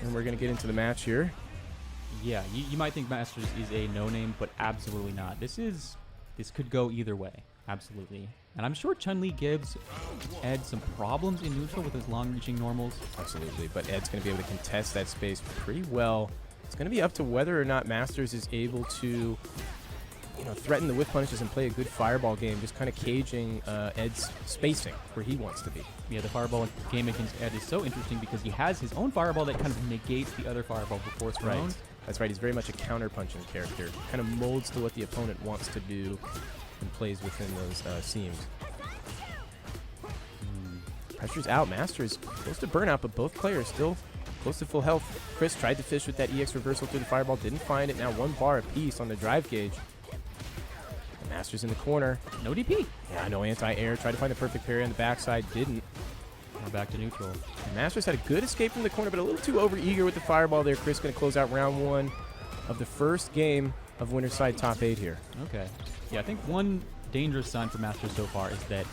And we're going to get into the match here. Yeah, you might think Masters is a no-name, but absolutely not. This could go either way, absolutely. And I'm sure Chun-Li gives Ed some problems in neutral with his long-reaching normals. Absolutely, but Ed's going to be able to contest that space pretty well. It's going to be up to whether or not Masters is able to, threaten the whiff punishes and play a good fireball game, just kind of caging Ed's spacing where he wants to be. Yeah, the fireball game against Ed is so interesting because he has his own fireball that kind of negates the other fireball before it's thrown. Right. That's right. He's very much a counter-punching character. Kind of molds to what the opponent wants to do and plays within those seams. Pressure's out. Master is close to burnout, but both players still close to full health. Chris tried to fish with that EX reversal through the fireball, didn't find it. Now 1 bar apiece on the drive gauge. And Master's in the corner. No DP. Yeah, no anti-air. Tried to find the perfect parry on the backside, didn't. We're back to neutral. And Masters had a good escape from the corner, but a little too over-eager with the fireball there. Chris going to close out round 1 of the first game of winner's side top 8 here. Okay. Yeah, I think one dangerous sign for Masters so far is that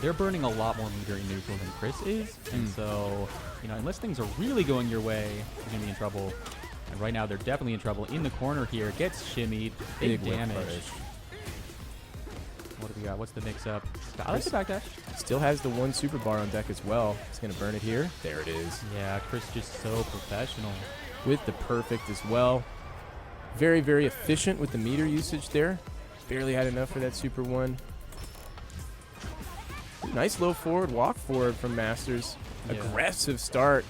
they're burning a lot more meter in neutral than Chris is. And so, unless things are really going your way, you're going to be in trouble. And right now, they're definitely in trouble. In the corner here, gets shimmied. Big damage. What do we got? What's the mix-up? I like the backdash. Still has the 1 super bar on deck as well. He's going to burn it here. There it is. Yeah, Chris just so professional. With the perfect as well. Very, very efficient with the meter usage there. Barely had enough for that super 1. Nice low forward, walk forward from Masters. Yeah. Aggressive start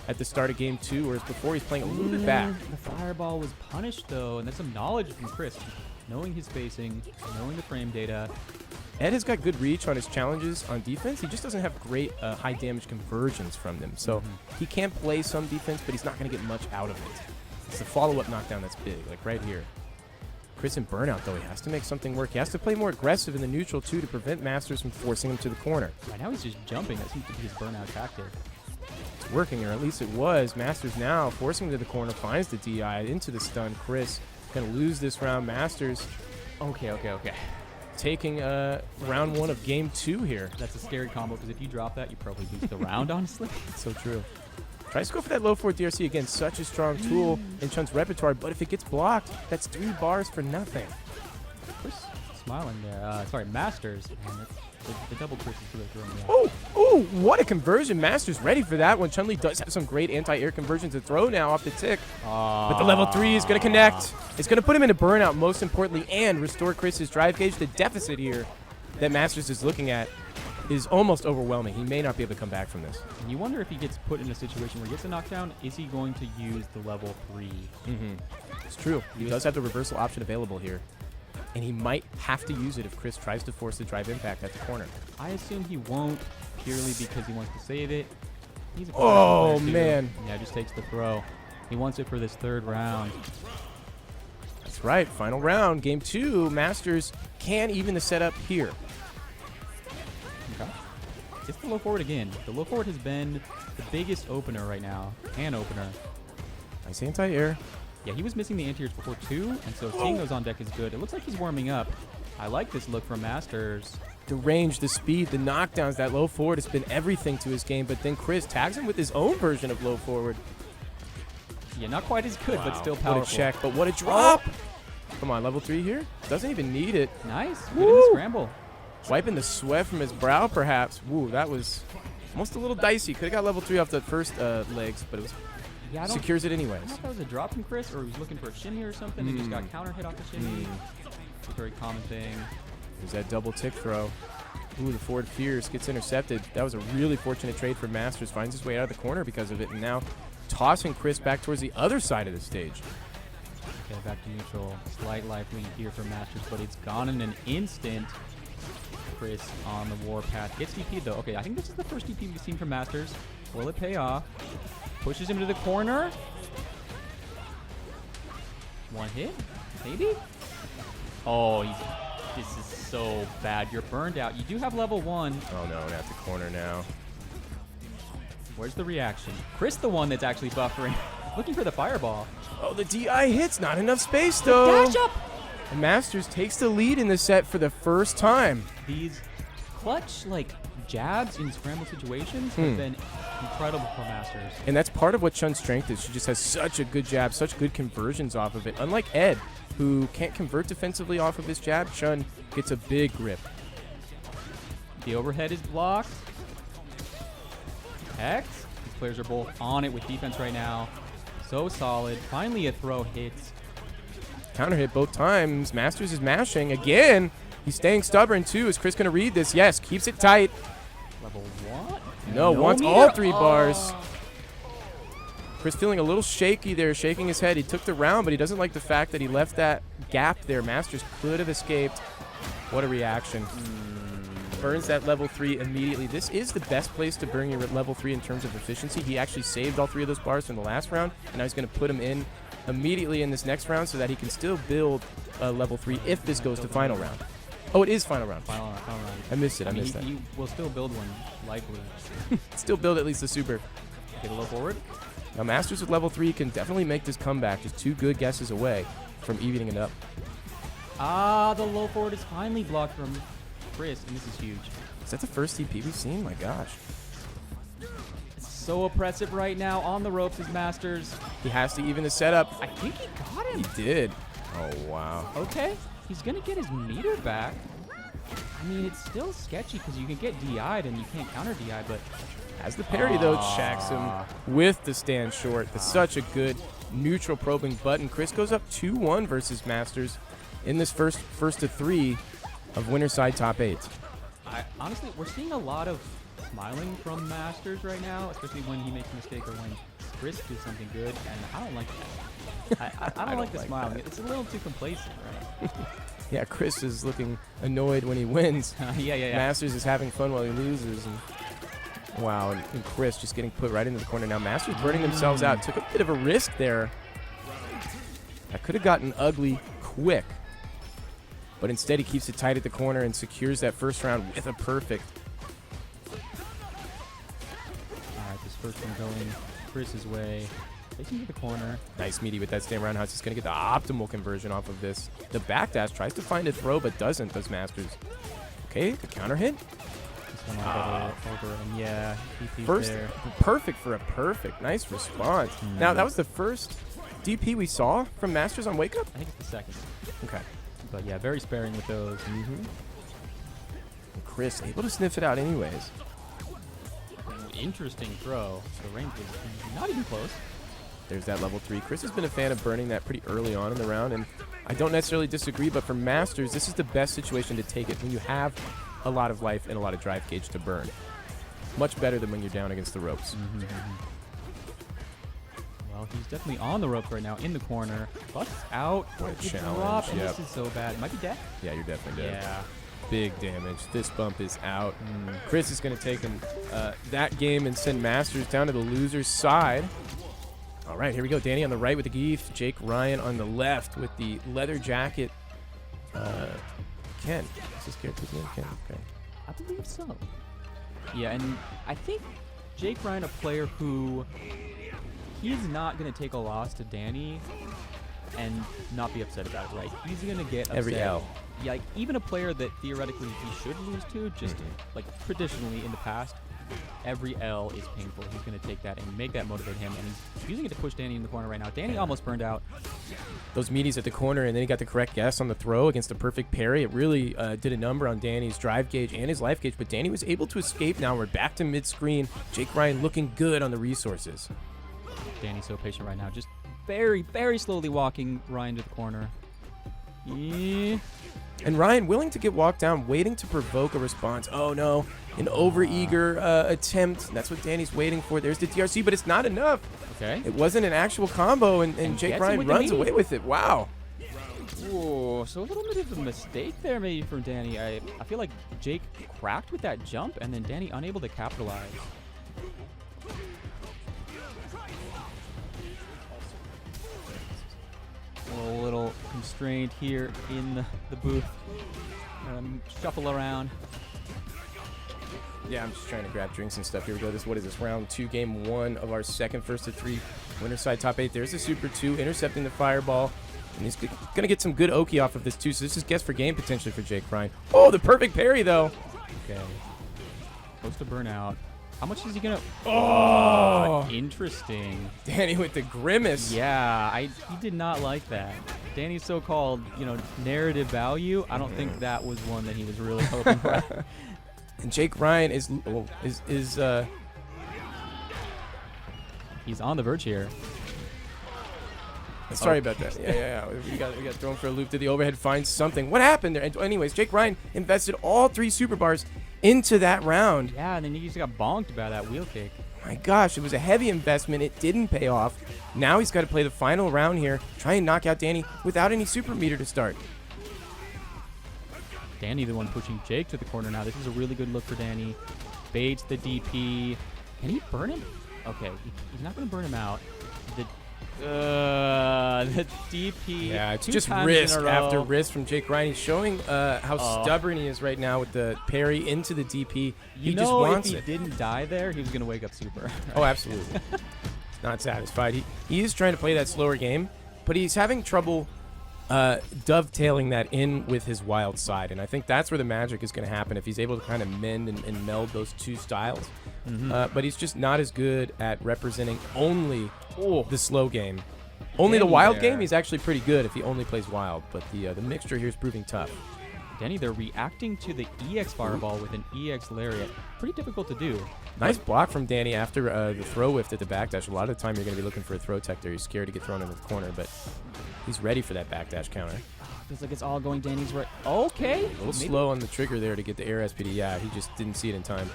at the start of game 2, whereas before he's playing a little bit back. The fireball was punished, though, and that's some knowledge from Chris. Knowing his spacing, knowing the frame data. Ed has got good reach on his challenges on defense. He just doesn't have great high damage conversions from them. So he can play some defense, but he's not going to get much out of it. It's the follow-up knockdown that's big, like right here. Chris in burnout, though. He has to make something work. He has to play more aggressive in the neutral, too, to prevent Masters from forcing him to the corner. Right now he's just jumping. That seems to be his burnout tactic. It's working, or at least it was. Masters now forcing him to the corner, finds the DI into the stun. Chris going to lose this round. Masters. Okay. Taking round 1 of game 2 here. That's a scary combo, because if you drop that, you probably lose the round, honestly. So true. Tries to go for that low forward DRC. Again, such a strong tool in Chun's repertoire, but if it gets blocked, that's 3 bars for nothing. Chris smiling there. Sorry, Masters. Man, the double Chris is really throwing me off. Oh, what a conversion. Masters ready for that one. Chun-Li does have some great anti-air conversions to throw now off the tick. But the level 3 is going to connect. It's going to put him into burnout, most importantly, and restore Chris's drive gauge. The deficit here that Masters is looking at is almost overwhelming. He may not be able to come back from this. And you wonder if he gets put in a situation where he gets a knockdown, is he going to use the level 3? It's true. He does have the reversal option available here. And he might have to use it if Chris tries to force the drive impact at the corner. I assume he won't, purely because he wants to save it. He's a man. Yeah, just takes the throw. He wants it for this 3rd round. That's right. Final round. Game 2. Masters can even the setup here. Okay. It's the low forward again. The low forward has been the biggest opener right now. Hand opener. Nice anti-air. Yeah, he was missing the anti-airs before, too, and so seeing those on deck is good. It looks like he's warming up. I like this look from Masters. The range, the speed, the knockdowns, that low forward has been everything to his game, but then Chris tags him with his own version of low forward. Yeah, not quite as good, but still powerful. What a check, but what a drop! Come on, level 3 here. Doesn't even need it. Nice. Good in the scramble. Wiping the sweat from his brow, perhaps. Woo, that was almost a little dicey. Could have got level 3 off the first legs, but it was secures it anyways. I thought that was a drop from Chris, or he was looking for a shimmy or something. He just got counter hit off the shimmy. It's a very common thing. There's that double tick throw. Ooh, the forward fierce gets intercepted. That was a really fortunate trade for Masters. Finds his way out of the corner because of it, and now tossing Chris back towards the other side of the stage. Okay, back to neutral. Slight life lead here for Masters, but it's gone in an instant. Chris on the warpath. Gets DP'd though. Okay, I think this is the first DP we've seen from Masters. Will it pay off? Pushes him to the corner. One hit? Maybe? Oh, this is so bad. You're burned out. You do have level 1. Oh no, at the corner now. Where's the reaction? Chris the one that's actually buffering. Looking for the fireball. Oh, the DI hits. Not enough space though. Dash up! And Masters takes the lead in the set for the first time. These clutch, jabs in scramble situations have been Incredible for Masters. And that's part of what Chun's strength is. She just has such a good jab, such good conversions off of it. Unlike Ed, who can't convert defensively off of his jab, Chun gets a big grip. The overhead is blocked. X. These players are both on it with defense right now. So solid. Finally a throw hits. Counter hit both times. Masters is mashing again. He's staying stubborn too. Is Chris going to read this? Yes, keeps it tight. Level 1? No, wants all 3 bars. Chris feeling a little shaky there, shaking his head. He took the round, but he doesn't like the fact that he left that gap there. Masters could have escaped. What a reaction. Burns that level 3 immediately. This is the best place to burn your level 3 in terms of efficiency. He actually saved all 3 of those bars from the last round, and now he's going to put them in immediately in this next round so that he can still build a level 3 if this goes to final round. Oh, it is final round. Final round. I missed it. I missed that. He will still build one, likely. Still build at least the super. Get a low forward. Now, Masters with level 3 can definitely make this comeback. Just 2 good guesses away from evening it up. The low forward is finally blocked from Chris, and this is huge. Is that the first TP we've seen? My gosh. It's so oppressive right now. On the ropes is Masters. He has to even the setup. I think he got him. He did. Oh, wow. Okay. He's going to get his meter back. I mean, it's still sketchy because you can get DI'd and you can't counter DI, but... Has the parry, though, shacks him with the stand short. That's such a good neutral probing button. Chris goes up 2-1 versus Masters in this first of 3 of winner side top 8. Honestly, we're seeing a lot of smiling from Masters right now, especially when he makes a mistake or when Chris does something good, and I don't like that. I don't like the smiling. It's a little too complacent, right? Yeah, Chris is looking annoyed when he wins. Yeah. Masters is having fun while he loses. And wow, and Chris just getting put right into the corner now. Masters burning themselves out. Took a bit of a risk there. That could have gotten ugly quick. But instead, he keeps it tight at the corner and secures that first round with a perfect. All right, this first one going Chris's way. Facing to the corner. Nice meaty with that stand roundhouse. He's going to get the optimal conversion off of this. The backdash tries to find a throw, but doesn't, does Masters. Okay, the counter hit. This one over, and yeah, first, there. Perfect for a perfect. Nice response. Now, that was the first DP we saw from Masters on Wake Up? I think it's the second. Okay. But yeah, very sparing with those. Chris able to sniff it out anyways. Interesting throw. The range was not even close. There's that level 3. Chris has been a fan of burning that pretty early on in the round, and I don't necessarily disagree, but for Masters, this is the best situation to take it when you have a lot of life and a lot of drive gauge to burn. Much better than when you're down against the ropes. Well, he's definitely on the ropes right now in the corner. Busts out. What a Good challenge. drop, and this is so bad. Might be dead. Yeah, you're definitely dead. Yeah. Big damage. This bump is out. Chris is going to take that game and send Masters down to the loser's side. All right, here we go. Danny on the right with the Geef. JakeRyan on the left with the leather jacket. Ken. Is this character's name? Ken. Okay. I believe so. Yeah, and I think JakeRyan, a player who he's not going to take a loss to Danny and not be upset about it, right? He's going to get upset. Every L. Yeah, like even a player that theoretically he should lose to, just like traditionally in the past, every L is painful. He's going to take that and make that motivate him, and he's using it to push Danny in the corner right now. Danny almost burned out. Those meaties at the corner, and then he got the correct guess on the throw against a perfect parry. It really did a number on Danny's drive gauge and his life gauge, but Danny was able to escape now. We're back to mid-screen. JakeRyan looking good on the resources. Danny's so patient right now, just very, very slowly walking Ryan to the corner. Yeah. And Ryan willing to get walked down, waiting to provoke a response. Oh, no. An overeager attempt. That's what Danny's waiting for. There's the DRC, but it's not enough. Okay. It wasn't an actual combo, and JakeRyan runs away with it. Wow. Whoa, so a little bit of a mistake there maybe from Danny. I feel like Jake cracked with that jump, and then Danny unable to capitalize. A little constrained here in the booth. Shuffle around. Yeah, I'm just trying to grab drinks and stuff. Here we go. What is this? Round 2, game 1 of our second first of 3 winner side top 8. There's the Super 2 intercepting the fireball. And he's going to get some good Oki off of this, too. So this is guess for game potentially for JakeRyan. Oh, the perfect parry, though. Okay. Close to burnout. How much is he gonna? Oh, Interesting. Danny with the grimace. Yeah, he did not like that. Danny's so-called, narrative value. I don't think that was one that he was really hoping for. And JakeRyan is He's on the verge here. sorry about that. Yeah. We got thrown for a loop. Did the overhead find something? What happened there? And anyways, JakeRyan invested all 3 super bars into that round. Yeah, and then he just got bonked by that wheel kick. My gosh, it was a heavy investment. It didn't pay off. Now he's got to play the final round here, try and knock out Danny without any super meter to start. Danny, the one pushing Jake to the corner now. This is a really good look for Danny. Baits the DP. Can he burn him? Okay, he's not going to burn him out. The DP. Yeah, it's just risk after risk from JakeRyan. He's showing how stubborn he is right now with the parry into the DP. He just wants it. If he didn't die there, he was going to wake up super. Right? Oh, absolutely. Not satisfied. He is trying to play that slower game, but he's having trouble dovetailing that in with his wild side. And I think that's where the magic is going to happen if he's able to kind of mend and meld those 2 styles. But he's just not as good at representing only the slow game. Only the wild game, he's actually pretty good if he only plays wild. But the mixture here is proving tough. Danny, they're reacting to the EX fireball with an EX lariat. Pretty difficult to do. Nice block from Danny after the throw whiff at the backdash. A lot of the time you're going to be looking for a throw tech there. You're scared to get thrown into the corner, but he's ready for that backdash counter. Feels like it's all going Danny's way. Okay. A little slow on the trigger there to get the air SPD. Yeah, he just didn't see it in time.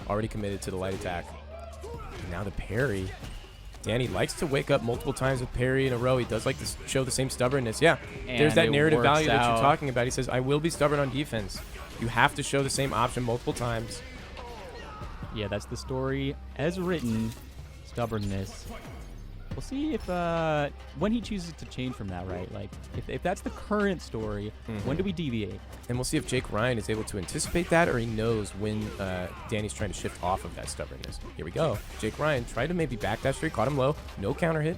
Already committed to the light attack. And now the parry. Danny likes to wake up multiple times with parry in a row. He does like to show the same stubbornness. Yeah, and there's that narrative value that you're talking about. He says, I will be stubborn on defense. You have to show the same option multiple times. Yeah, that's the story as written. Stubbornness. We'll see if when he chooses to change from that, right? Like, if that's the current story, when do we deviate? And we'll see if JakeRyan is able to anticipate that, or he knows when Danny's trying to shift off of that stubbornness. Here we go. JakeRyan tried to maybe backdash straight, caught him low. No counter hit.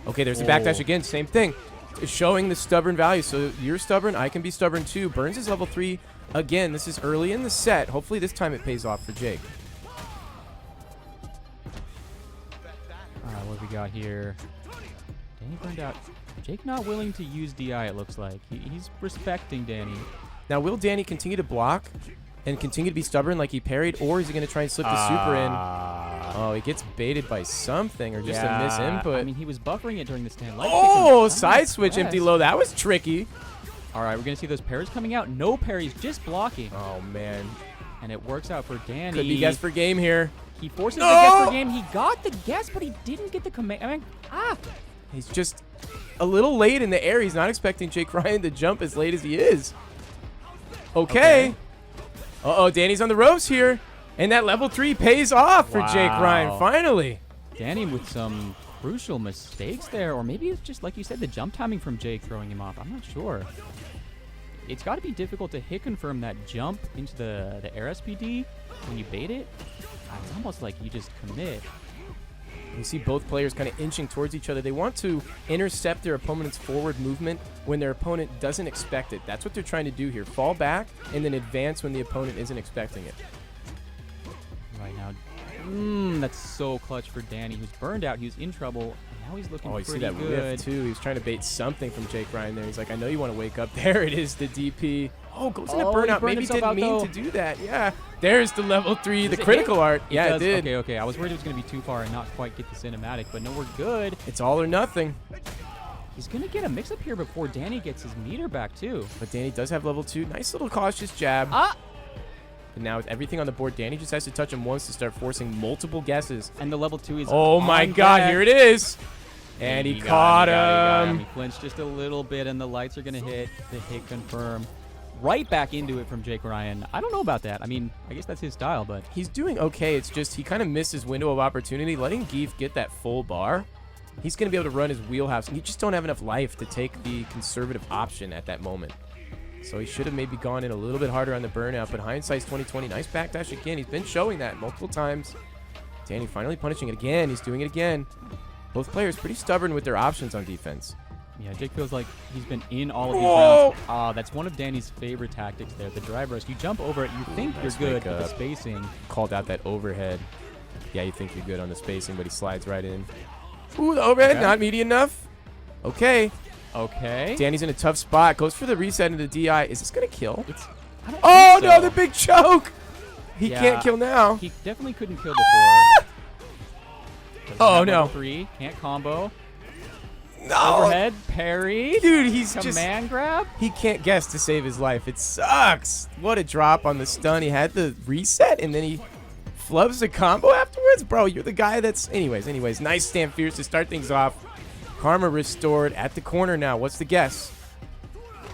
Okay, there's the backdash again. Same thing. It's showing the stubborn value. So you're stubborn, I can be stubborn too. Burns is level 3. Again, this is early in the set. Hopefully this time it pays off for Jake. What have we got here? Danny burned out. Jake not willing to use DI, it looks like. He's respecting Danny. Now, will Danny continue to block and continue to be stubborn like he parried, or is he going to try and slip the super in? Oh, he gets baited by something or just a misinput. I mean, he was buffering it during the stand. Side switch empty low. That was tricky. All right, we're going to see those parries coming out. No parries, just blocking. Oh, man. And it works out for Danny. Could be guess for game here. He forces the guess for game. He got the guess, but he didn't get the command. I mean, He's just a little late in the air. He's not expecting JakeRyan to jump as late as he is. Okay. Uh-oh, Danny's on the ropes here. And that level 3 pays off for JakeRyan, finally. Danny with some crucial mistakes there. Or maybe it's just, like you said, the jump timing from Jake throwing him off. I'm not sure. It's got to be difficult to hit confirm that jump into the air SPD when you bait it. It's almost like you just commit. You see both players kind of inching towards each other. They want to intercept their opponent's forward movement when their opponent doesn't expect it. That's what they're trying to do here. Fall back and then advance when the opponent isn't expecting it. Right now, that's so clutch for Danny, who's burned out. He was in trouble. And now he's looking pretty good. Oh, you see that whiff, too. He was trying to bait something from JakeRyan there. He's like, I know you want to wake up. There it is, the DP. Oh, goes into burnout. Maybe he didn't mean to do that. Yeah. There's the level 3, the critical art. Yeah, it did. Okay. I was worried it was going to be too far and not quite get the cinematic, but no, we're good. It's all or nothing. He's going to get a mix-up here before Danny gets his meter back, too. But Danny does have level 2. Nice little cautious jab. But now with everything on the board, Danny just has to touch him once to start forcing multiple guesses. And the level 2 is oh my god, here it is. And he caught him. He flinched just a little bit, and the lights are going to hit. The hit confirm. Right back into it from JakeRyan. I don't know about that. I mean, I guess that's his style, but he's doing okay. It's just he kind of missed his window of opportunity. Letting Zangief get that full bar, he's going to be able to run his wheelhouse. And you just don't have enough life to take the conservative option at that moment. So he should have maybe gone in a little bit harder on the burnout. But hindsight's 2020. Nice backdash again. He's been showing that multiple times. Danny finally punishing it again. He's doing it again. Both players pretty stubborn with their options on defense. Yeah, Jake feels like he's been in all of these rounds. That's one of Danny's favorite tactics there, the drive rush. You jump over it, you think you're good, but the spacing. Called out that overhead. Yeah, you think you're good on the spacing, but he slides right in. Ooh, the overhead, not meaty enough. Okay. Okay. Danny's in a tough spot. Goes for the reset into the DI. Is this going to kill? I don't Oh, think no, so. the big choke. He Yeah, can't kill now. He definitely couldn't kill before. Doesn't Oh, have no. level 3. Can't combo. No. Overhead, parry. Dude, he's Command grab. He can't guess to save his life. It sucks. What a drop on the stun. He had the reset, and then he flubs the combo afterwards. Bro, you're the guy that's... Anyways. Nice stand fierce to start things off. Karma restored at the corner now. What's the guess?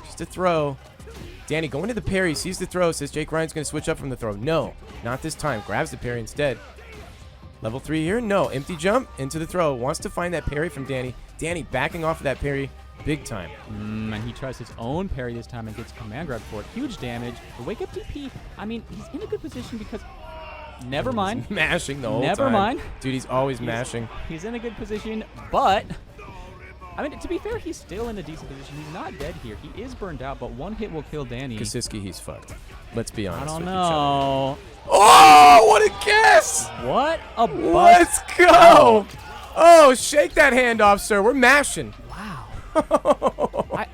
Just a throw. Danny going to the parry. Sees the throw. Says JakeRyan's going to switch up from the throw. No, not this time. Grabs the parry instead. Level 3 here? No. Empty jump into the throw. Wants to find that parry from Danny. Danny backing off of that parry big time. And he tries his own parry this time and gets command grab for it. Huge damage. The wake up DP, I mean, he's in a good position because... Never mind. He's mashing the whole time. Never mind. Dude, he's always mashing. He's in a good position, but... I mean, to be fair, he's still in a decent position. He's not dead here. He is burned out, but one hit will kill Danny. ChrisCCH, he's fucked. Let's be honest I don't with each other. know. Oh, what a guess! What a bust. Let's go! Oh, shake that hand off, sir. We're mashing. Wow.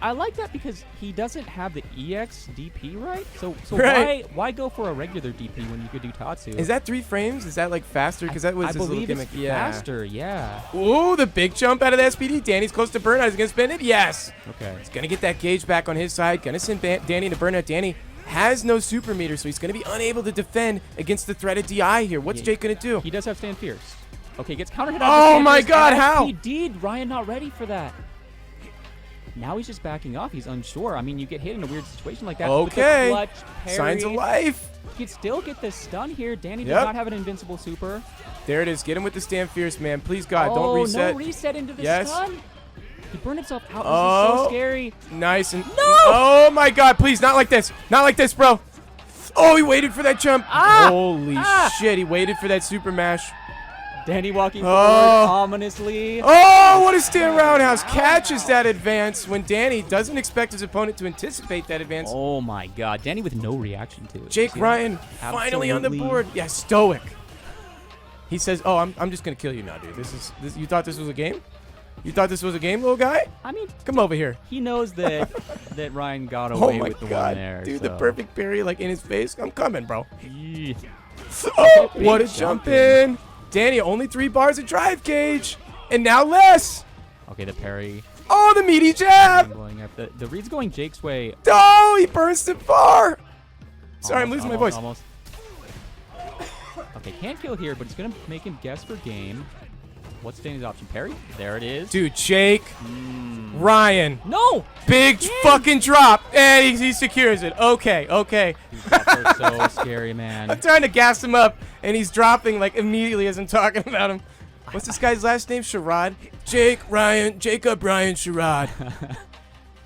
I like that because he doesn't have the EX DP, right? So Right. why go for a regular DP when you could do Tatsu? Is that 3 frames? Is that like faster? Because that was I his little believe gimmick. it's Yeah. faster, yeah. Ooh, the big jump out of the SPD. Danny's close to burnout. He's going to spin it? Yes. Okay. He's going to get that gauge back on his side. Going to send Danny to burnout. Danny has no super meter, so he's going to be unable to defend against the threat of DI here. What's Jake going to do? He does have stand fierce. Okay, gets counter hit. Oh my God, how? He did. Ryan not ready for that. Now he's just backing off. He's unsure. I mean, you get hit in a weird situation like that. Okay. With the clutch parry. Signs of life. He could still get the stun here. Danny does Yep. not have an invincible super. There it is. Get him with the stand fierce, man. Please, God, Oh, don't reset. no reset into the Yes. stun. He burned himself out. This is Oh. so scary. Nice. And No! Oh, my God. Please, not like this. Not like this, bro. Oh, he waited for that jump. Ah! Holy shit. He waited for that super mash. Danny walking Oh. forward ominously. Oh, what a stand roundhouse. Catches that advance when Danny doesn't expect his opponent to anticipate that advance. Oh my God, Danny with no reaction to it. JakeRyan finally on the Absolutely. board. Yeah, stoic. He says, "Oh, I'm just gonna kill you now, dude. You thought this was a game? You thought this was a game, little guy? I mean, Come over here." he knows that that Ryan got Oh away my with the God, one there. dude, so. the perfect parry like in his face. I'm coming, bro. Yeah. Oh, big what a jump jump in. Danny, only 3 bars of drive gauge, and now less. Okay, the parry. Oh, the meaty jab. Blowing up. The read's going Jake's way. Oh, he burns too far. Sorry, I'm Almost, losing my voice. almost. Okay, can't kill here, but it's going to make him guess for game. What's Danny's option? Parry? There it is. Dude, Jake, Ryan, No! big fucking drop, and he secures it. Okay. These drops are so scary, man. I'm trying to gas him up, and he's dropping like immediately as I'm talking about him. What's this guy's last name? Sherrod? Jacob Ryan Sherrod.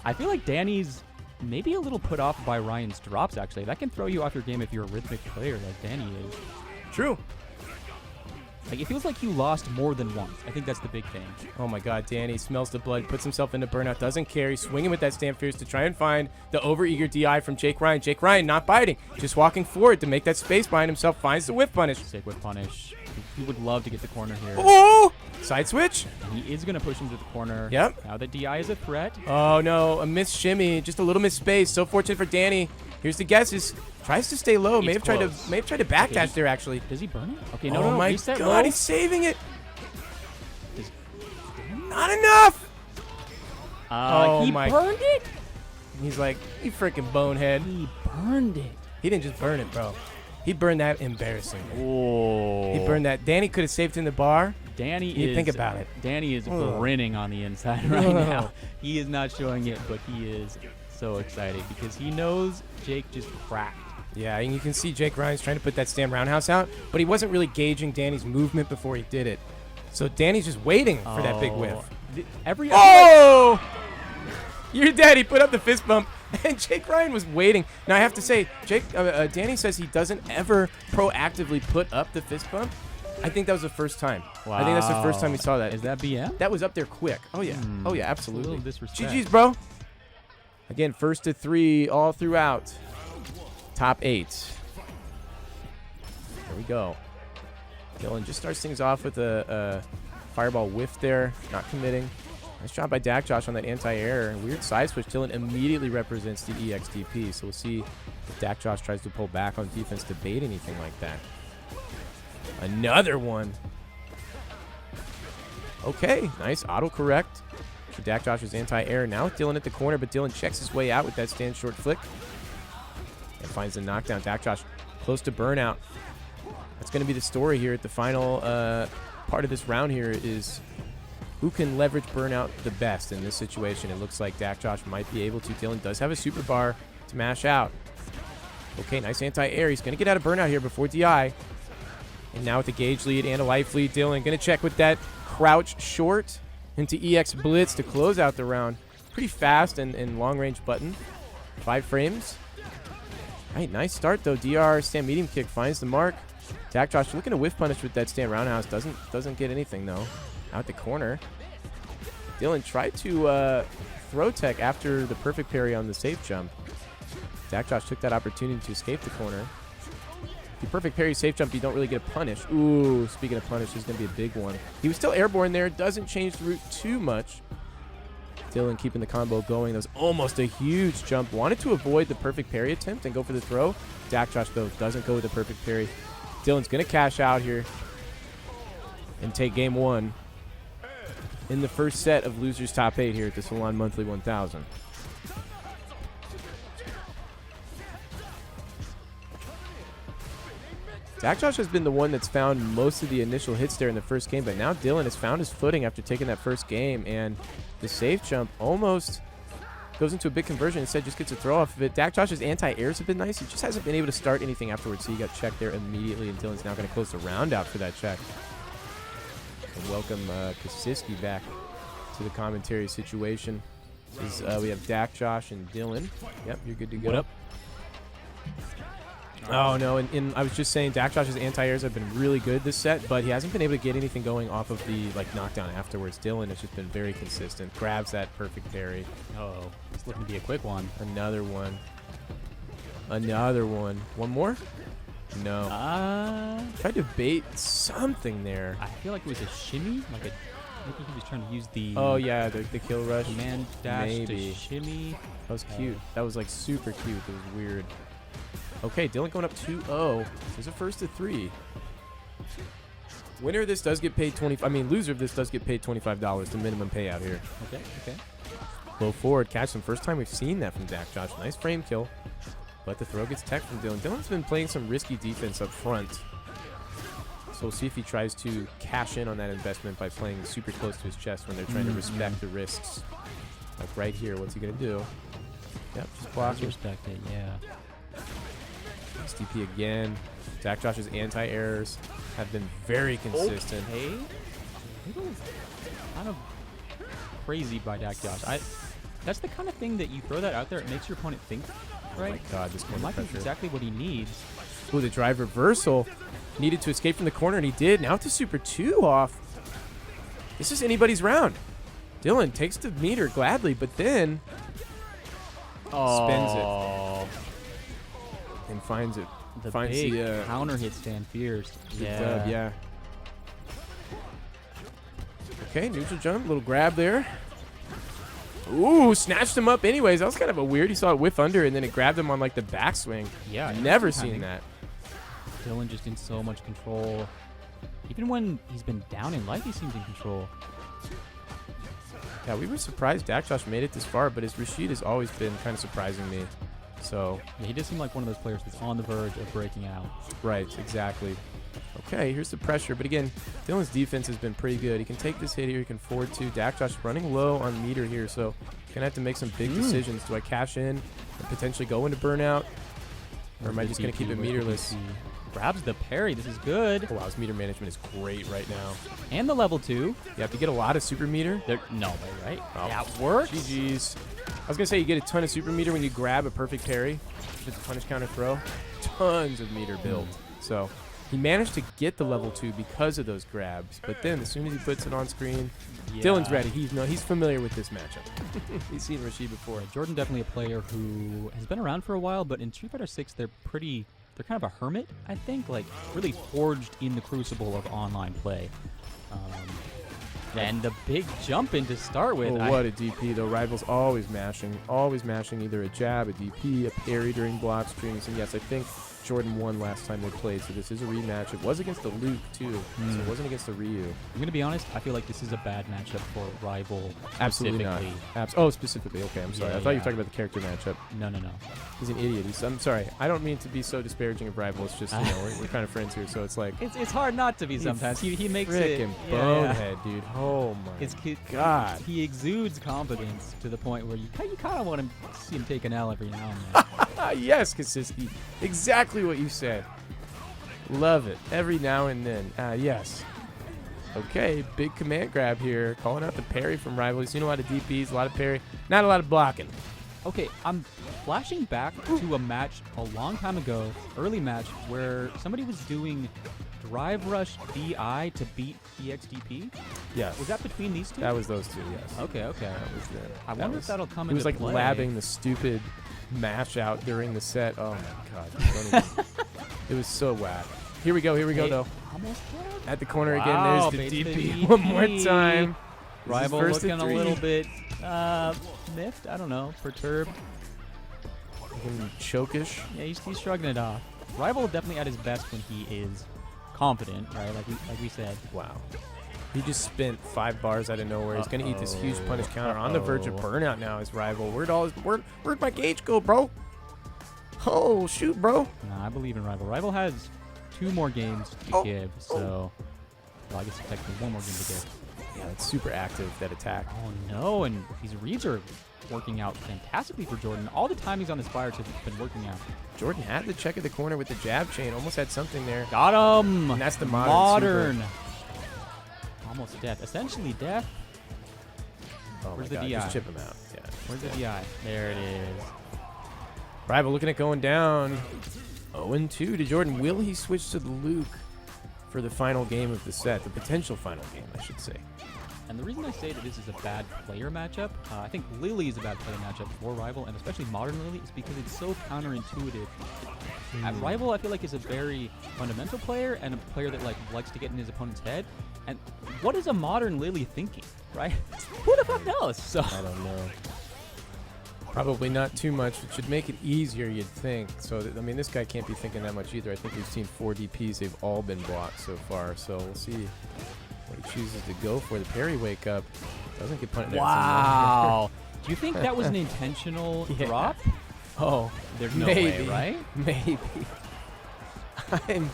I feel like Danny's maybe a little put off by Ryan's drops, actually. That can throw you off your game if you're a rhythmic player like Danny is. True. Like, it feels like you lost more than once. I think that's the big thing. Oh my God, Danny smells the blood, puts himself into burnout, doesn't carry, swinging with that stand fierce to try and find the overeager DI from JakeRyan. JakeRyan not biting, just walking forward to make that space behind himself, finds the whiff punish. Sick with punish. He would love to get the corner here. Oh! Side switch. He is going to push him to the corner. Yep. Now that DI is a threat. Oh no, a missed shimmy, just a little missed space. So fortunate for Danny. Here's the guesses. Tries to stay low. May have tried to backdash there actually. Does he burn it? Okay, Oh no. my Reset God, low. he's saving it. Does- Not enough. Oh he my- burned it? He's like, you freaking bonehead. He burned it. He didn't just burn it, bro. He burned that embarrassing. Oh. He burned that. Danny could have saved in the bar. Danny You is. think about it. Danny is Ugh. grinning on the inside right Ugh. now. He is not showing it, but he is so excited because he knows Jake just cracked. Yeah, and you can see JakeRyan's trying to put that stand roundhouse out, but he wasn't really gauging Danny's movement before he did it. So Danny's just waiting for that big whiff. Every Oh! Your daddy put up the fist bump, and JakeRyan was waiting. Now, I have to say, Danny says he doesn't ever proactively put up the fist bump. I think that was the first time. Wow. I think that's the first time we saw that. Is that BM? That was up there quick. Oh, yeah. Oh, yeah, A absolutely. little disrespect. GG's, bro. Again, 1st to 3 all throughout. Top 8. Here we go. Dillon just starts things off with a fireball whiff there, not committing. Nice job by DacJosh on that anti-air. Weird side switch. Dillon immediately represents the EXDP, so we'll see if DacJosh tries to pull back on defense to bait anything like that. Another one. Okay, nice autocorrect for DacJosh's anti-air. Now with Dillon at the corner, but Dillon checks his way out with that stand short flick and finds the knockdown. DacJosh close to burnout. That's going to be the story here at the final part of this round here is who can leverage burnout the best in this situation. It looks like DacJosh might be able to. Dillon does have a super bar to mash out. Okay, nice anti-air. He's going to get out of burnout here before DI. And now with the gauge lead and a life lead, Dillon going to check with that crouch short into EX Blitz to close out the round. Pretty fast and long-range button. 5 frames. All right, nice start, though. DR stand medium kick finds the mark. DacJosh looking to whiff punish with that stand roundhouse. Doesn't get anything, though. Out the corner. Dillon tried to throw tech after the perfect parry on the safe jump. DacJosh took that opportunity to escape the corner. The perfect parry safe jump, you don't really get a punish. Ooh, speaking of punish, this is going to be a big one. He was still airborne there. Doesn't change the route too much. Dillon keeping the combo going. That was almost a huge jump. Wanted to avoid the perfect parry attempt and go for the throw. DacJosh, though, doesn't go with the perfect parry. Dillon's going to cash out here and take game 1 in the first set of Losers Top 8 here at the Salon Monthly 1000. DacJosh has been the one that's found most of the initial hits there in the first game, but now Dillon has found his footing after taking that first game, and the safe jump almost goes into a big conversion. Instead, just gets a throw off of it. DacJosh's anti-airs have been nice. He just hasn't been able to start anything afterwards, so he got checked there immediately, and Dillon's now going to close the round out for that check. And welcome ChrisCCH back to the commentary situation. We have DacJosh and Dillon. Yep, you're good to go. What up? Oh, no, and I was just saying DacJosh's anti-airs have been really good this set, but he hasn't been able to get anything going off of the knockdown afterwards. Dillon has just been very consistent. Grabs that perfect parry. Uh-oh. It's looking to be a quick one. Another one. Another one. One more? No. Tried to bait something there. I feel like it was a shimmy. I think he was trying to use the... Oh, yeah, the kill rush. Command dash Maybe. to shimmy. That was cute. That was, super cute. It was weird. Okay, Dillon going up 2-0. There's a first to 3. Winner of this does get paid loser of this does get paid $25, the minimum payout here. Okay. Low forward, catch them. First time we've seen that from DacJosh. Nice frame kill. But the throw gets tech from Dillon. Dillon's been playing some risky defense up front. So we'll see if he tries to cash in on that investment by playing super close to his chest when they're trying to respect the risks. Like right here, what's he going to do? Yep, just blocking. Respect it, yeah. STP again. DacJosh's anti-airs have been very consistent. Okay. Kind of crazy by DacJosh. That's the kind of thing that you throw that out there, it makes your opponent think, right? Oh my God, this might be exactly what he needs. Ooh, the drive reversal. Needed to escape from the corner, and he did. Now it's a super 2 off. This is anybody's round. Dillon takes the meter gladly, but then spends it. And finds it. The finds big the counter hit stand fierce. dub, yeah. Okay, neutral jump, little grab there. Ooh, snatched him up anyways. That was kind of a weird. He saw it whiff under, and then it grabbed him on the backswing. Yeah. Never seen that. Dillon just in so much control. Even when he's been down in life, he seems in control. Yeah, we were surprised DacJosh made it this far, but his Rashid has always been kind of surprising me. So yeah, he does seem like one of those players that's on the verge of breaking out. Right, exactly. Okay, here's the pressure. But again, Dillon's defense has been pretty good. He can take this hit here. He can forward 2. DacJosh running low on meter here, so going to have to make some big decisions. Do I cash in and potentially go into burnout? Or am I just going to keep it meterless? Grabs the parry. This is good. Oh, wow, his meter management is great right now. And the level 2. You have to get a lot of super meter. No way, right? Oh, that works. GG's. I was going to say you get a ton of super meter when you grab a perfect parry. If it's a punish counter throw. Tons of meter build. So he managed to get the level 2 because of those grabs. But then as soon as he puts it on screen, Dillon's ready. He's familiar with this matchup. He's seen Rashid before. Jordan definitely a player who has been around for a while, but in Street Fighter 6 they're pretty they're kind of a hermit, I think, like really forged in the crucible of online play. And the big jump in to start with. Oh, what a DP, though. Rival's always mashing either a jab, a DP, a parry during block streams. And yes, I think Jordan won last time they played, so this is a rematch. It was against the Luke, too, so it wasn't against the Ryu. I'm going to be honest, I feel like this is a bad matchup for Rival. Absolutely not. Oh, specifically. Okay, I'm sorry. Yeah, I thought you were talking about the character matchup. No. He's an idiot. I'm sorry. I don't mean to be so disparaging of Rival. It's just, you know, we're kind of friends here, so it's like... It's hard not to be sometimes. He makes it... Frickin' bonehead, dude. Oh, my God. He exudes confidence to the point where you kind of want to see him take an L every now and then. Yes, Consistency. Exactly what you said. Love it. Every now and then. Yes. Okay, big command grab here. Calling out the parry from Rival. He's seen a lot of DPs, a lot of parry, not a lot of blocking. Okay, I'm flashing back to a match a long time ago, early match, where somebody was doing Drive Rush DI to beat EXDP. Yes. Was that between these two? That was those two, yes. Okay. That was the, I wonder if that'll come into into play. He was like labbing the stupid mash out during the set. Oh, my God. It was so whack. Here we go, though. Almost at the corner wow, again, there's the DP. One more time. Rival looking a little bit miffed. I don't know, perturbed. Looking chokish. Yeah, he's shrugging it off. Rival definitely at his best when he is confident, right? Like we said. Wow. He just spent 5 bars out of nowhere. He's gonna eat this huge punish counter on the verge of burnout now. His Rival. Where'd my gauge go, bro? Oh shoot, bro. Nah, I believe in Rival. Rival has 2 more games to give, so well, I guess it's technically 1 more game to give. Yeah, it's super active, that attack. Oh no, and these reads are working out fantastically for Jordan. All the timings on this fire have been working out. Jordan had the check at the corner with the jab chain. Almost had something there. Got him. And that's the modern. Super. Almost death. Essentially death. Oh Where's my the God, DI? just chip him out. Yeah. Where's the DI? There it is. Rival looking at going down. 0-2 to Jordan. Will he switch to the Luke for the final game of the set? The potential final game, I should say. And the reason I say that this is a bad player matchup, I think Lily is a bad player matchup for Rival, and especially modern Lily, is because it's so counterintuitive. At Rival, I feel like is a very fundamental player and a player that likes to get in his opponent's head. And what is a modern Lily thinking, right? Who the fuck knows? So I don't know. Probably not too much. It should make it easier, you'd think. So, I mean, this guy can't be thinking that much either. I think we've seen 4 DPs. They've all been blocked so far. So we'll see what he chooses to go for. The parry wake up doesn't get punished. Wow. Do you think that was an intentional drop? Oh, there's no maybe, way, right? Maybe. I'm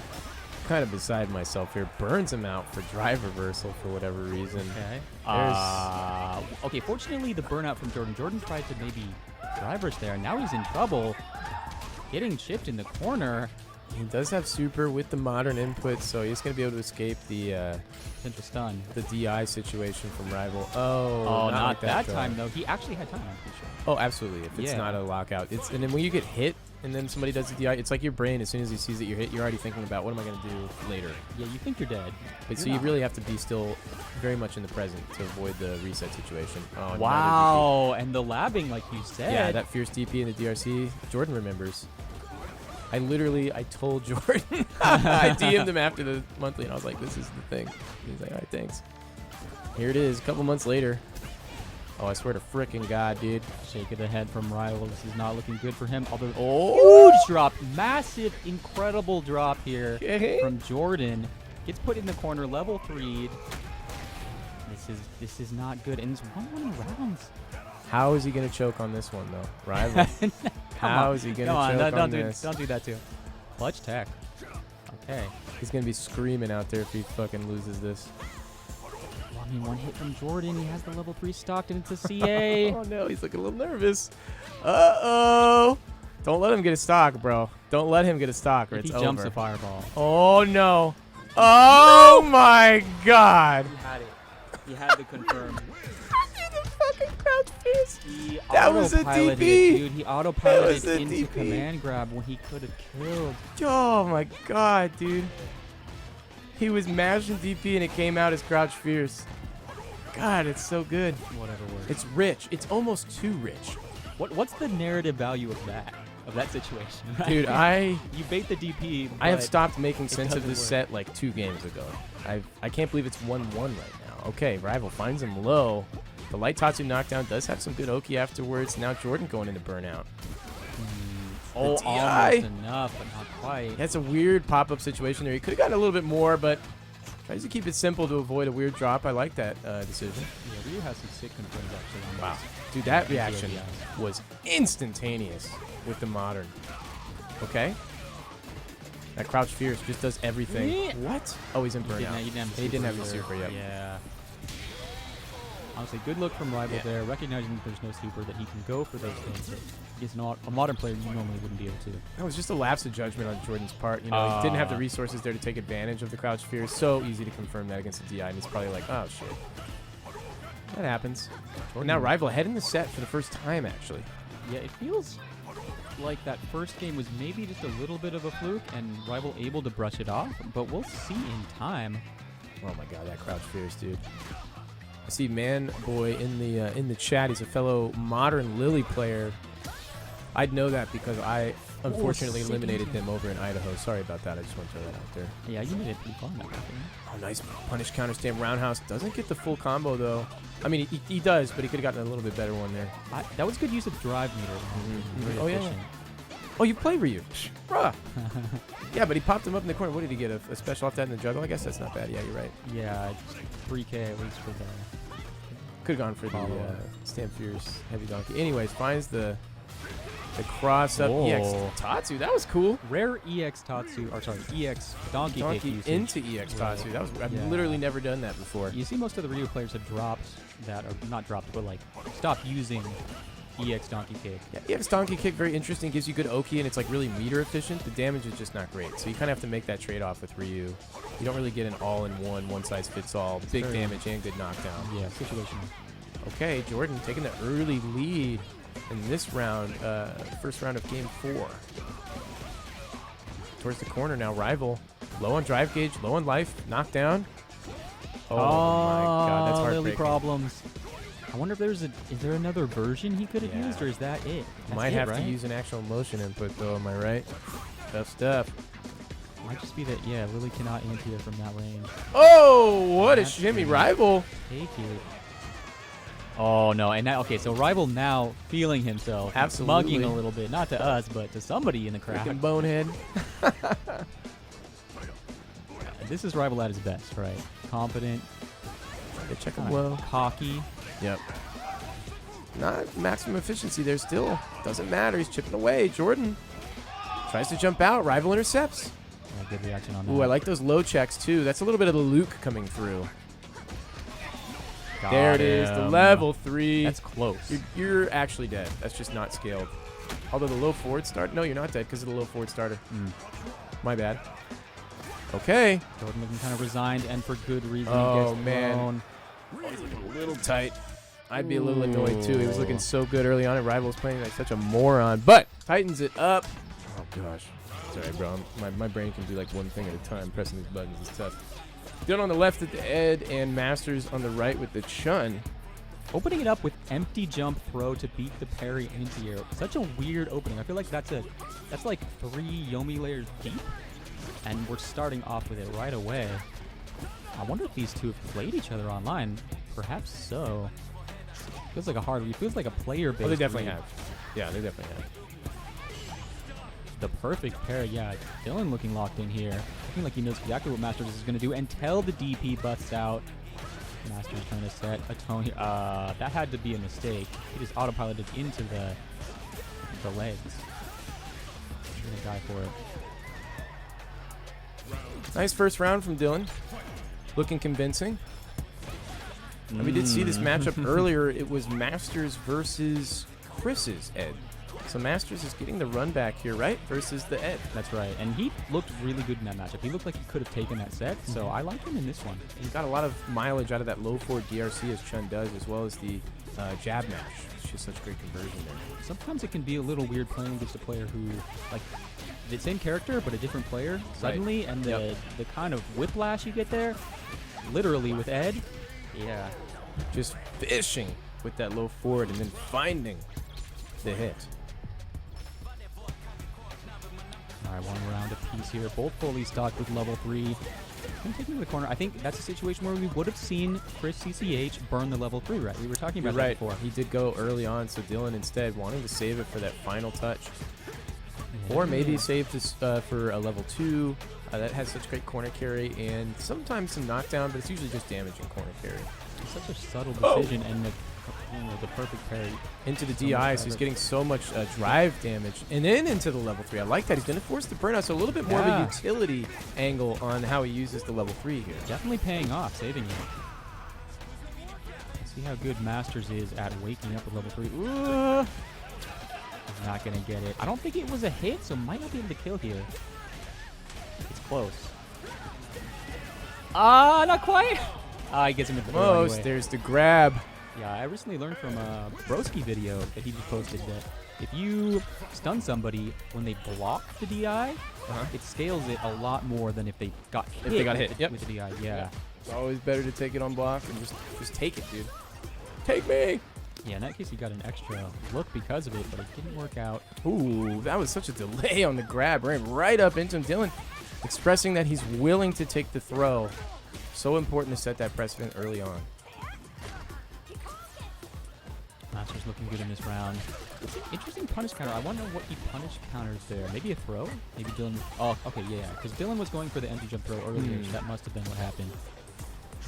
kind of beside myself here. Burns him out for drive reversal for whatever reason. Okay. Okay, fortunately, the burnout from Jordan. Jordan tried to maybe drive rush there. Now he's in trouble. Getting chipped in the corner. He does have super with the modern input, so he's going to be able to escape the potential stun. The DI situation from Rival. Oh, not like that time, though. He actually had time, I'm pretty sure. Oh, absolutely. If it's not a lockout. And then when you get hit and then somebody does the DI, it's like your brain, as soon as he sees that you're hit, you're already thinking about, what am I going to do later? Yeah, you think you're dead. But so you really have to be still very much in the present to avoid the reset situation. Oh, wow. And the labbing, like you said. Yeah, that fierce DP in the DRC. Jordan remembers. I told Jordan. I DM'd him after the monthly, and I was like, this is the thing. He's like, all right, thanks. Here it is, a couple months later. Oh, I swear to frickin' God, dude. Shake of the head from Rival. This is not looking good for him. Although, huge drop. Massive, incredible drop here from Jordan. Gets put in the corner, level 3. This is not good. And it's 1-1 rounds. How is he going to choke on this one, though? Rival. How is he going to choke on this? Don't do that, too. Clutch tech. Okay. He's going to be screaming out there if he fucking loses this. Well, I mean, 1 hit from Jordan. He has the level 3 stocked, and it's a CA. Oh, no. He's looking a little nervous. Uh-oh. Don't let him get a stock, bro. Don't let him get a stock, or it's over. He jumps a fireball. Oh, no. Oh, my God. He had it. He had to confirm. That was a DP. Dude, he autopiloted into command grab when he could have killed. Oh my God, dude. He was mashing DP and it came out as crouch fierce. God, it's so good. Whatever works. It's rich. It's almost too rich. What's the narrative value of that? of that situation. Right? Dude, you bait the DP. I have but stopped making sense of doesn't this work. set like 2 games ago. I can't believe it's 1-1 right now. Okay, Rival finds him low. The light Tatsu knockdown does have some good Oki afterwards. Now Jordan going into burnout. Oh, DI. almost enough, but not quite. That's a weird pop-up situation there. He could have gotten a little bit more, but tries to keep it simple to avoid a weird drop. I like that decision. Yeah, Ryu has some sick confirms actually. On Wow. this. Dude, that Yeah, reaction yeah. was instantaneous with the modern. Okay. That Crouch Fierce just does everything. Yeah. What? Oh, he's in He burnout. He didn't have the super yet. Yeah. Honestly, good look from Rival there, recognizing that there's no super, that he can go for those things. That he's not a modern player you normally wouldn't be able to. That was just a lapse of judgment on Jordan's part. You know, he didn't have the resources there to take advantage of the Crouch Fierce. So easy to confirm that against the DI, and he's probably like, oh, shit. That happens. Now Rival ahead in the set for the first time, actually. Yeah, it feels like that first game was maybe just a little bit of a fluke, and Rival able to brush it off, but we'll see in time. Oh my god, that Crouch Fierce, dude. I see Man Boy in the chat. He's a fellow modern Lily player. I'd know that because I unfortunately eliminated him over in Idaho. Sorry about that. I just want to throw that out there. Yeah, you made it pretty fun. Oh, nice punish counter stand roundhouse. Doesn't get the full combo though. I mean, he does, but he could have gotten a little bit better one there. That was good use of drive meter. Very Oh, yeah. efficient. Oh, you play Ryu. Bruh. Yeah, but he popped him up in the corner. What did he get? A special off that in the juggle? I guess that's not bad. Yeah, you're right. Yeah, 3K at least for the... Could have gone for the Follow. Stand Fierce Heavy Donkey. Anyways, finds the cross up EX Tatsu. That was cool. Rare EX Tatsu, or sorry, EX Donkey Kick usage. into EX Tatsu. That was I've literally never done that before. You see most of the Ryu players have dropped that, or not dropped, but like stopped using EX Donkey Kick. Yeah, EX Donkey Kick, very interesting. Gives you good Oki, and it's like really meter efficient. The damage is just not great. So you kind of have to make that trade-off with Ryu. You don't really get an all-in-one, one-size-fits-all, big damage and good knockdown. Yeah, situational. Okay, Jordan taking the early lead in this round, first round of game 4. Towards the corner now, Rival. Low on drive gauge, low on life, knockdown. Oh my god, that's heartbreaking. Lily problems. I wonder if is there another version he could have used, or is that it? That's Might it, have right? to use an actual motion input though, am I right? Tough stuff. Might just be that, yeah, Lily cannot anti-air from that range. Oh, what That's a shimmy. good. Rival. Take it. Oh, no. And now, okay, so Rival now feeling himself. Absolutely. Mugging a little bit. Not to us, but to somebody in the crowd. Freaking bonehead. This is Rival at his best, right? Confident. They check him low. Cocky. Yep. Not maximum efficiency there still. Doesn't matter. He's chipping away. Jordan tries to jump out. Rival intercepts. Yeah, good reaction on that. Ooh, I like those low checks too. That's a little bit of the Luke coming through. Got There it is. The him. level 3. That's close. You're actually dead. That's just not scaled. Although the low forward start. No, you're not dead because of the low forward starter. My bad. Okay. Jordan looking kind of resigned, and for good reason. He Oh, gets man. thrown. He's looking a little tight. I'd be a little annoyed too. He was looking so good early on, and Rival's playing like such a moron. But tightens it up. Oh gosh. Sorry, bro. My brain can do like one thing at a time. Pressing these buttons is tough. Dillon on the left at the Ed, and Masters on the right with the Chun. Opening it up with empty jump throw to beat the parry into air. Such a weird opening. I feel like that's like 3 Yomi layers deep, and we're starting off with it right away. I wonder if these two have played each other online. Perhaps so. Feels like a hard read. Feels like a player-based. Oh, they definitely read. have. Yeah, they definitely have. The perfect pair, yeah. Dillon looking locked in here. Looking like he knows exactly what Masters is going to do until the DP busts out. Masters trying to set a tone here. That had to be a mistake. He just autopiloted into the legs. He's going to die for it. Nice first round from Dillon. Looking convincing. And we did see this matchup earlier. It was Masters versus Chris's Ed. So Masters is getting the run back here, right? Versus the Ed. That's right. And he looked really good in that matchup. He looked like he could have taken that set. So I like him in this one. He got a lot of mileage out of that low forward DRC as Chun does, as well as the jab mash. It's just such great conversion there. Sometimes it can be a little weird playing against a player who, like, the same character but a different player suddenly, and the kind of whiplash you get there, literally with Ed, yeah. Just fishing with that low forward and then finding the hit. right, 1 round apiece here. Both fully stocked with level 3. I'm taking to the corner. I think that's a situation where we would have seen ChrisCCH burn the level 3, right? We were talking about that before. He did go early on, so Dillon instead wanting to save it for that final touch. Or maybe save this for a level 2. That has such great corner carry and sometimes some knockdown, but it's usually just damage in corner carry. It's such a subtle decision and the perfect parry. Into the DI, so he's getting so much drive damage. And then into the level 3. I like that. He's going to force the burnout, so a little bit more of a utility angle on how he uses the level 3 here. Definitely paying off, saving it. Let's see how good Masters is at waking up with level 3. Ooh. He's not going to get it. I don't think it was a hit, so might not be able to kill here. It's close. Not quite. He gets him at the Most. anyway. There's the grab. Yeah, I recently learned from a Broski video that he just posted that if you stun somebody when they block the DI, it scales it a lot more than if they got hit, with the DI. Yeah. It's always better to take it on block and just take it, dude. Take me! Yeah, in that case, he got an extra look because of it, but it didn't work out. Ooh, that was such a delay on the grab. Ran right up into him. Dillon expressing that he's willing to take the throw. So important to set that precedent early on. Master's looking good in this round. Interesting punish counter. I wonder what he punish counters there. Maybe a throw? Maybe Dillon... Oh, okay, yeah. Because Dillon was going for the empty jump throw earlier, so that must have been what happened.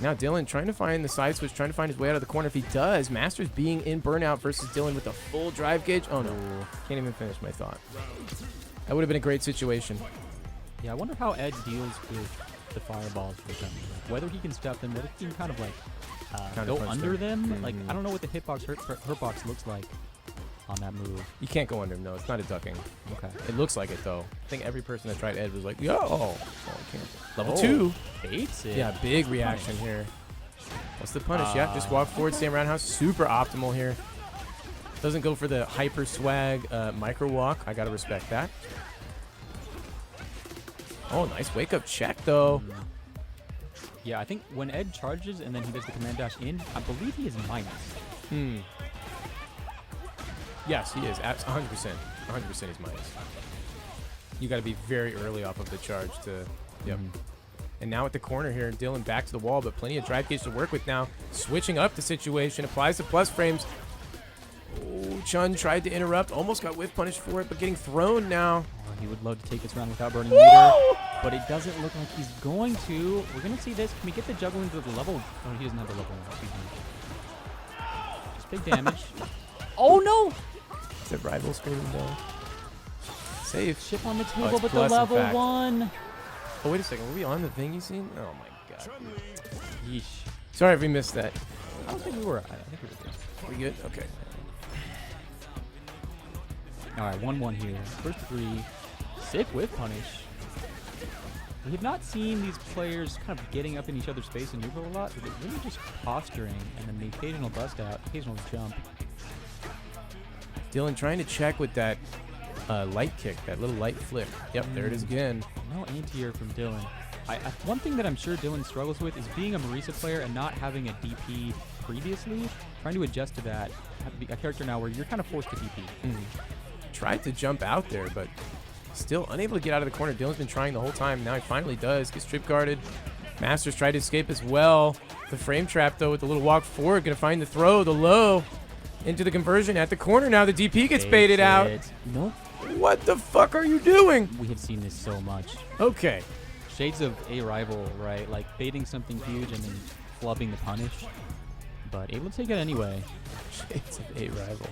Now Dillon trying to find the side switch, trying to find his way out of the corner. If he does, Masters being in burnout versus Dillon with a full drive gauge. Oh, no. Can't even finish my thought. That would have been a great situation. Yeah, I wonder how Ed deals with the fireballs for them. Like, whether he can step them, whether he can kind of like go under them. Like, I don't know what the hitbox hurtbox looks like on that move. You can't go under him, no. It's not a ducking. Okay. It looks like it, though. I think every person that tried Ed was like, yo! Oh, I can't. Level 2. Hates it. Yeah, big reaction here. What's the punish? Yeah, just walk forward, stay roundhouse. Super optimal here. Doesn't go for the hyper swag micro walk. I got to respect that. Oh, nice wake up check, though. Yeah, I think when Ed charges and then he does the command dash in, I believe he is minus. Yes, he is. 100%. 100% is minus. You got to be very early off of the charge to... Yep. And now at the corner here, Dillon back to the wall, but plenty of drive gauge to work with now. Switching up the situation, applies the plus frames. Oh, Chun tried to interrupt, almost got whiff punished for it, but getting thrown now. Oh, he would love to take this round without burning meter, but it doesn't look like he's going to. We're going to see this. Can we get the juggling to the level? Oh, he doesn't have the level. Excuse me. Just big damage. Oh, no! Is it rival screaming though? Safe. Chip on the table, but the level 1. Oh, wait a second. Were we on the thing you seen? Oh, my God. Yeesh. Sorry if we missed that. I don't think we were. I think we were good. We good? Okay. All right, 1-1 here. First 3. Sick whiff punish. We have not seen these players kind of getting up in each other's space and neutral a lot. They're really just posturing and then the occasional bust out, occasional jump. Dillon trying to check with that light kick, that little light flick. Yep, there it is again. No anti-air from Dillon. One thing that I'm sure Dillon struggles with is being a Marisa player and not having a DP previously. Trying to adjust to that. Have to be a character now where you're kind of forced to DP. Tried to jump out there, but still unable to get out of the corner. Dillon's been trying the whole time. Now he finally does. Gets trip guarded. Masters tried to escape as well. The frame trap, though, with the little walk forward. Going to find the throw, the low. Into the conversion at the corner now. The DP gets baited out. Nope. What the fuck are you doing? We have seen this so much. Okay. Shades of a rival, right? Like baiting something huge and then flubbing the punish. But able to take it anyway. Shades of a rival.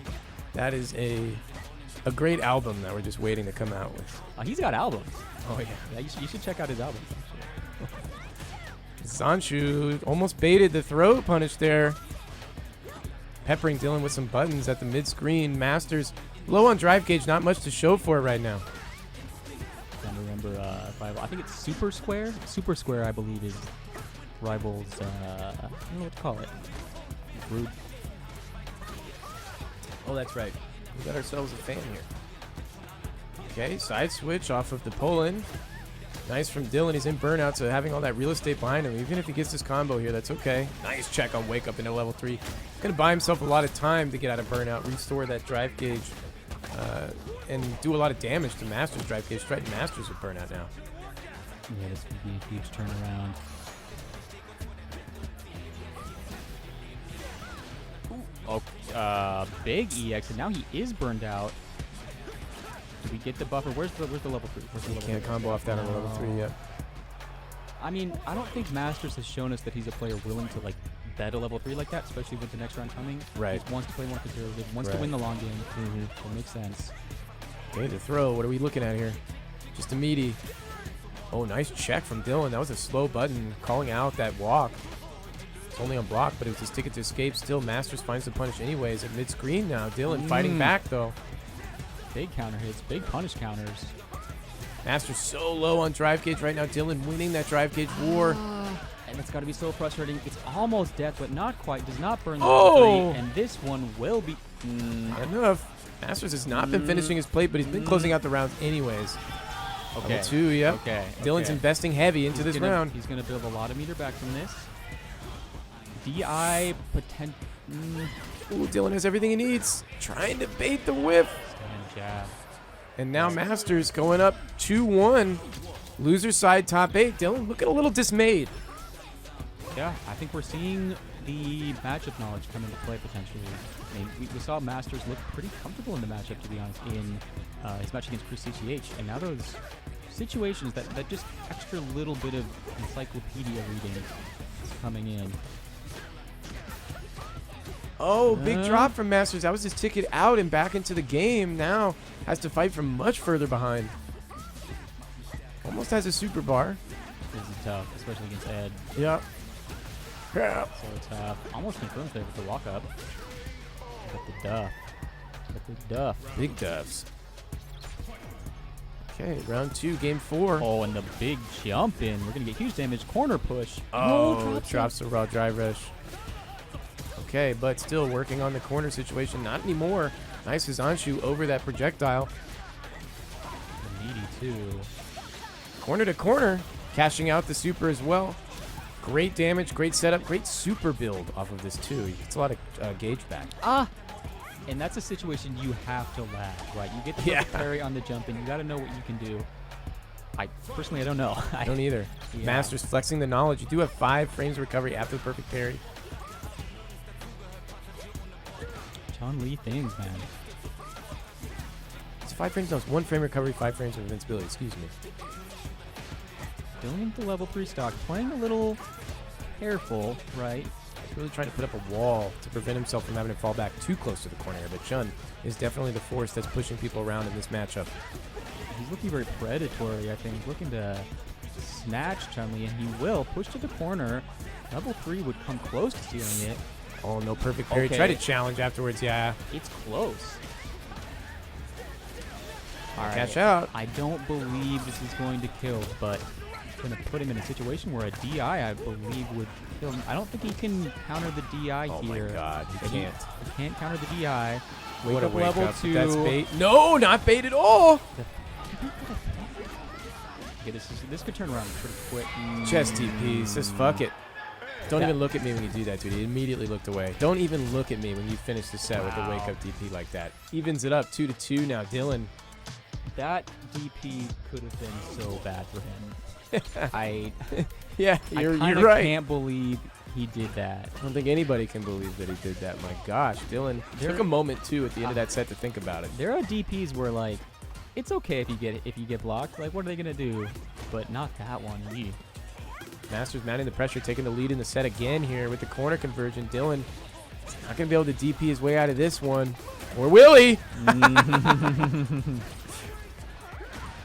That is a great album that we're just waiting to come out with. He's got albums. Oh, yeah. Yeah, you should check out his albums. Zanshu almost baited the throw punish there. Peppering Dillon with some buttons at the mid-screen. Masters low on drive gauge, not much to show for it right now. I don't remember I think it's Super Square. Super Square, I believe, is Rival's, I don't know what to call it. Group. Oh, that's right. We got ourselves a fan here. Okay, side switch off of the pull-in. Nice from Dillon. He's in burnout, so having all that real estate behind him, even if he gets this combo here, that's okay. Nice check on wake up into level 3. Going to buy himself a lot of time to get out of burnout, restore that drive gauge. and do a lot of damage to Masters drive gauge. Threaten Masters with burnout now. Yeah, this would be a huge turnaround. Ooh, oh, big EX, and now he is burned out. Do we get the buffer? Where's the level 3? Where's the level Can't 3? combo off that on level 3 yet. I mean, I don't think Masters has shown us that he's a player willing to like bet a level 3 like that, especially with the next round coming. Right. He wants to play more conservative, wants to win the long game. So it makes sense. Okay, the throw. What are we looking at here? Just a meaty. Oh, nice check from Dillon. That was a slow button, calling out that walk. It's only on block, but it was his ticket to escape. Still, Masters finds the punish anyways at mid-screen now. Dillon fighting back, though. Big counter hits, big punish counters. Masters so low on drive gauge right now. Dillon winning that drive gauge war. And it's got to be so frustrating. It's almost death, but not quite. Does not burn the level 3, and this one will be... Not enough. Masters has not been finishing his plate, but he's been closing out the rounds anyways. Okay. Level 2, yep. Okay. Dillon's investing heavy into this round. He's going to build a lot of meter back from this. DI potential. Ooh, Dillon has everything he needs. Trying to bait the whiff. And now Masters going up 2-1. Loser side top 8. Dillon looking a little dismayed. Yeah, I think we're seeing the matchup knowledge come into play potentially. I mean, we saw Masters look pretty comfortable in the matchup, to be honest, in his match against ChrisCCH. And now those situations, that just extra little bit of encyclopedia reading is coming in. Oh, big drop from Masters. That was his ticket out and back into the game. Now has to fight from much further behind. Almost has a super bar. This is tough, especially against Ed. Yep. So tough. Almost confirms there with the walk up. But the duff. But the duff. Big duffs. Okay, round 2, game 4. Oh, and the big jump in. We're going to get huge damage. Corner push. Oh, drops the raw drive rush. Okay, but still working on the corner situation. Not anymore. Nice Zangief over that projectile. The meaty, too. Corner to corner. Cashing out the super as well. Great damage, great setup, great super build off of this, too. He gets a lot of gauge back. And that's a situation you have to lag, right? You get the perfect parry on the jump, and you got to know what you can do. Personally, I don't know. I don't either. Yeah. Masters flexing the knowledge. You do have 5 frames of recovery after the perfect parry. Chun-Li things, man. It's 5 frames. No, it's 1 frame recovery, 5 frames of invincibility. Excuse me. Going into level 3 stock, playing a little careful, right? He's really trying to put up a wall to prevent himself from having to fall back too close to the corner here. But Chun is definitely the force that's pushing people around in this matchup. He's looking very predatory, I think. Looking to snatch Chun-Li, and he will push to the corner. Level 3 would come close to stealing it. Oh, no perfect parry. Try to challenge afterwards, yeah. It's close. All right. Cash out. I don't believe this is going to kill, but going to put him in a situation where a DI, I believe, would kill him. I don't think he can counter the DI here. Oh my God, he can't. He can't counter the DI. What a wake level up. 2. That's bait. No, not bait at all. Okay, this could turn around pretty quick. Chest TPs. Just fuck it. Don't even look at me when you do that, dude. He immediately looked away. Don't even look at me when you finish the set with a wake up DP like that. Evens it up 2-2 now. Dillon. That DP could have been so bad for him. Yeah, you're right. I can't believe he did that. I don't think anybody can believe that he did that. My gosh, Dillon took a moment too at the end of that set to think about it. There are DPs where like, it's okay if you get blocked. Like, what are they gonna do? But not that one. Gee. Masters mounting the pressure, taking the lead in the set again here with the corner conversion. Dillon not going to be able to DP his way out of this one. Or will he?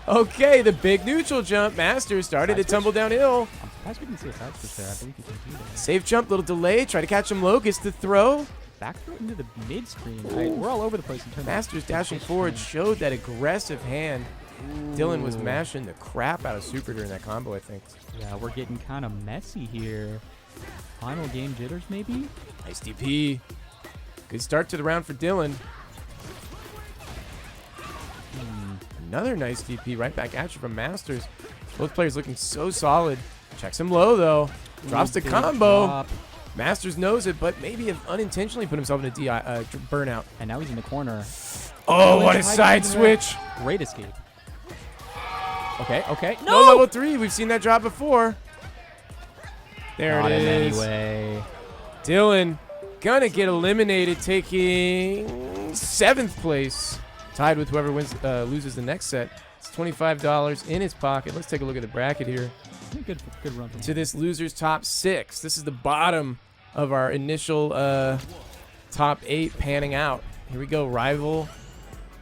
Okay, the big neutral jump. Masters started to tumble downhill. I'm surprised we didn't see a side switch there. I believe you can do that. Safe jump, little delay. Try to catch him low. Gets the throw. Back throw into the mid screen. We're all over the place in terms Masters dashing forward showed that aggressive hand. Ooh. Dillon was mashing the crap out of super during that combo, I think. Yeah, we're getting kind of messy here. Final game jitters, maybe? Nice DP. Good start to the round for Dillon. Another nice DP right back at you from Masters. Both players looking so solid. Checks him low, though. Drops the combo. Drop. Masters knows it, but maybe have unintentionally put himself in a DI burnout. And now he's in the corner. Oh, Dillon what a tried to side do that. switch. Great escape. Okay. No level 3. We've seen that drop before. There Got it him is. anyway. Dillon gonna get eliminated, taking 7th place. Tied with whoever wins, loses the next set. It's $25 in his pocket. Let's take a look at the bracket here. Good run. From To this loser's top 6. This is the bottom of our initial top 8 panning out. Here we go. Rival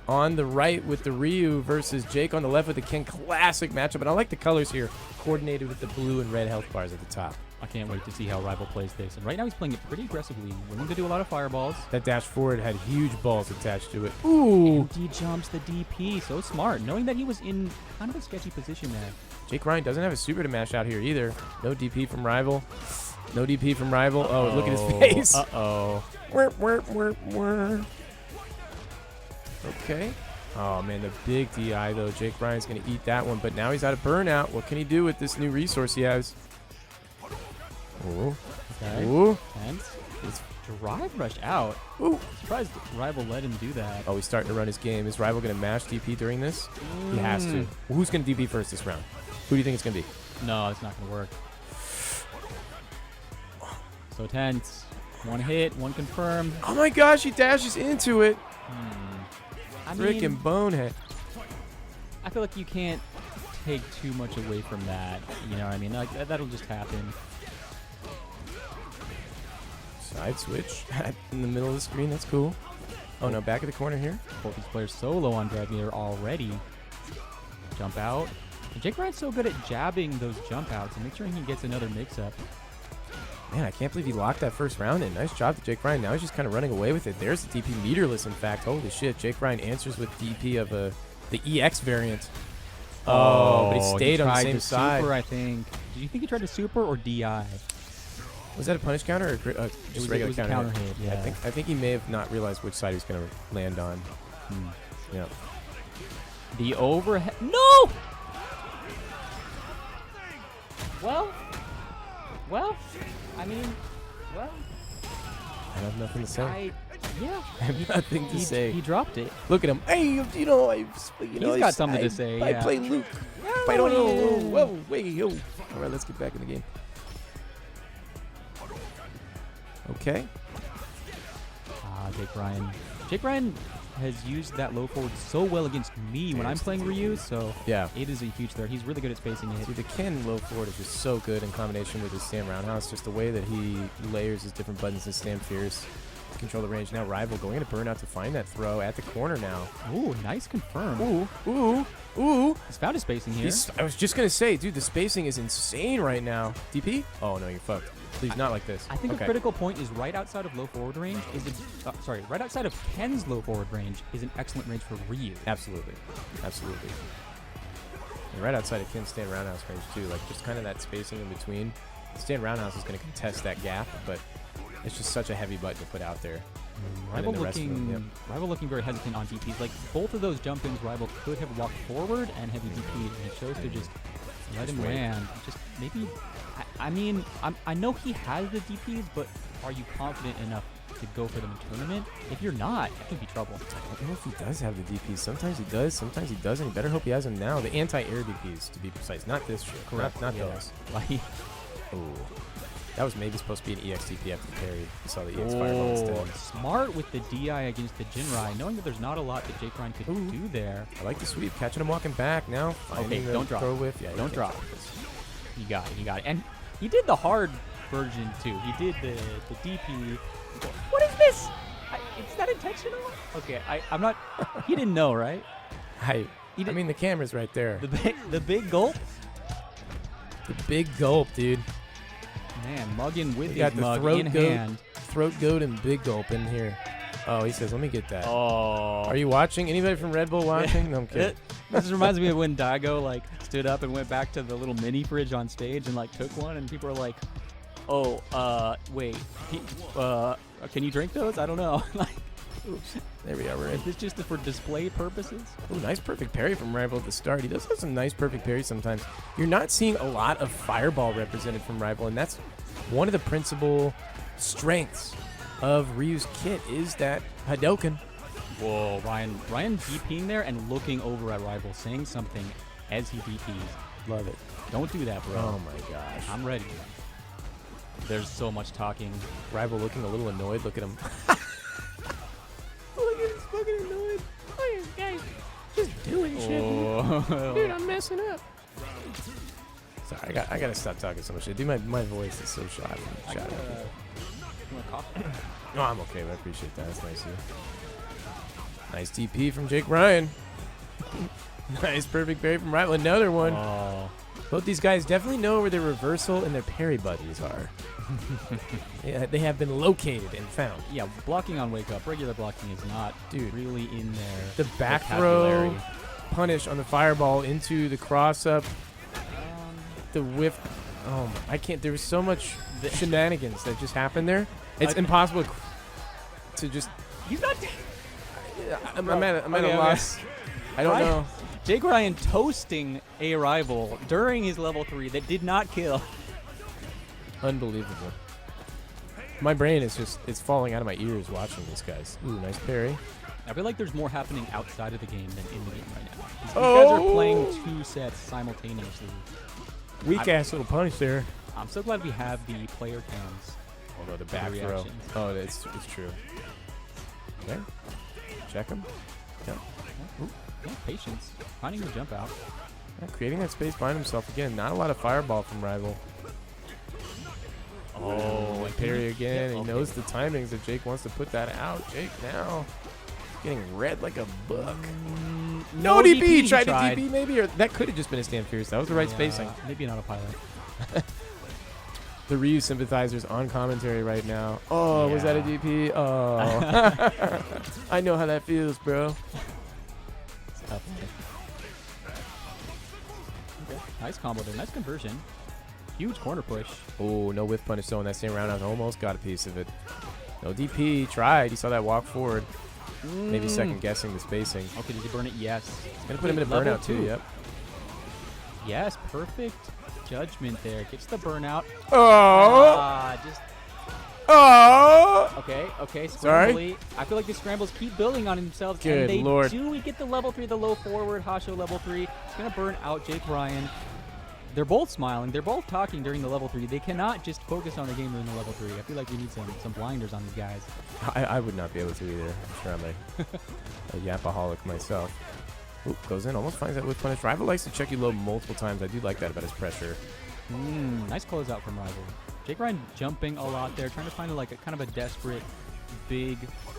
on the right with the Ryu versus Jake on the left with the Ken. Classic matchup. And I like the colors here, coordinated with the blue and red health bars at the top. I can't wait to see how Rival plays this. And right now he's playing it pretty aggressively, willing to do a lot of fireballs. That dash forward had huge balls attached to it. Ooh. And he jumps the DP. So smart, knowing that he was in kind of a sketchy position there. JakeRyan doesn't have a super to mash out here either. No DP from Rival. No DP from Rival. Oh, look at his face. Uh-oh. Okay. Oh, man, the big DI, though. JakeRyan's going to eat that one, but now he's out of burnout. What can he do with this new resource he has? Ooh. Okay. Ooh. And his drive rush out. Ooh. Surprised Rival let him do that. Oh, he's starting to run his game. Is Rival going to mash DP during this? He has to. Well, who's going to DP first this round? Who do you think it's going to be? No, it's not going to work. So tense. One hit, one confirmed. Oh, my gosh, he dashes into it. I Frickin' mean, bonehead. I feel like you can't take too much away from that. You know what I mean? Like that'll just happen. Side switch in the middle of the screen. That's cool. Oh, no, back of the corner here. Both these players so low on drive meter already. Jump out. And JakeRyan's so good at jabbing those jump outs and make sure he gets another mix-up. Man, I can't believe he locked that first round in. Nice job to JakeRyan. Now he's just kind of running away with it. There's the DP meterless, in fact. Holy shit. JakeRyan answers with DP of the EX variant. Oh, but he stayed on the same side. Super, I think. Did you think he tried to super or DI? Was that a punish counter or just regular it was counter? A counter hit, yeah. I think he may have not realized which side he was going to land on. Yeah. The overhead. No! Well, I mean, I have nothing to say. Yeah. I have nothing to say. He dropped it. Look at him. Hey, He's got something to say, I yeah. play Luke. I don't know. Whoa, wait, yo. All right, let's get back in the game. Okay. JakeRyan. JakeRyan has used that low forward so well against me when I'm playing Ryu, so yeah, it is a huge threat. He's really good at spacing it. See, the Ken low forward is just so good in combination with his stand roundhouse. Just the way that he layers his different buttons and stand fierce to control the range. Now Rival going into burnout to find that throw at the corner now. Ooh, nice confirm. Ooh. He's found his spacing here. I was just going to say, dude, the spacing is insane right now. DP? Oh, no, you're fucked. Please, not like this. I think a critical point is right outside of low forward range right outside of Ken's low forward range is an excellent range for Ryu. Absolutely. And right outside of Ken's stand roundhouse range too, like just kind of that spacing in between. Stand roundhouse is going to contest that gap, but it's just such a heavy button to put out there. Rival looking very hesitant on DPs. Like both of those jump ins, Rival could have walked forward and heavy DP, and he chose to just let him land. Just maybe. I mean, I know he has the DPs, but are you confident enough to go for them in tournament? If you're not, that could be trouble. I don't know if he does have the DPs. Sometimes he does, sometimes he doesn't. You better hope he has them now. The anti-air DPs, to be precise. Not this shit. Correct. Not those. Ooh. That was maybe supposed to be an EX DP after the parry. You saw the EX fireball instead. Smart with the DI against the Jinrai, knowing that there's not a lot that JakeRyan could do there. I like the sweep. Catching him walking back now. Okay, don't drop. Throw whiff. Yeah, don't drop. You got it. And he did the hard version too. He did the DP. What is this? Is that intentional? Okay, I'm not. He didn't know, right? I mean, the camera's right there. The big gulp. The big gulp, dude. Man, mugging with his mug in hand. Throat goat and big gulp in here. Oh, he says, let me get that. Oh. Are you watching? Anybody from Red Bull watching? No, I'm kidding. This reminds me of when Daigo like stood up and went back to the little mini fridge on stage and like took one, and people are like, "Oh, wait, can you drink those? I don't know." Like, oops. There we are. We're in. Is this just for display purposes? Oh, nice perfect parry from Rival at the start. He does have some nice perfect parries sometimes. You're not seeing a lot of fireball represented from Rival, and that's one of the principal strengths of Ryu's kit is that Hadoken. Whoa, Ryan DPing there and looking over at Rival, saying something as he DPs. Love it. Don't do that, bro. Oh my gosh. I'm ready. There's so much talking. Rival looking a little annoyed. Look at him. Look at him fucking annoyed. Look at this guy just doing shit. Dude, I'm messing up. Sorry, I gotta stop talking so much shit. Dude, my voice is so shot. You want coffee? No, I'm okay. I appreciate that. That's nice of you. Nice TP from JakeRyan. Nice perfect parry from Rival. Another one. Oh. Both these guys definitely know where their reversal and their parry buttons are. Yeah, they have been located and found. Yeah, blocking on wake up, regular blocking is not really in there. The back throw punish on the fireball into the cross up. The whiff. Oh, I can't. There was so much shenanigans that just happened there. It's impossible to just. He's not. I'm at a loss. I don't know. JakeRyan toasting a rival during his level 3 that did not kill. Unbelievable. My brain is it's falling out of my ears watching these guys. Ooh, nice parry. I feel like there's more happening outside of the game than in the game right now. These guys are playing 2 sets simultaneously. Weak ass little punish there. I'm so glad we have the player cams. Although the back throw. Oh, it's true. Okay. Check him. Yeah. Yeah, patience. Finding the jump out. Yeah, creating that space behind himself again. Not a lot of fireball from Rival. Oh, and parry again. He knows the timings if Jake wants to put that out. Jake now getting red like a buck. No DP. He tried to DP maybe, or that could have just been a stand fierce. That was the right spacing. Maybe not a pilot. The Ryu sympathizers on commentary right now. Oh, was that a DP? Oh. I know how that feels, bro. It's tough. Okay. Nice combo there. Nice conversion. Huge corner push. Oh, no whiff punish though in that same roundhouse. Almost got a piece of it. No DP. Tried. He saw that walk forward. Maybe second guessing the spacing. Okay, did he burn it? Yes. He's going to put him in a burnout too. Yep. Yes, perfect judgment there. Gets the burnout. Oh! Just. Oh! Okay. Sorry. I feel like the scrambles keep building on themselves. Good and they Lord. do. We get the level 3, the low forward. Hasho level 3. It's going to burn out JakeRyan. They're both smiling. They're both talking during the level 3. They cannot just focus on the game during the level 3. I feel like we need some blinders on these guys. I would not be able to either. I'm sure I'm a yapaholic myself. Oop, goes in, almost finds that with punish. Rival likes to check you low multiple times. I do like that about his pressure. Nice closeout from Rival. JakeRyan jumping a lot there, trying to find like a kind of a desperate, big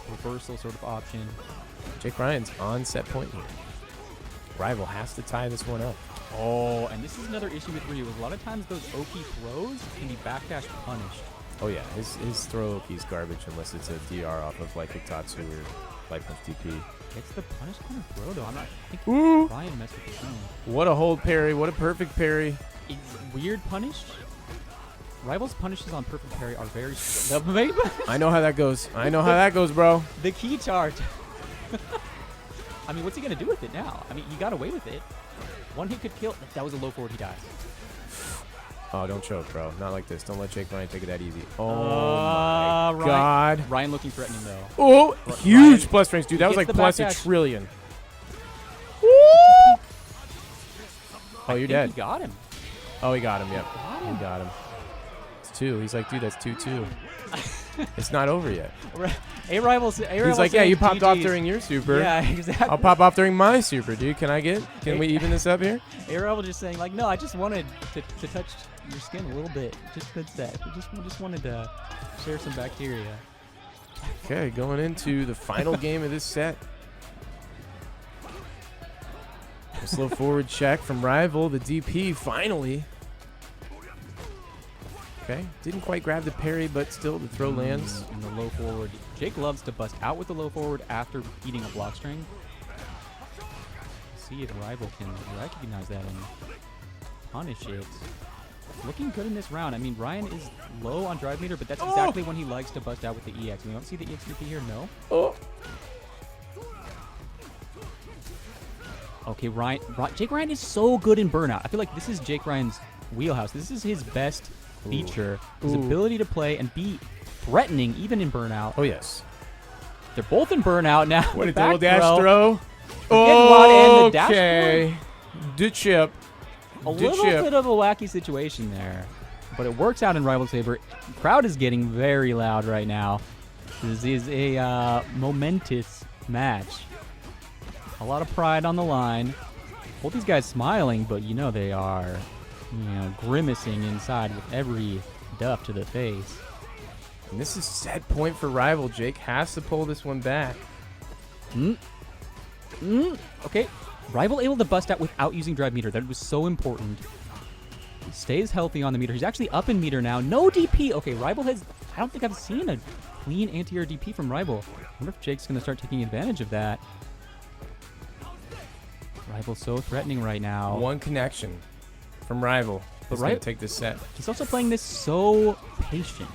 reversal sort of option. JakeRyan's on set point here. Rival has to tie this one up. Oh, and this is another issue with Ryu. A lot of times those Oki throws can be backdash punished. Oh yeah, his throw Oki's garbage unless it's a DR off of like Hiktatsu or Light Punch DP. It's the punish corner throw though. I think Ryan messed with his own. What a hold parry. What a perfect parry. It's weird punish. Rival's punishes on perfect parry are very I know how that goes. I know how that goes, bro. The key charge. I mean, what's he going to do with it now? I mean, you got away with it. One hit could kill. That was a low forward. He dies. Oh, don't choke, bro. Not like this. Don't let JakeRyan take it that easy. Oh, my God. Ryan looking threatening, though. Oh, huge plus range, dude. That was like plus a trillion. Woo! Oh, you're dead. He got him. Oh, he got him, yep. He got him. It's 2. He's like, dude, that's 2-2. It's not over yet. He's like, yeah, you popped off during your super. Yeah, exactly. I'll pop off during my super, dude. Can we even this up here? A-Rival just saying, like, no, I just wanted to touch your skin a little bit. Just that. We just wanted to share some bacteria. Okay, going into the final game of this set. A slow forward check from Rival. The DP finally. Okay, didn't quite grab the parry, but still the throw lands. In the low forward. Jake loves to bust out with the low forward after eating a block string. See if Rival can recognize that and punish it. Looking good in this round. I mean, Ryan is low on drive meter, but that's exactly when he likes to bust out with the EX. We don't see the EX DP here, no? Oh. Okay, JakeRyan is so good in burnout. I feel like this is JakeRyan's wheelhouse. This is his best feature. His ability to play and be threatening even in burnout. Oh, yes. They're both in burnout now. What a Back double dash throw. and the dash Okay. The chip. A little bit of a wacky situation there. But it works out in Rival's favor. Crowd is getting very loud right now. This is a momentous match. A lot of pride on the line. Both these guys smiling, but you know they are, grimacing inside with every duff to the face. And this is set point for Rival. Jake has to pull this one back. Okay. Rival able to bust out without using drive meter. That was so important. He stays healthy on the meter. He's actually up in meter now. No DP. Okay, Rival has... I don't think I've seen a clean anti-air DP from Rival. I wonder if Jake's going to start taking advantage of that. Rival's so threatening right now. One connection from Rival. But going to take this set. He's also playing this so patient.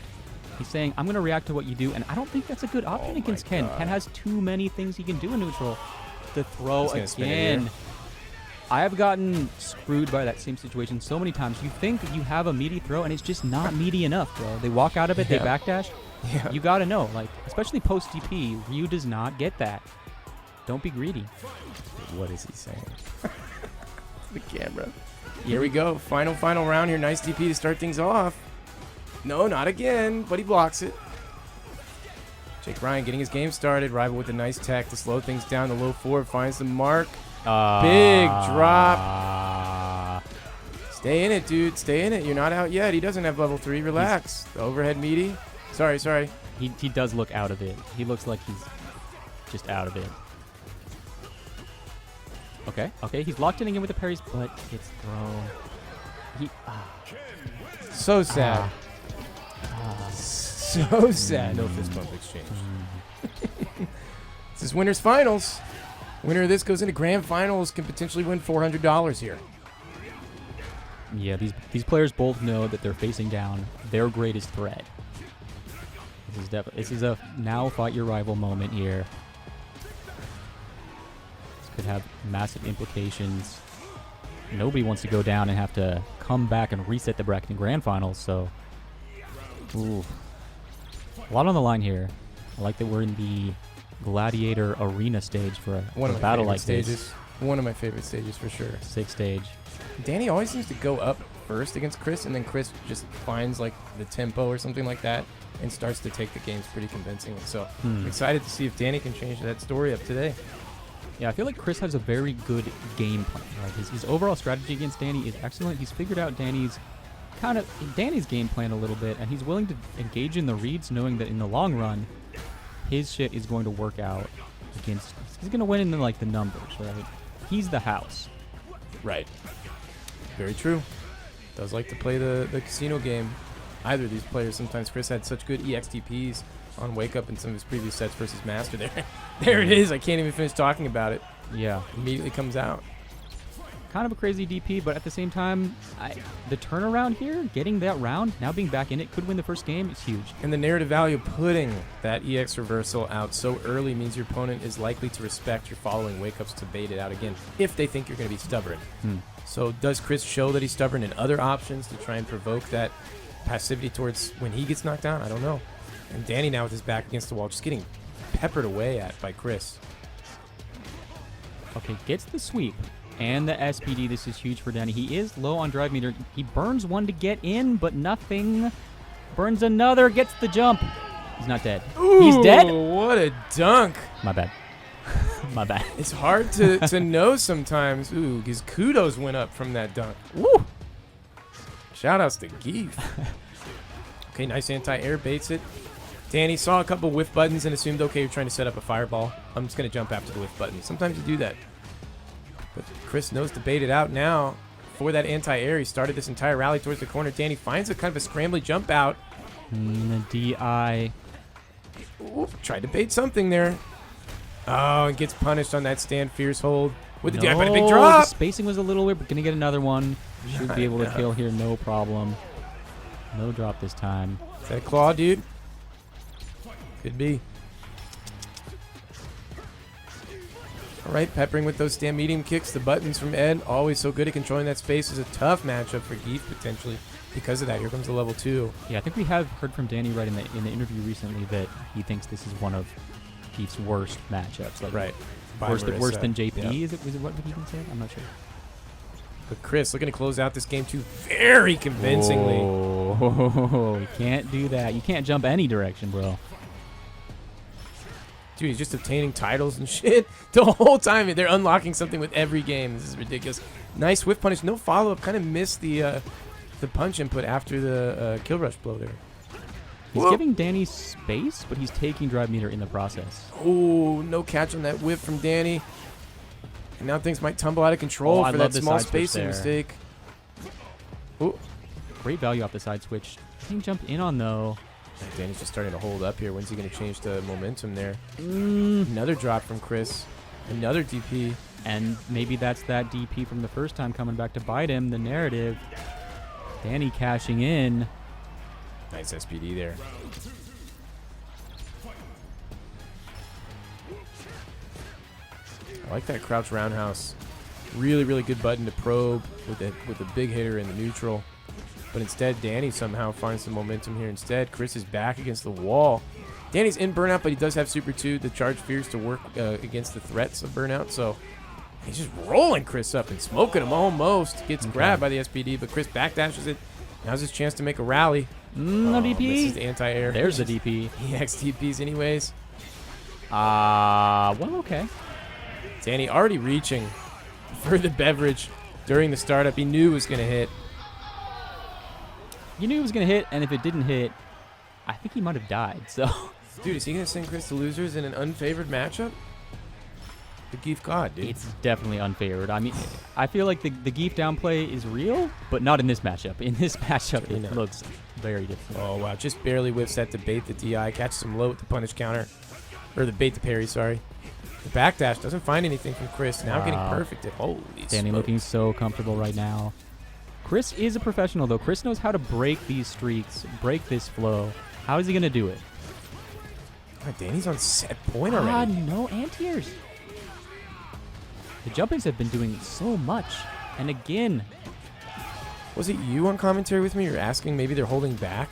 He's saying, I'm going to react to what you do, and I don't think that's a good option against Ken. Ken has too many things he can do in neutral. The throw again. I have gotten screwed by that same situation so many times. You think you have a meaty throw, and it's just not meaty enough, bro. They walk out of it, they backdash. Yeah. You got to know, like, especially post DP, Ryu does not get that. Don't be greedy. What is he saying? The camera. Here we go. Final round here. Nice DP to start things off. No, not again, but he blocks it. JakeRyan getting his game started. Rival with a nice tech to slow things down. The low forward finds the mark. Big drop. Stay in it, dude. Stay in it. You're not out yet. He doesn't have level 3. Relax. The overhead meaty. Sorry. He does look out of it. He looks like he's just out of it. Okay. He's locked in again with the parries, but gets thrown. So sad. So sad. No fist bump exchange. This is winner's finals. Winner of this goes into grand finals, can potentially win $400 here. Yeah, these players both know that they're facing down their greatest threat. This is a now fight your rival moment here. This could have massive implications. Nobody wants to go down and have to come back and reset the bracket in grand finals, so ooh. A lot on the line here. I like that we're in the gladiator arena stage for a battle like this. One of my favorite stages for sure. Sick stage. Danny always seems to go up first against Chris, and then Chris just finds like the tempo or something like that and starts to take the games pretty convincingly. So I'm excited to see if Danny can change that story up today. Yeah, I feel like Chris has a very good game plan. Right? His overall strategy against Danny is excellent. He's figured out Danny's game plan a little bit, and he's willing to engage in the reads, knowing that in the long run, his shit is going to work out against. He's going to win in the numbers, right? He's the house. Right. Very true. Does like to play the casino game. Either of these players. Sometimes Chris had such good EXTPs on Wake Up in some of his previous sets versus Master. There it is. I can't even finish talking about it. Yeah. Immediately comes out. Kind of a crazy DP, but at the same time, the turnaround here, getting that round, now being back in it, could win the first game, is huge. And the narrative value of putting that EX reversal out so early means your opponent is likely to respect your following wake-ups to bait it out again if they think you're going to be stubborn. So does Chris show that he's stubborn in other options to try and provoke that passivity towards when he gets knocked down? I don't know. And Danny now with his back against the wall, just getting peppered away at by Chris. Okay, gets the sweep. And the SPD, this is huge for Danny. He is low on drive meter. He burns one to get in, but nothing. Burns another, gets the jump. He's not dead. Ooh, he's dead? What a dunk. My bad. My bad. It's hard to know sometimes. Ooh, his kudos went up from that dunk. Woo! Shoutouts to Geef. Okay, nice anti-air, baits it. Danny saw a couple whiff buttons and assumed, okay, you're trying to set up a fireball. I'm just going to jump after the whiff button. Sometimes you do that. But Chris knows to bait it out now. For that anti-air, he started this entire rally towards the corner. Danny finds a kind of a scrambly jump out. The DI. Ooh, tried to bait something there. Oh, and gets punished on that stand fierce hold. With the DI, but a big drop. The spacing was a little weird, but going to get another one. Should be able to kill here, no problem. No drop this time. Is that a claw, dude? Could be. All right, peppering with those stand medium kicks. The buttons from Ed, always so good at controlling that space. Is a tough matchup for Geef, potentially, because of that. Here comes the level 2. Yeah, I think we have heard from Danny right in the interview recently that he thinks this is one of Zangief's worst matchups. Like Right. Worse than JP. Yep. Is it what he even said? I'm not sure. But Chris looking to close out this game too very convincingly. Oh, you can't do that. You can't jump any direction, bro. Dude, he's just obtaining titles and shit the whole time. They're unlocking something with every game. This is ridiculous. Nice whiff punish. No follow-up. Kind of missed the punch input after the kill rush blow there. He's giving Danny space, but he's taking drive meter in the process. Oh, no catch on that whiff from Danny. And now things might tumble out of control for that small spacing mistake. Ooh. Great value off the side switch. Getting jumped in on, though. Danny's just starting to hold up here. When's he going to change the momentum there? Another drop from Chris. Another DP. And maybe that's that DP from the first time coming back to bite him. The narrative. Danny cashing in. Nice SPD there. I like that crouch roundhouse. Really, really good button to probe with the big hitter in the neutral. But instead, Danny somehow finds some momentum here instead. Chris is back against the wall. Danny's in burnout, but he does have Super 2, the charge fears to work against the threats of burnout. So he's just rolling Chris up and smoking him almost. Gets grabbed by the SPD, but Chris backdashes it. Now's his chance to make a rally. No DP. This is the anti-air. There's the DP. EX DPs anyways. Well, okay. Danny already reaching for the beverage during the startup. He knew it was going to hit. You knew it was going to hit, and if it didn't hit, I think he might have died. So, dude, is he going to send Chris to losers in an unfavored matchup? The Geef God, dude. It's definitely unfavored. I mean, I feel like the Geef downplay is real, but not in this matchup. In this matchup, it looks very different. Oh, wow. Just barely whiffs that to bait the DI. Catches him low with the punish counter. Or the bait the parry, sorry. The backdash doesn't find anything from Chris. Now getting perfected. Holy Danny looking so comfortable right now. Chris is a professional, though. Chris knows how to break these streaks, break this flow. How is he going to do it? God, Danny's on set point already. No anti-airs. The jumpings have been doing so much. And again. Was it you on commentary with me? You're asking maybe they're holding back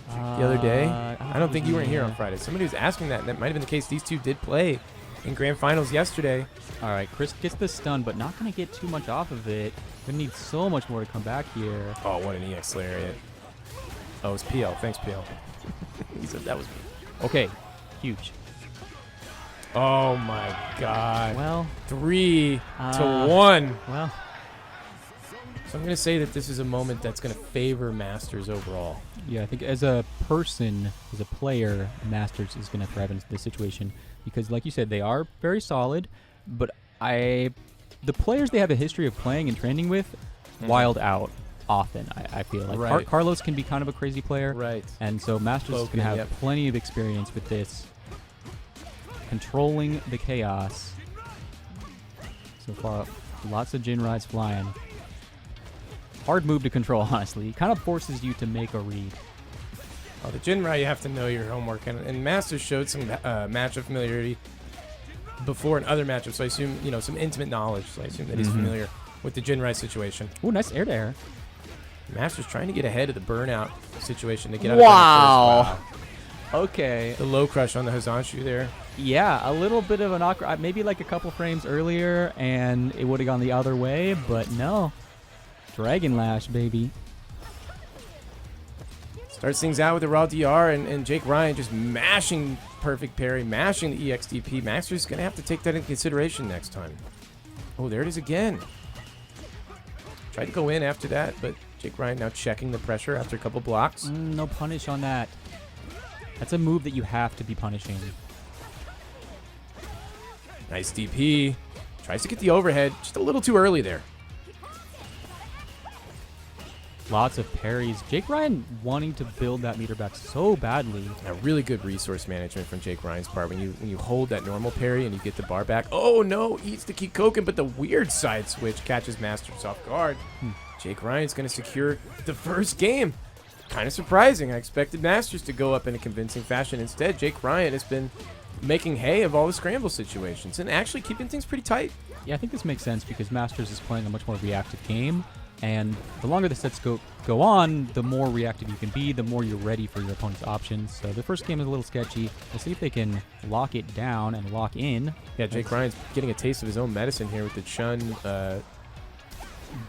the other day? I don't think you weren't here on Friday. Somebody was asking that, and that might have been the case. These two did play in grand finals yesterday. All right, Chris gets the stun, but not going to get too much off of it. Going to need so much more to come back here. Oh, what an EX lariat. Oh, it's PL. Thanks, PL. He said that was me. Okay, huge. Oh, my God. Well. 3 to 1. Well. So I'm going to say that this is a moment that's going to favor Masters overall. Yeah, I think as a person, as a player, Masters is going to thrive in this situation because, like you said, they are very solid, but the players they have a history of playing and training with wild out often, I feel like. Right. Carlos can be kind of a crazy player. Right. And so Masters is going to have plenty of experience with this. Controlling the chaos. So far, lots of Jin rides flying. Hard move to control, honestly. It kind of forces you to make a read. Oh, the Jin ride, you have to know your homework. And Masters showed some matchup familiarity before in other matchups. So I assume, some intimate knowledge. So I assume that he's familiar with the Jin ride situation. Oh, nice air to air. Masters trying to get ahead of the burnout situation to get out of the first. Wow. Okay. The low crush on the Hazanshu there. Yeah, a little bit of an awkward, maybe like a couple frames earlier, and it would have gone the other way, but no. Dragon Lash, baby. Starts things out with the raw DR, and JakeRyan just mashing perfect parry, mashing the EXDP. Masters going to have to take that into consideration next time. Oh, there it is again. Tried to go in after that, but JakeRyan now checking the pressure after a couple blocks. No punish on that. That's a move that you have to be punishing. Nice DP. Tries to get the overhead. Just a little too early there. Lots of parries. JakeRyan wanting to build that meter back so badly. A really good resource management from JakeRyan's part. When you hold that normal parry and you get the bar back. Oh no, eats the Kikoken, but the weird side switch catches Masters off guard. JakeRyan's going to secure the first game. Kind of surprising. I expected Masters to go up in a convincing fashion. Instead, JakeRyan has been making hay of all the scramble situations and actually keeping things pretty tight. Yeah, I think this makes sense because Masters is playing a much more reactive game. And the longer the sets go on, the more reactive you can be, the more you're ready for your opponent's options. So the first game is a little sketchy. We'll see if they can lock it down and lock in. Yeah, JakeRyan's getting a taste of his own medicine here with the Chun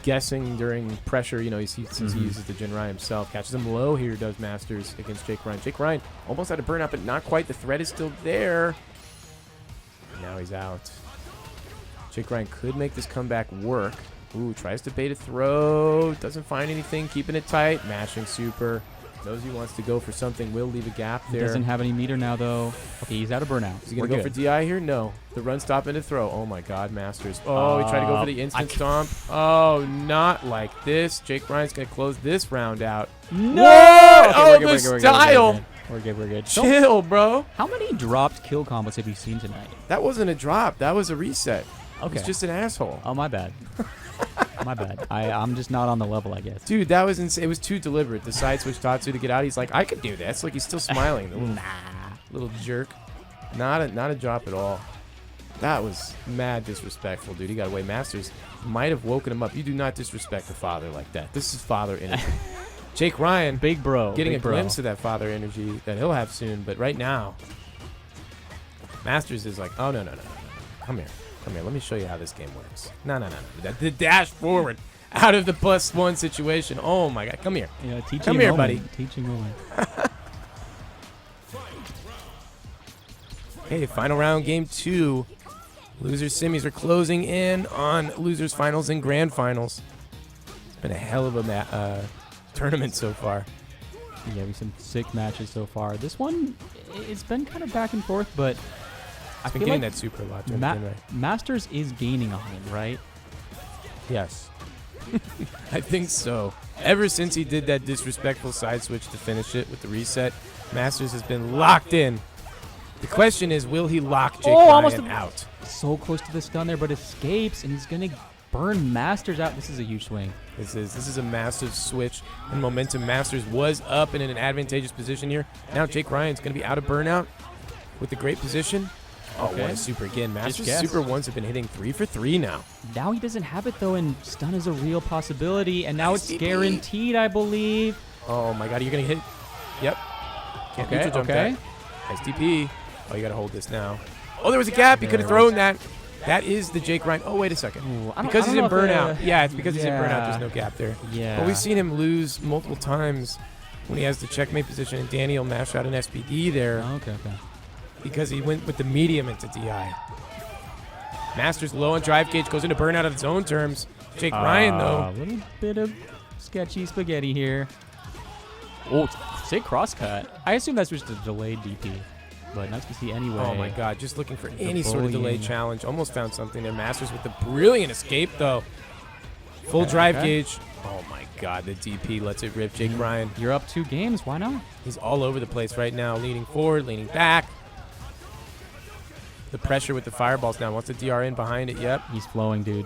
guessing during pressure. You know, since he uses the Jin-Rai himself. Catches him low here, does Masters against JakeRyan. JakeRyan almost had a burnout, but not quite. The threat is still there. Now he's out. JakeRyan could make this comeback work. Ooh, tries to bait a throw. Doesn't find anything. Keeping it tight. Mashing super. Knows he wants to go for something. Will leave a gap there. He doesn't have any meter now, though. Okay, he's out of burnout. Is he going to go for DI here? No. The run, stop, and a throw. Oh, my God, Masters. Oh, he tried to go for the instant stomp. Oh, not like this. JakeRyan's going to close this round out. No! Okay, oh, the style. We're good. Chill, bro. How many dropped kill combos have you seen tonight? That wasn't a drop. That was a reset. Okay. He's just an asshole. Oh, my bad. My bad. I'm just not on the level, I guess. Dude, that was insane. It was too deliberate. The side switch Tatsu to get out. He's like, I could do this. Like, he's still smiling. The little jerk. Not a drop at all. That was mad disrespectful, dude. He got away. Masters might have woken him up. You do not disrespect the father like that. This is father energy. JakeRyan, big bro, getting big a glimpse of that father energy that he'll have soon. But right now, Masters is like, oh, no. Come here. Let me show you how this game works. No. The dash forward out of the +1 situation. Oh, my God. Come here. Yeah, Come here, buddy. Teaching moment. Okay, final round, game 2. Losers semis are closing in on losers finals and grand finals. It's been a hell of a tournament so far. Yeah, we've some sick matches so far. This one, it's been kind of back and forth, but I've been getting that super a lot. Masters is gaining on him, right? Yes. I think so. Ever since he did that disrespectful side switch to finish it with the reset, Masters has been locked in. The question is, will he lock JakeRyan out? So close to the stun there, but escapes, and he's going to burn Masters out. This is a huge swing. This is a massive switch in momentum. Masters was up and in an advantageous position here. Now JakeRyan's going to be out of burnout with a great position. Oh, what a super again. Masters super ones have been hitting 3 for 3 now. Now he doesn't have it, though, and stun is a real possibility. And now it's guaranteed, I believe. Oh, my God. You're going to hit. Yep. Can't neutral jump that. Nice DP. Oh, you got to hold this now. Oh, there was a gap. He could have thrown that. That is the JakeRyan. Oh, wait a second. Ooh, because he's in burnout. Yeah, it's because he's in burnout. There's no gap there. Yeah. But we've seen him lose multiple times when he has the checkmate position, and Danny will mash out an SPD there. Okay. Because he went with the medium into DI. Masters low on drive gauge, goes into burnout on its own terms. JakeRyan, though. A little bit of sketchy spaghetti here. Oh, sick crosscut. I assume that's just a delayed DP, but nice to see anyway. Oh, my God. Just looking for any sort of delayed challenge. Almost found something there. Masters with the brilliant escape, though. Full drive gauge. Oh, my God. The DP lets it rip. JakeRyan. You're up 2 games. Why not? He's all over the place right now. Leaning forward, leaning back. The pressure with the fireballs now. Wants the DR in behind it. Yep. He's flowing, dude.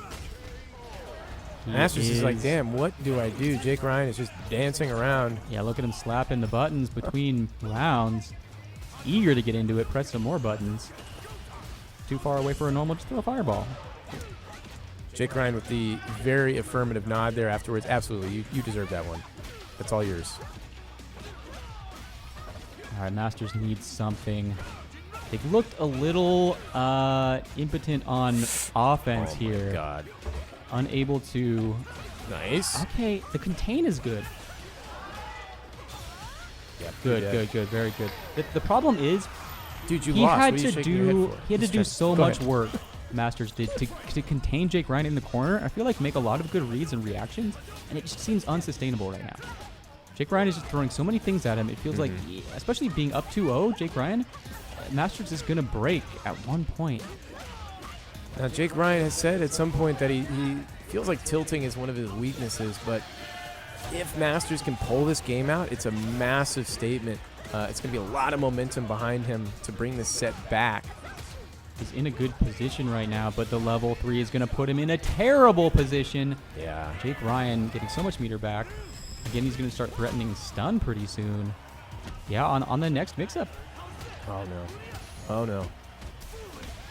Masters is like, damn, what do I do? JakeRyan is just dancing around. Yeah, look at him slapping the buttons between rounds. Eager to get into it. Press some more buttons. Too far away for a normal. Just throw a fireball. JakeRyan with the very affirmative nod there afterwards. Absolutely. You deserve that one. That's all yours. All right, Masters needs something. They've looked a little impotent on offense here. Oh, my God. Unable to... Nice. Okay, the contain is good. Yep, Good. Very good. The problem is... Dude, he had to do so much work, Masters did, to contain JakeRyan in the corner. I feel like make a lot of good reads and reactions, and it just seems unsustainable right now. JakeRyan is just throwing so many things at him. It feels like, especially being up 2-0, JakeRyan, Masters is going to break at one point. Now, JakeRyan has said at some point that he feels like tilting is one of his weaknesses, but if Masters can pull this game out, it's a massive statement. It's going to be a lot of momentum behind him to bring this set back. He's in a good position right now, but the level 3 is going to put him in a terrible position. Yeah. JakeRyan getting so much meter back. Again, he's going to start threatening stun pretty soon. Yeah, on the next mix-up. Oh, no. Oh, no.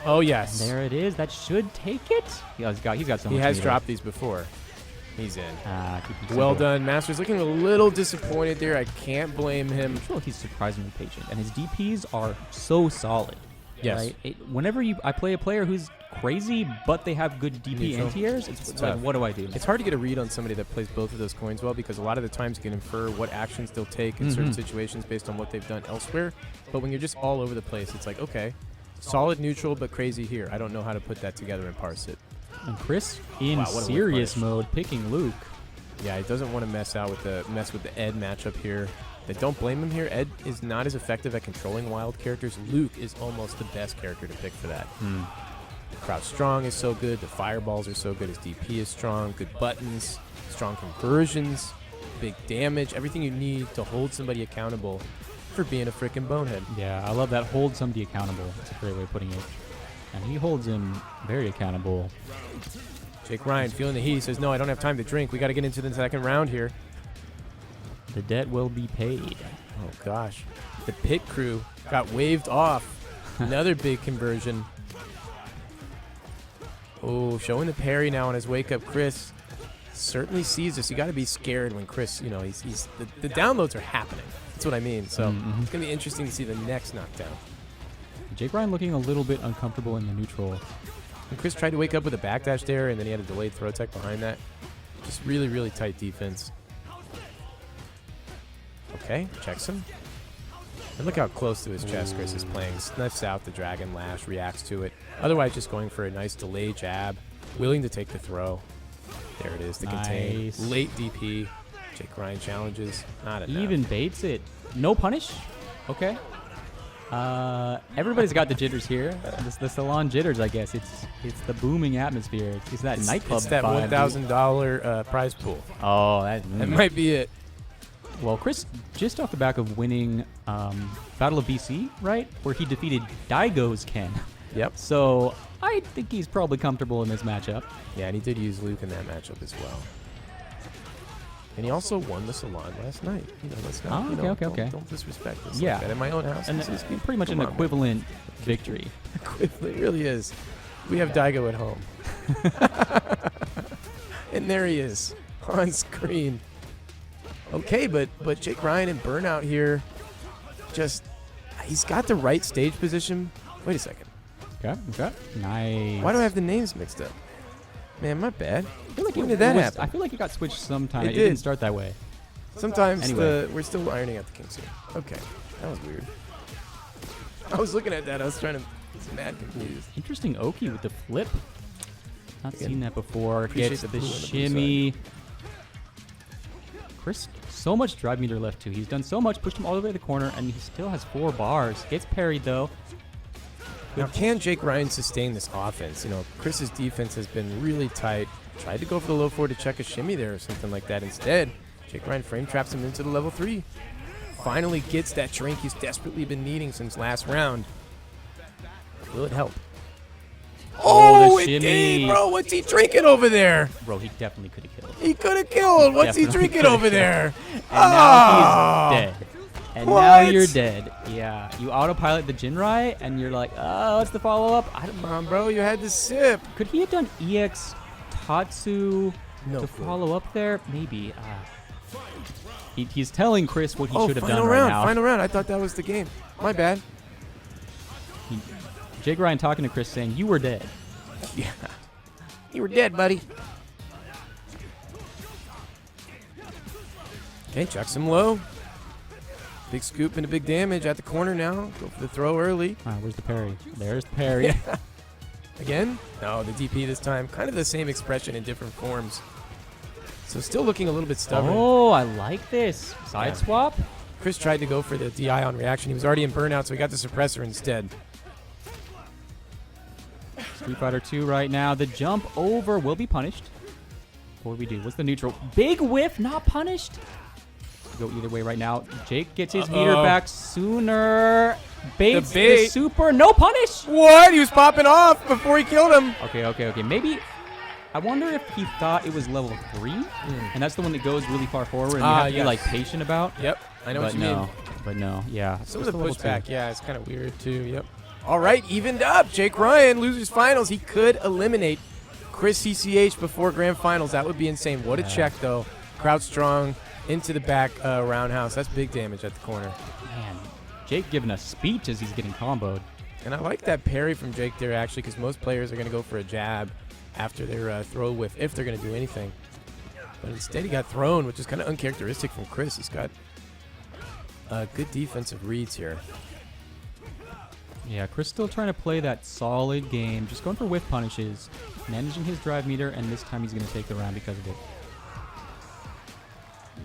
Oh, yes. There it is. That should take it. He's got so much He has meter. dropped these before. He's in. Keep him Well simple. done. Master's looking a little disappointed there. I can't blame him. I feel like he's surprisingly patient, and his DPs are so solid. Yes. Right? Whenever I play a player who's crazy, but they have good DP Neutral. anti-airs, it's like, tough. what do I do? It's hard to get a read on somebody that plays both of those coins well because a lot of the times you can infer what actions they'll take in certain situations based on what they've done elsewhere. But when you're just all over the place, it's like, okay, solid neutral but crazy here. I don't know how to put that together and parse it. And Chris in Wow, what a serious whip punish. mode, picking Luke. Yeah, he doesn't want to mess with the Ed matchup here. I don't blame him here. Ed is not as effective at controlling wild characters. Luke is almost the best character to pick for that. Crouch strong is so good. The fireballs are so good. His DP is strong. Good buttons. Strong conversions. Big damage. Everything you need to hold somebody accountable for being a freaking bonehead. Yeah, I love that. Hold somebody accountable. That's a great way of putting it. And he holds him very accountable. JakeRyan feeling the heat. He says, no, I don't have time to drink. We got to get into the second round here. The debt will be paid. Oh, gosh. The pit crew got waved off. Another big conversion. Oh, showing the parry now on his wake-up. Chris certainly sees this. You got to be scared when Chris, you know, the downloads are happening. That's what I mean. So it's going to be interesting to see the next knockdown. JakeRyan looking a little bit uncomfortable in the neutral. And Chris tried to wake up with a backdash there, and then he had a delayed throw tech behind that. Just really, really tight defense. Okay, checks him. And look how close to his chest Chris is playing. Sniffs out the Dragon Lash, reacts to it. Otherwise, just going for a nice delay jab. Willing to take the throw. There it is, the contain. Nice. Late DP. JakeRyan challenges. Not enough. Even baits it. No punish. Okay. Everybody's got the jitters here. The Salon jitters, I guess. It's the booming atmosphere. It's that nightclub It's that vibe. $1,000 prize pool. Oh, that might be it. Well, Chris, just off the back of winning Battle of BC, right, where he defeated Daigo's Ken. Yep. So I think he's probably comfortable in this matchup. Yeah, and he did use Luke in that matchup as well. And he also won the Salon last night. You know, let's not. Oh, you know, okay. Don't disrespect this. Yeah. Like that. In my own house. And this is pretty much an come on, equivalent victory. man. It really is. We have Daigo at home. And there he is on screen. Okay, but JakeRyan and Burnout here, just he's got the right stage position. Wait a second. Okay. Nice. Why do I have the names mixed up? Man, my bad. I feel like when did that happen? I feel like it got switched sometime. It It did. didn't start that way. Sometimes Anyway. we're still ironing out the kinks here. Okay, that was weird. I was looking at that. I was trying to. I was mad confused. Interesting Oki with the flip. Not Again, seen that before. appreciate Gets the the blue on the blue shimmy. Chris, so much drive meter left too. He's done so much, pushed him all the way to the corner, and he still has 4 bars. Gets parried though. Now, can JakeRyan sustain this offense? You know, Chris's defense has been really tight. Tried to go for the low 4 to check a shimmy there or something like that. Instead, JakeRyan frame traps him into the level 3. Finally gets that drink he's desperately been needing since last round. Will it help? Oh, the it shimmy. did, bro. What's he drinking over there? Bro, he definitely could have killed. He could have killed. What's he Definitely drinking coulda over killed. there? And now he's dead. And now What? you're dead. Yeah. You autopilot the Jinrai, and you're like, oh, what's the follow-up? Come on, bro. You had to sip. Could he have done EX Tatsu No to clue. follow up there? Maybe. He's telling Chris what he should have done final right round. now. Final round. I thought that was the game. My bad. JakeRyan talking to Chris saying, you were dead. Yeah. You were dead, buddy. Okay, chucks him low. Big scoop and a big damage at the corner now. Go for the throw early. Where's the parry? There's the parry. Again? No, the DP this time. Kind of the same expression in different forms. So still looking a little bit stubborn. Oh, I like this. Side Yeah. swap. Chris tried to go for the DI on reaction. He was already in burnout, so he got the suppressor instead. Street Fighter 2 right now. The jump over will be punished. What do we do? What's the neutral? Big whiff, not punished. Go either way right now. Jake gets his meter back sooner. Baits the bait. super. No punish. What? He was popping off before he killed him. Okay. Maybe. I wonder if he thought it was level 3, and that's the one that goes really far forward, and you have to be yes. like patient about. Yep, I know what you mean. But no, yeah. Some of Just the level pushback, 2. yeah, it's kind of weird too. Yep. All right, evened up. JakeRyan losers finals. He could eliminate ChrisCCH before grand finals. That would be insane. What a check, though. Crouch strong into the back roundhouse. That's big damage at the corner. Man, Jake giving a speech as he's getting comboed. And I like that parry from Jake there, actually, because most players are going to go for a jab after their throw whiff, if they're going to do anything. But instead, he got thrown, which is kind of uncharacteristic from Chris. He's got good defensive reads here. Yeah, Chris still trying to play that solid game, just going for whiff punishes, managing his drive meter, and this time he's going to take the round because of it.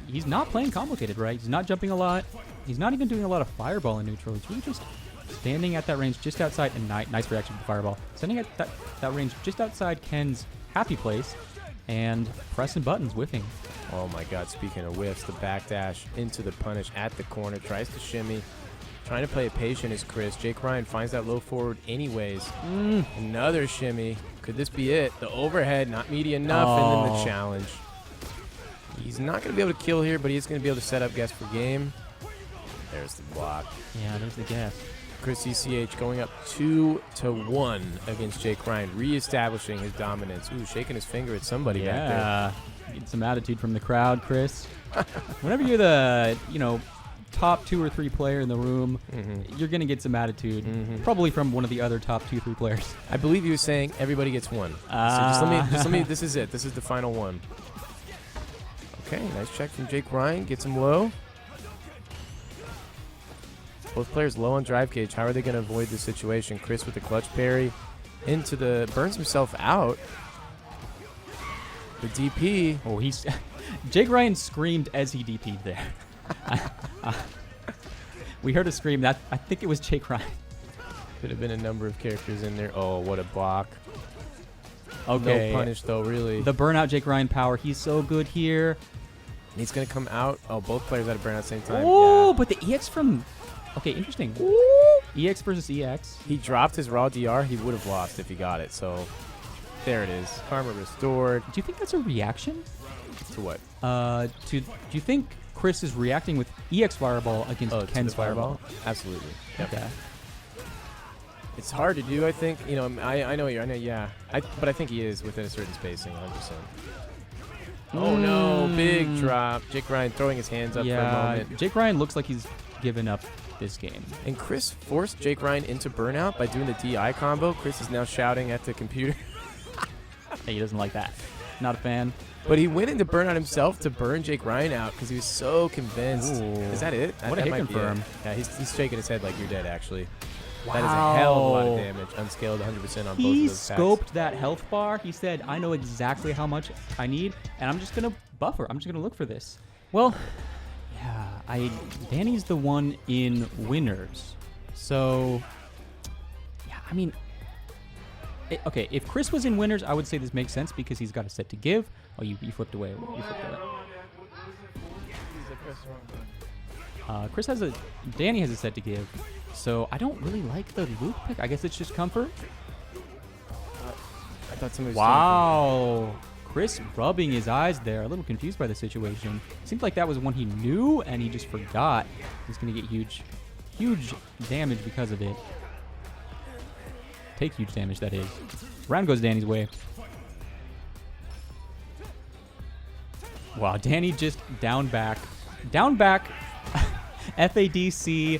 He's not playing complicated, right? He's not jumping a lot. He's not even doing a lot of fireball in neutral. He's really just standing at that range just outside, and nice reaction to fireball. Standing at that range just outside Ken's happy place and pressing buttons, whiffing. Oh my god, speaking of whiffs, the backdash into the punish at the corner, tries to shimmy. Trying to play it patient is Chris. JakeRyan finds that low forward anyways. Another shimmy. Could this be it? The overhead, not meaty enough, and then the challenge. He's not going to be able to kill here, but he's going to be able to set up guess for game. There's the block. Yeah, there's the guess. ChrisCCH going up 2-1 against JakeRyan, reestablishing his dominance. Ooh, shaking his finger at somebody back there. Yeah, get some attitude from the crowd, Chris. Whenever you're the, top 2 or 3 player in the room, you're going to get some attitude, probably from one of the other top 2-3 players. I believe he was saying everybody gets one. So just let me, this is it. This is the final one. Okay, nice check from JakeRyan. Gets him low. Both players low on drive gauge. How are they going to avoid this situation? Chris with the clutch parry into the, burns himself out. The DP. Oh, he's, JakeRyan screamed as he DP'd there. We heard a scream. That I think it was JakeRyan. Could have been a number of characters in there. Oh, what a block. Okay. No punish, though, really. The burnout JakeRyan power. He's so good here. He's going to come out. Oh, both players had a burnout at the same time. Oh, yeah. but the EX from... Okay, interesting. Ooh. EX versus EX. He dropped his raw DR. He would have lost if he got it. So, there it is. Karma restored. Do you think that's a reaction? To what? Do you think Chris is reacting with EX Fireball against Ken's Fireball? Absolutely. Yep. Okay. It's hard to do, I think. I know, yeah. But I think he is within a certain spacing, 100%. Oh, no. Big drop. JakeRyan throwing his hands up for a moment. JakeRyan looks like he's given up this game. And Chris forced JakeRyan into burnout by doing the DI combo. Chris is now shouting at the computer. He doesn't like that. Not a fan. But he went into burnout himself to burn JakeRyan out because he was so convinced. Ooh. Is that it? What a hit confirm. Yeah, he's shaking his head like you're dead, actually. Wow. That is a hell of a lot of damage. Unscaled 100% on both of those He attacks. scoped that health bar. He said, I know exactly how much I need, and I'm just going to buffer. I'm just going to look for this. Well, yeah, Danny's the one in winners. So, yeah, I mean, okay, if Chris was in winners, I would say this makes sense because he's got a set to give. Oh, you flipped away. You flipped away. Danny has a set to give, so I don't really like the Luke pick. I guess it's just comfort. I thought somebody was Wow. Chris rubbing his eyes there, a little confused by the situation. Seems like that was one he knew and he just forgot. He's going to get huge damage because of it. Take huge damage, that is. Round goes Danny's way. Wow, Danny just down back, FADC,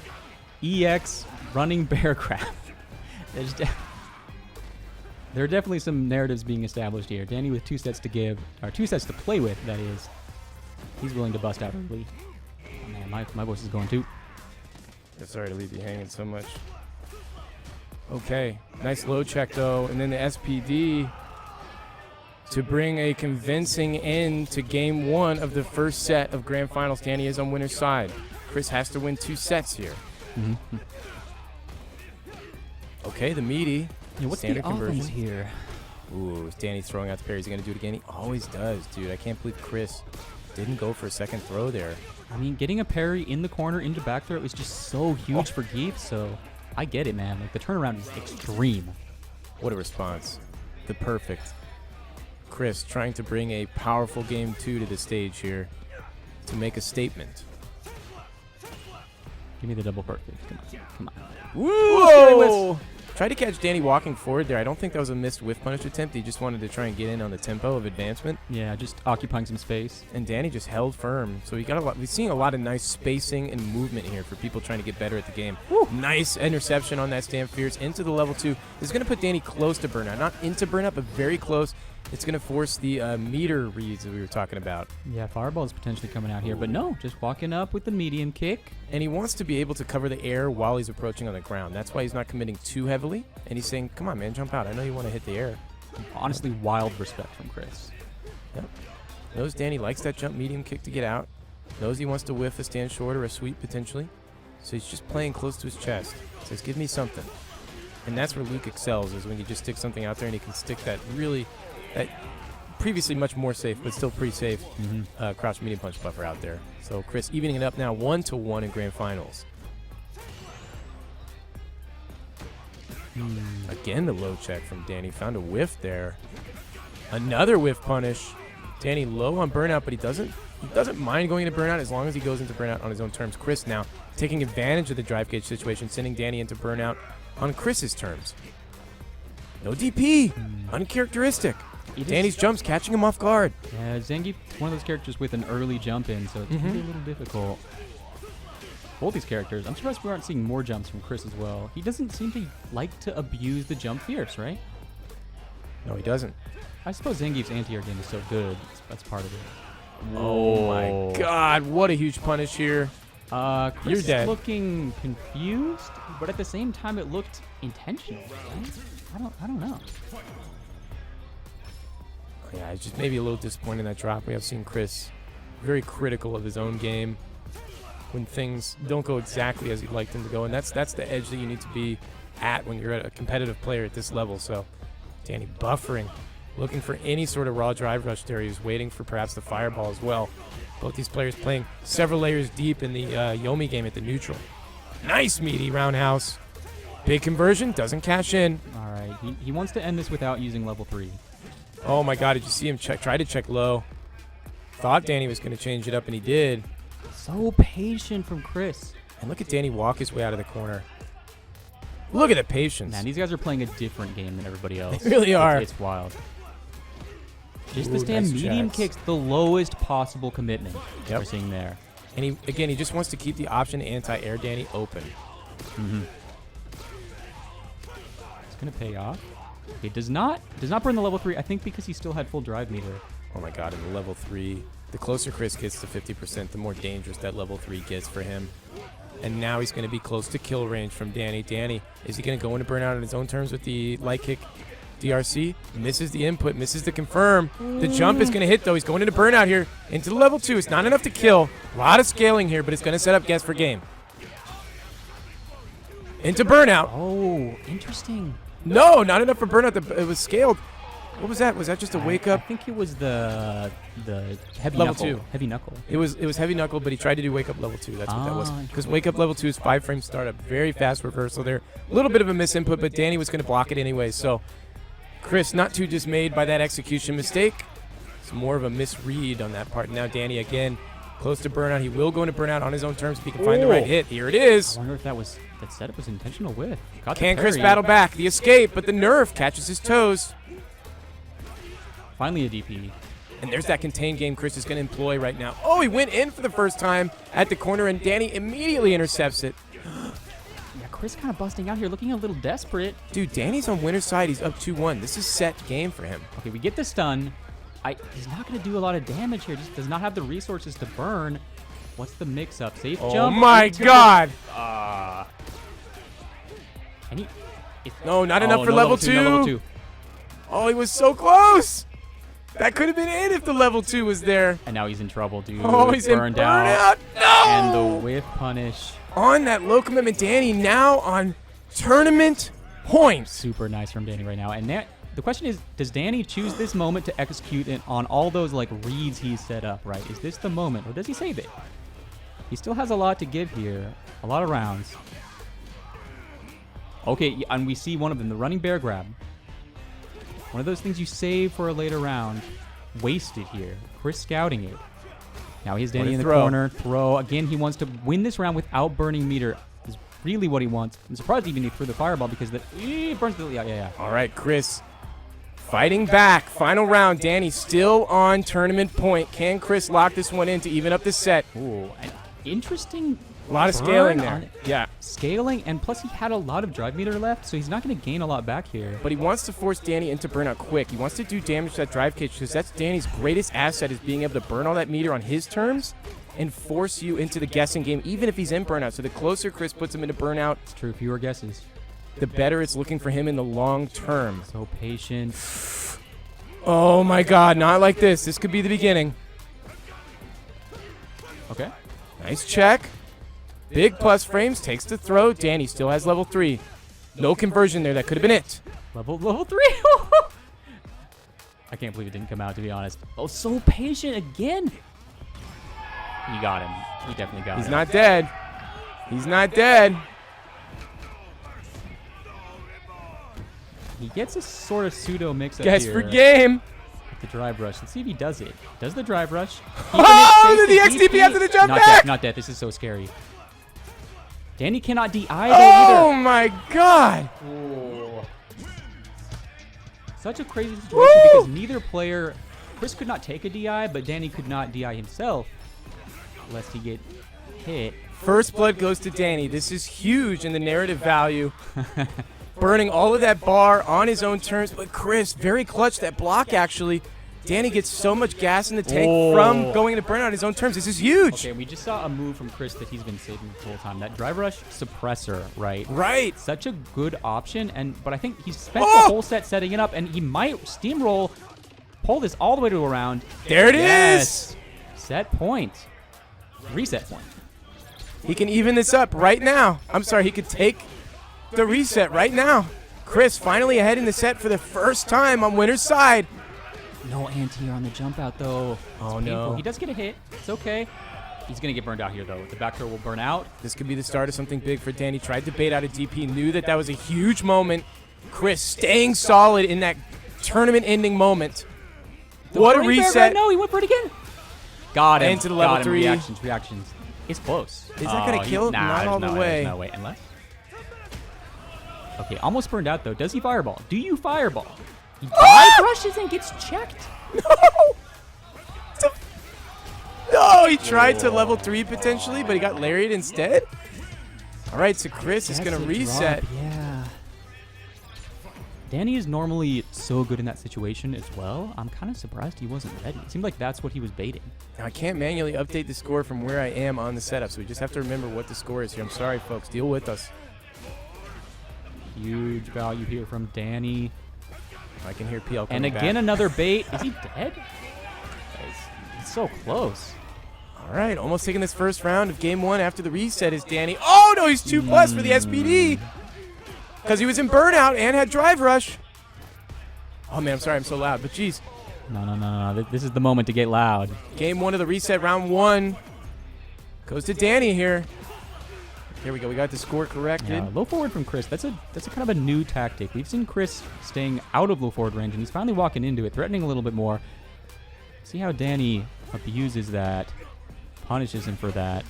EX, running bearcraft. There are definitely some narratives being established here. Danny with 2 sets to give, or 2 sets to play with, that is. He's willing to bust out early. Oh man, my voice is going too. Sorry to leave you hanging so much. Okay, nice low check though, and then the SPD to bring a convincing end to game 1 of the first set of Grand Finals. Danny is on winner's side. Chris has to win 2 sets here. Okay, the meaty. Yeah, what's standard the conversion offense here? Ooh, Danny's throwing out the parry. Is he going to do it again? He always does, dude. I can't believe Chris didn't go for a second throw there. I mean, getting a parry in the corner into back throw is just so huge for Geef, so I get it, man. Like, the turnaround is extreme. What a response. The perfect. Chris trying to bring a powerful game 2 to the stage here to make a statement. Give me the double perfect. Come on. Whoa! Tried to catch Danny walking forward there. I don't think that was a missed whiff punish attempt. He just wanted to try and get in on the tempo of advancement. Yeah, just occupying some space. And Danny just held firm. So we got a lot. We've seen a lot of nice spacing and movement here for people trying to get better at the game. Woo. Nice interception on that stand fierce into the level 2. This is going to put Danny close to burnout. Not into burnout, but very close. It's going to force the meter reads that we were talking about. Yeah, Fireball is potentially coming out here, but no, just walking up with the medium kick. And he wants to be able to cover the air while he's approaching on the ground. That's why he's not committing too heavily. And he's saying, come on, man, jump out. I know you want to hit the air. Honestly, wild respect from Chris. Yep. Knows Danny likes that jump medium kick to get out. Knows he wants to whiff a stand short or a sweep potentially. So he's just playing close to his chest. Says, give me something. And that's where Luke excels, is when you just stick something out there and he can stick that really... That previously much more safe, but still pretty safe crouch medium punch buffer out there. So Chris evening it up now 1-1 in grand finals. Again, the low check from Danny. Found a whiff there. Another whiff punish. Danny low on burnout, but he doesn't mind going into burnout as long as he goes into burnout on his own terms. Chris now taking advantage of the drive gauge situation, sending Danny into burnout on Chris's terms. No DP. Uncharacteristic. Danny's jumps catching him off guard. Yeah, Zangief is one of those characters with an early jump in, so it's going to be a little difficult. Both these characters, I'm surprised we aren't seeing more jumps from Chris as well. He doesn't seem to like to abuse the jump fierce, right? No, he doesn't. I suppose Zangief's anti-air game is so good. That's part of it. Oh my God, what a huge punish here. Chris You're dead. Looking confused, but at the same time it looked intentional, right? I don't know. Yeah, it's just maybe a little disappointed in that drop. We have seen Chris very critical of his own game when things don't go exactly as he'd like them to go, and that's the edge that you need to be at when you're a competitive player at this level. So Danny buffering, looking for any sort of raw drive rush there. He was waiting for perhaps the fireball as well. Both these players playing several layers deep in the Yomi game at the neutral. Nice meaty roundhouse. Big conversion, doesn't cash in. All right, he wants to end this without using level 3. Oh my God, did you see him try to check low? Thought Danny was going to change it up, and he did. So patient from Chris. And look at Danny walk his way out of the corner. Look at the patience. Man, these guys are playing a different game than everybody else. They really are. It's wild. Just the stand nice medium kicks, the lowest possible commitment we're seeing there. And he just wants to keep the option anti-air Danny open. It's going to pay off. He does not burn the level 3, I think because he still had full drive meter. Oh my God, in the level 3, the closer Chris gets to 50%, the more dangerous that level 3 gets for him. And now he's going to be close to kill range from Danny. Danny, is he going to go into burnout on his own terms with the light kick DRC? Misses the input, misses the confirm. The jump is going to hit, though. He's going into burnout here, into the level 2. It's not enough to kill. A lot of scaling here, but it's going to set up guess for game. Into burnout. Oh, interesting. No, not enough for burnout. It was scaled. What was that? Was that just a wake up? I think it was the heavy level knuckle. 2. Heavy knuckle. It was heavy knuckle, but he tried to do wake up level 2. That's what that was. Because wake up level 2 is 5-frame startup, very fast reversal there. A little bit of a misinput, but Danny was going to block it anyway. So Chris not too dismayed by that execution mistake. It's more of a misread on that part. Now Danny again close to burnout. He will go into burnout on his own terms if he can find the right hit. Here it is. I wonder if that setup was intentional with. Can Chris battle back? The escape, but the nerve catches his toes. Finally a DP. And there's that contained game Chris is going to employ right now. Oh, he went in for the first time at the corner, and Danny immediately intercepts it. Yeah, Chris kind of busting out here, looking a little desperate. Dude, Danny's on winner's side. He's up 2-1. This is set game for him. Okay, we get the stun. He's not going to do a lot of damage here. Just does not have the resources to burn. What's the mix-up? Safe jump. Oh, my God. No, not enough for level 2. No level 2. Oh, he was so close. That could have been it if the level 2 was there. And now he's in trouble, dude. Oh, he's burned in burnout. No! And the whiff punish. On that low commitment, Danny now on tournament points. Super nice from Danny right now. And the question is, does Danny choose this moment to execute it on all those like reads he's set up, right? Is this the moment, or does he save it? He still has a lot to give here. A lot of rounds. Okay, and we see one of them, the running bear grab. One of those things you save for a later round. Wasted here. Chris scouting it. Now he's Danny in the corner. Throw. Again, he wants to win this round without burning meter. As really what he wants. I'm surprised even he threw the fireball because he burns the... Yeah. All right, Chris. Fighting back. Final round. Danny still on tournament point. Can Chris lock this one in to even up the set? Ooh, an interesting... A lot of scaling there. Yeah. Scaling, and plus he had a lot of drive meter left, so he's not going to gain a lot back here. But he wants to force Danny into burnout quick. He wants to do damage to that drive cage because that's Danny's greatest asset, is being able to burn all that meter on his terms and force you into the guessing game, even if he's in burnout. So the closer Chris puts him into burnout, it's true, fewer guesses, the better it's looking for him in the long term. So patient. Oh my God, not like this. This could be the beginning. Okay. Nice check. Big plus frames, takes the throw. Danny still has level 3. No conversion there. That could have been it. Level 3. I can't believe it didn't come out, to be honest. Oh, so patient again. You got him. He definitely got him. He's not dead. He's not dead. He gets a sort of pseudo mix up Guess here. for game. With the drive rush. Let's see if he does it. Does the drive rush. Oh, the XDP after the jump not back. Dead, not dead. This is so scary. Danny cannot DI though Oh either. my God. Ooh. Such a crazy situation because neither player, Chris could not take a DI, but Danny could not DI himself, lest he get hit. First blood goes to Danny. This is huge in the narrative value. Burning all of that bar on his own terms, but Chris, very clutch. That block, actually. Danny gets so much gas in the tank from going into burnout on his own terms. This is huge. Okay, we just saw a move from Chris that he's been saving the whole time. That drive rush suppressor, right? Right. Such a good option, but I think he's spent the whole set setting it up, and he might steamroll, pull this all the way to a round. There it is. Set point. Reset point. He can even this up right now. I'm sorry, he could take the reset right now. Chris finally ahead in the set for the first time on winner's side. No anti on the jump out, though. Oh, it's no. He does get a hit. It's okay. He's going to get burned out here, though. The back throw will burn out. This could be the start of something big for Danny. Tried to bait out a DP. Knew that that was a huge moment. Chris staying solid in that tournament-ending moment. What a reset. No, he went for it again. Got him. Into the level 3. Reactions. It's close. Is that going to kill? Not all the way. No way. Unless. Okay, almost burned out, though. Does he fireball? Do you fireball? He dive rushes and gets checked. No! No, he tried to level 3 potentially, but he got lariat instead. All right, so Chris is going to reset. Yeah. Danny is normally so good in that situation as well. I'm kind of surprised he wasn't ready. It seemed like that's what he was baiting. Now, I can't manually update the score from where I am on the setup, so we just have to remember what the score is here. I'm sorry, folks. Deal with us. Huge value here from Danny. I can hear PL coming And again, back. another bait. Is he dead? He's so close. All right, almost taking this first round of game 1 after the reset is Danny. Oh, no, he's 2+ for the SPD because he was in burnout and had drive rush. Oh, man, I'm sorry I'm so loud, but geez. No. This is the moment to get loud. Game 1 of the reset, round 1 goes to Danny here. Here we go. We got the score corrected. Yeah, low forward from Chris. That's a kind of a new tactic. We've seen Chris staying out of low forward range, and he's finally walking into it, threatening a little bit more. See how Danny abuses that, punishes him for that.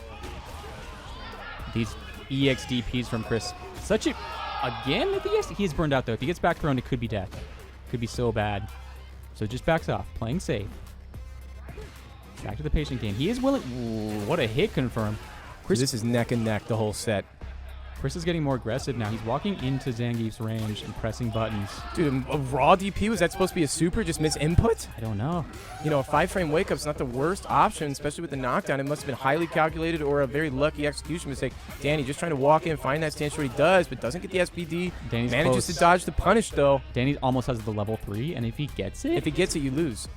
These EXDPs from Chris. Such a... Again with the EXD? He's burned out, though. If he gets back thrown, it could be death. Could be so bad. So just backs off, playing safe. Back to the patient game. He is willing... Ooh, what a hit confirm. Chris, this is neck and neck the whole set. Chris is getting more aggressive now. He's walking into Zangief's range and pressing buttons. Dude, a raw DP, was that supposed to be a super? Just miss input? I don't know. You know, a 5-frame wake-up's not the worst option, especially with the knockdown. It must have been highly calculated or a very lucky execution mistake. Danny just trying to walk in, find that stance where he does, but doesn't get the SPD. Danny's manages close. to dodge the punish, though. Danny almost has the level 3, and if he gets it... If he gets it, you lose.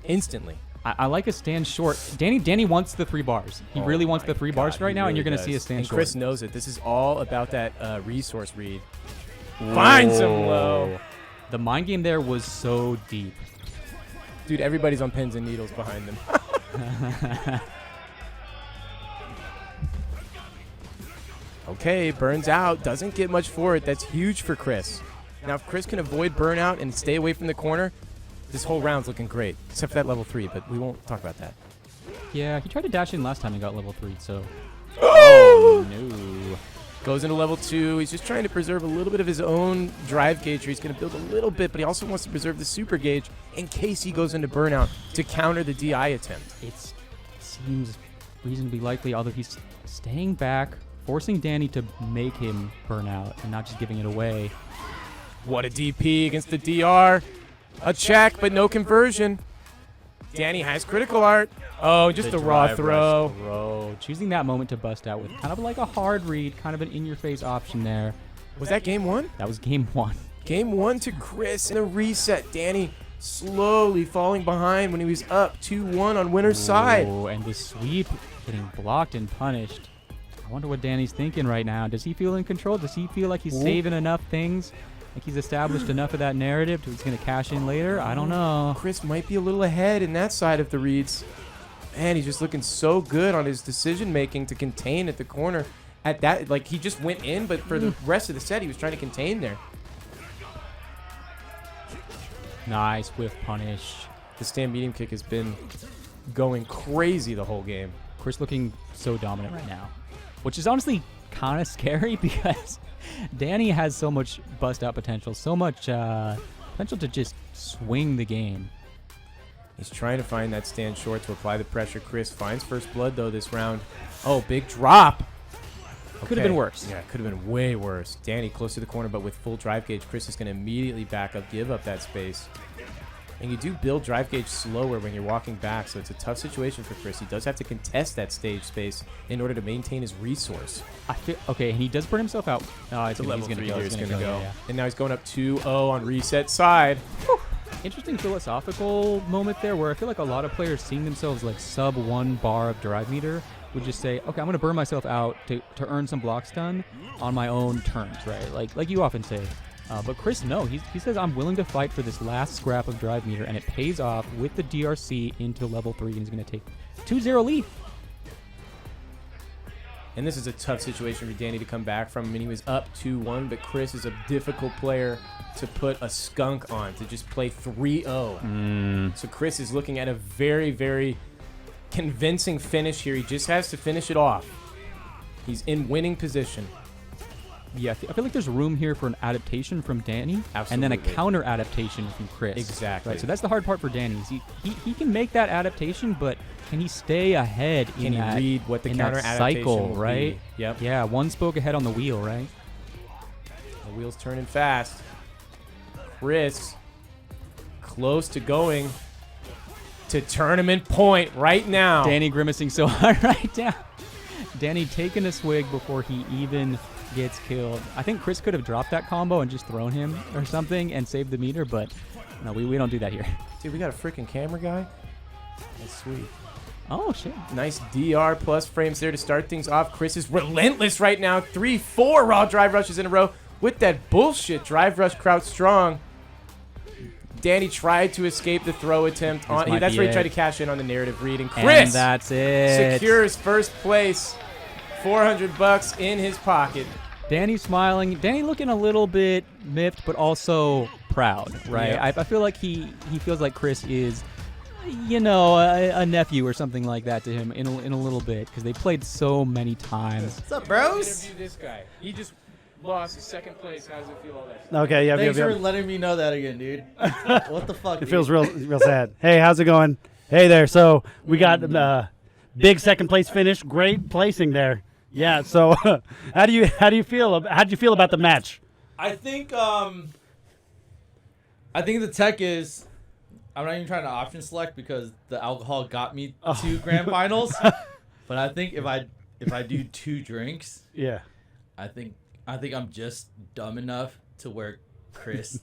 Instantly. I like a stand short. Danny wants the 3 bars. He really wants the 3 bars right now, and you're going to see a stand short. Chris knows it. This is all about that resource read. Finds him low. The mind game there was so deep. Dude, everybody's on pins and needles behind them. Okay, burns out. Doesn't get much for it. That's huge for Chris. Now, if Chris can avoid burnout and stay away from the corner, this whole round's looking great. Except for that level 3, but we won't talk about that. Yeah, he tried to dash in last time and got level 3, so... Oh! No. Goes into level 2. He's just trying to preserve a little bit of his own drive gauge. He's going to build a little bit, but he also wants to preserve the super gauge in case he goes into burnout to counter the DI attempt. It seems reasonably likely, although he's staying back, forcing Danny to make him burn out and not just giving it away. What a DP against the DR. A check, but no conversion. Danny has critical art. Oh, just a raw throw. Choosing that moment to bust out with kind of like a hard read, kind of an in-your-face option there. Was that game 1? That was game 1. Game 1 to Chris in a reset. Danny slowly falling behind when he was up 2-1 on winner's side. And the sweep getting blocked and punished. I wonder what Danny's thinking right now. Does he feel in control? Does he feel like he's saving enough things? Like he's established enough of that narrative he's going to cash in later? I don't know. Chris might be a little ahead in that side of the reads. Man, he's just looking so good on his decision-making to contain at the corner. At that, like, he just went in, but for the rest of the set, he was trying to contain there. Nice whiff punish. The stand medium kick has been going crazy the whole game. Chris looking so dominant right now, which is honestly kind of scary because Danny has so much bust-out potential, so much potential to just swing the game. He's trying to find that stand short to apply the pressure. Chris finds first blood, though, this round. Oh, big drop. Could have been worse. Yeah, could have been way worse. Danny close to the corner, but with full drive gauge, Chris is going to immediately back up, give up that space. And you do build drive gauge slower when you're walking back, so it's a tough situation for Chris. He does have to contest that stage space in order to maintain his resource. Okay, and he does burn himself out. It's a level 3 here. He's going to go. Yeah. And now he's going up 2-0 on reset side. Whew. Interesting philosophical moment there where I feel like a lot of players seeing themselves like sub 1 bar of drive meter would just say, okay, I'm going to burn myself out to earn some blocks done on my own terms, right? Like you often say. But Chris, no, he says, I'm willing to fight for this last scrap of drive meter, and it pays off with the DRC into level 3, and he's going to take 2-0 lead. And this is a tough situation for Danny to come back from. I mean, he was up 2-1, but Chris is a difficult player to put a skunk on, to just play 3-0. So Chris is looking at a very, very convincing finish here. He just has to finish it off. He's in winning position. Yeah, I feel like there's room here for an adaptation from Danny, Absolutely. and then a counter adaptation from Chris. Exactly. Right, so that's the hard part for Danny. Is he can make that adaptation, but can he stay ahead Can he read what the counter adaptation cycle, will right? be? Yep. Yeah, one spoke ahead on the wheel, right? The wheel's turning fast. Chris close to going to tournament point right now. Danny grimacing so hard right now. Danny taking a swig before he even gets killed. I think Chris could have dropped that combo and just thrown him or something and saved the meter, but no, we don't do that here. Dude, we got a freaking camera guy. That's sweet. Oh, shit. Nice DR plus frames there to start things off. Chris is relentless right now. 3-4 raw drive rushes in a row with that bullshit drive rush crouch strong. Danny tried to escape the throw attempt. That's where he tried to cash in on the narrative read. And Chris and that's it. secures first place. $400 in his pocket. Danny smiling. Danny looking a little bit miffed, but also proud, right? Yeah. I feel like he feels like Chris is, a nephew or something like that to him in a little bit because they played so many times. What's up, bros? Interview this guy. He just lost his second place. How does it feel all that? Okay, yeah. Thanks for letting me know that again, dude. What the fuck? It feels real sad. Hey, how's it going? Hey there. So we got big second place finish. Great placing there. Yeah. So how do you feel about the match? I think the tech is. I'm not even trying to option select because the alcohol got me to grand finals. But I think if I do 2 drinks, Yeah. I think I'm just dumb enough to where Chris.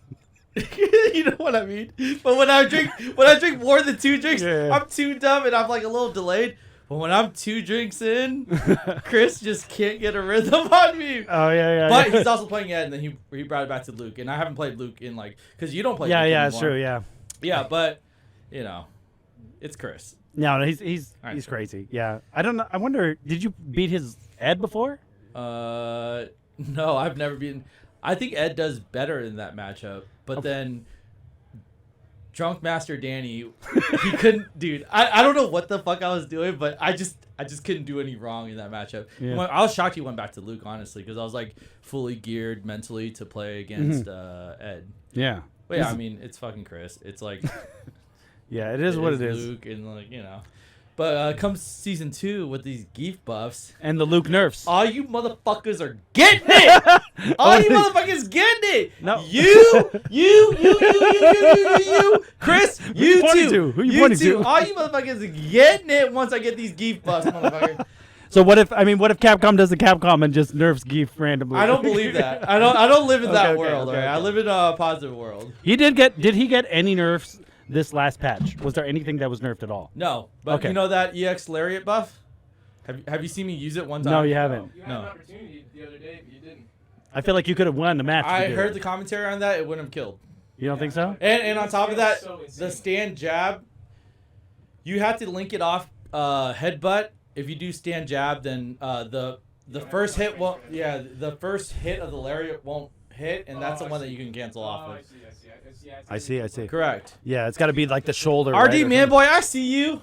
You know what I mean? But when I drink more than 2 drinks, Yeah. I'm too dumb and I'm like a little delayed. But when I'm 2 drinks in, Chris just can't get a rhythm on me. Oh yeah. But he's also playing Ed, and then he brought it back to Luke, and I haven't played Luke in because you don't play. Yeah, Luke yeah, anymore. it's true. Yeah. Yeah, but it's Chris. No, he's Alright, so- crazy. Yeah. I don't know. I wonder. Did you beat his Ed before? No, I've never beaten. I think Ed does better in that matchup, but then Drunk Master Danny, he couldn't, dude. I don't know what the fuck I was doing, but I just couldn't do any wrong in that matchup. Yeah. I was shocked he went back to Luke, honestly, because I was like fully geared mentally to play against Ed. Yeah. But yeah, I mean, it's fucking Chris. It's like Yeah, it is what it is. Luke and like But comes season 2 with these Geef buffs, And the Luke nerfs. all you motherfuckers are getting it. All you motherfuckers getting it. No. You, Chris, you pointing too. to? Who you pointing to? All you motherfuckers are getting it once I get these Geef buffs, motherfucker. So what if Capcom does the Capcom and just nerfs Geef randomly? I don't believe that. I don't live in that Okay, world. okay, Right? I okay. live in a positive world. Did he get any nerfs this last patch? Was there anything that was nerfed at all? No, but Okay. you know that EX Lariat buff? Have you seen me use it one time? No, you haven't. You had an opportunity the other day, but you didn't. I feel like you could have won the match. if I you did heard it. the commentary on that. It wouldn't have killed. You don't think so? And on top of that, So the insane. stand jab, you have to link it off headbutt. If you do stand jab, then the first hit won't. Yeah, the first hit of the lariat won't hit, and that's the one that you can cancel off of. I see. Correct. Yeah, it's got to be like the shoulder. RD right, or Man something. Boy, I see you.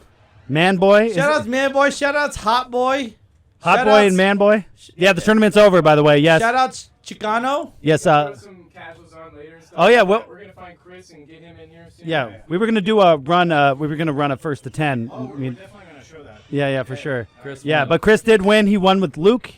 Man Boy. Shout outs Man Boy. Shout outs Hot Boy. Hot Shout Boy outs- and Man Boy. Yeah, the tournament's over, by the way. Yes. Shout outs Chicano. Yes. Put some casuals on later and stuff. Oh, yeah, well- we're gonna find Chris and get him in here soon. Yeah, we were gonna do a run. We were gonna run a first to 10. Oh, I we're mean, definitely gonna show that. yeah, for sure. Chris Yeah, won. but Chris did win. He won with Luke.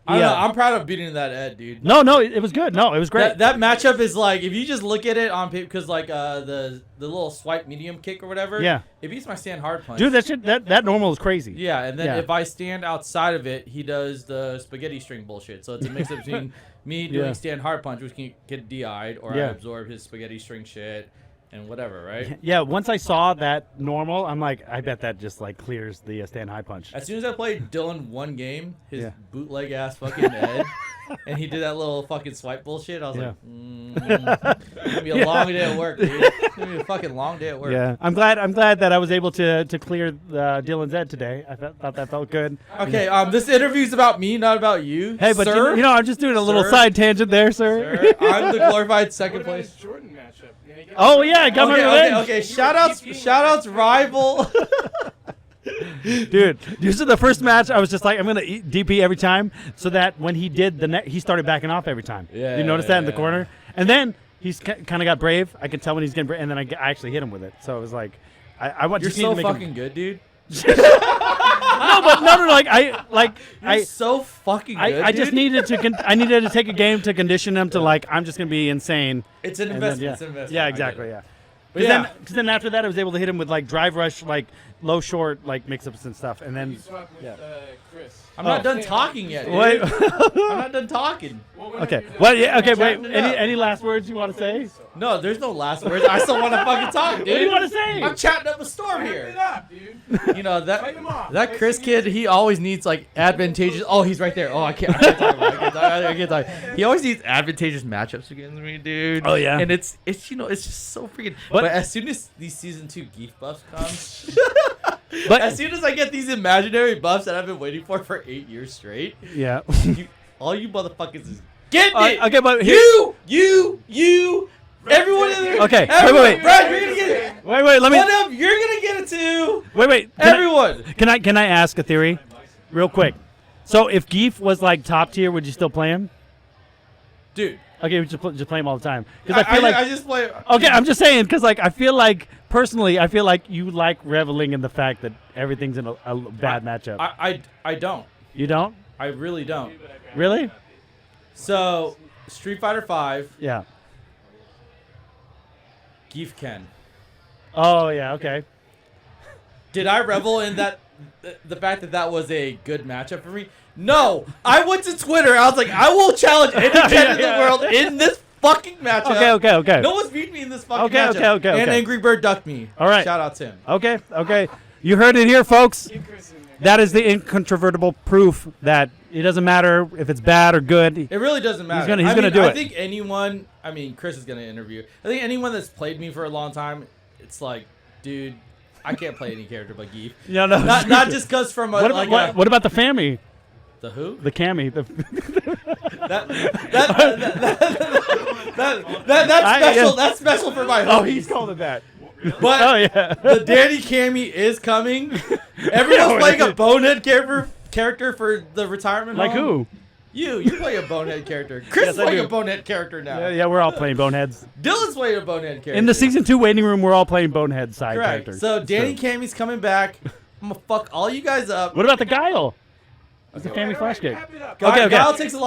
I don't Yeah. know. I'm proud of beating that Ed, dude. No, it was good. No, it was great. That matchup is like, if you just look at it on paper, because like the little swipe medium kick or whatever, Yeah. it beats my stand hard punch. Dude, that normal is crazy. Yeah, and then Yeah. if I stand outside of it, he does the spaghetti string bullshit. So it's a mix up between me doing Yeah. stand hard punch, which can get DI'd, or Yeah. I absorb his spaghetti string shit and whatever, right? Yeah, once I saw that normal, I'm like, I bet that just like clears the stand high punch. As soon as I played Dylan one game, his Yeah. bootleg ass fucking Ed, and he did that little fucking swipe bullshit, I was Yeah. like, it's gonna be a long day at work, dude. It's gonna be a fucking long day at work. Yeah, I'm glad that I was able to clear Dylan's Ed today. I thought that felt good. Okay, this interview's about me, not about you. Hey, but sir, you know, I'm just doing a little Sir? side tangent there, sir. sir, I'm the glorified second What about place. his Jordan matchup? Yeah, he got- Oh yeah, I got my revenge. Okay. Shout outs, rival. Dude, this is the first match. I was just like, I'm gonna eat DP every time, so that when he did he started backing off every time. Yeah, you notice that in the yeah. corner, and then he's kind of got brave. I could tell when he's getting brave, and then I actually hit him with it. So it was like, I want You're just need so to make fucking him. good, dude. No, like You're so fucking good. I just dude. needed to I needed to take a game to condition him to like I'm just gonna be insane. It's an And then, investment. yeah. It's an investment. Yeah, I get exactly. it. Yeah. But Because then after that I was able to hit him with like drive rush, like low short, like mix ups and stuff, and You then swapped with Yeah. Chris. I'm not Oh. done talking yet. Dude. wait. I'm not done talking. Well, whenever Okay. you're done, Well, yeah. Okay. Wait. Chatting it up. Any last words you want to say? No, there's no last words. I still want to fucking talk, dude. What do you want to say? I'm chatting up a storm wrap here. it up, dude. You know Fight him off. that Chris kid, he always needs like advantageous. Oh, he's right there. Oh, I can't talk about it. I can't talk. He always needs advantageous matchups against me, dude. Oh, yeah. And it's it's just so freaking. But- But as soon as these season 2 Geef buffs come, But as soon as I get these imaginary buffs that I've been waiting for 8 years straight, yeah. all you motherfuckers is getting it. Okay, but here, You, everyone in there. Okay, everyone, wait. Brad, you're gonna get it. wait. Let me. One up, you're gonna get it too. Wait. Everyone. Can I ask a theory, real quick? So if Geef was like top tier, would you still play him? Dude, Okay, we just play him all the time. Because I feel like I just play. okay, I'm just saying because like I feel like personally I feel like you like reveling in the fact that everything's in a bad matchup. I don't. You don't I really don't. really? So, Street Fighter 5, Yeah. Geef Ken. Oh yeah. Okay. Did I revel in that? The fact that that was a good matchup for me? No, I went to Twitter. I was like, I will challenge any Ken in the Yeah. world in this fucking matchup. Okay. No one's beat me in this fucking Okay, matchup. okay. And Angry Bird ducked me. All right. Shout out to him. Okay. You heard it here, folks. Get Chris in there. That is the incontrovertible proof that it doesn't matter if it's bad or good. It really doesn't matter. He's gonna do I it. think anyone. I mean, Chris is gonna interview. I think anyone that's played me for a long time, it's like, dude, I can't play any character but Geef. No. Not just cause from a, What about the Fammy? the who? The Cammy? That's special. Yeah. That's special for my Oh, homies. he's called it that. But Oh yeah. the Danny Cammy is coming. Everyone's playing a bonehead character for the retirement Like home. who? You play a bonehead character. Chris is Yes, I playing do. a bonehead character now. Yeah, we're all playing boneheads. Dylan's playing a bonehead character. In the season 2 waiting room, we're all playing bonehead side Correct. characters. So It's Danny true. Cammy's coming back. I'm gonna fuck all you guys up. What about the Guile? It's a family flash kick. Guile, okay. Guile takes a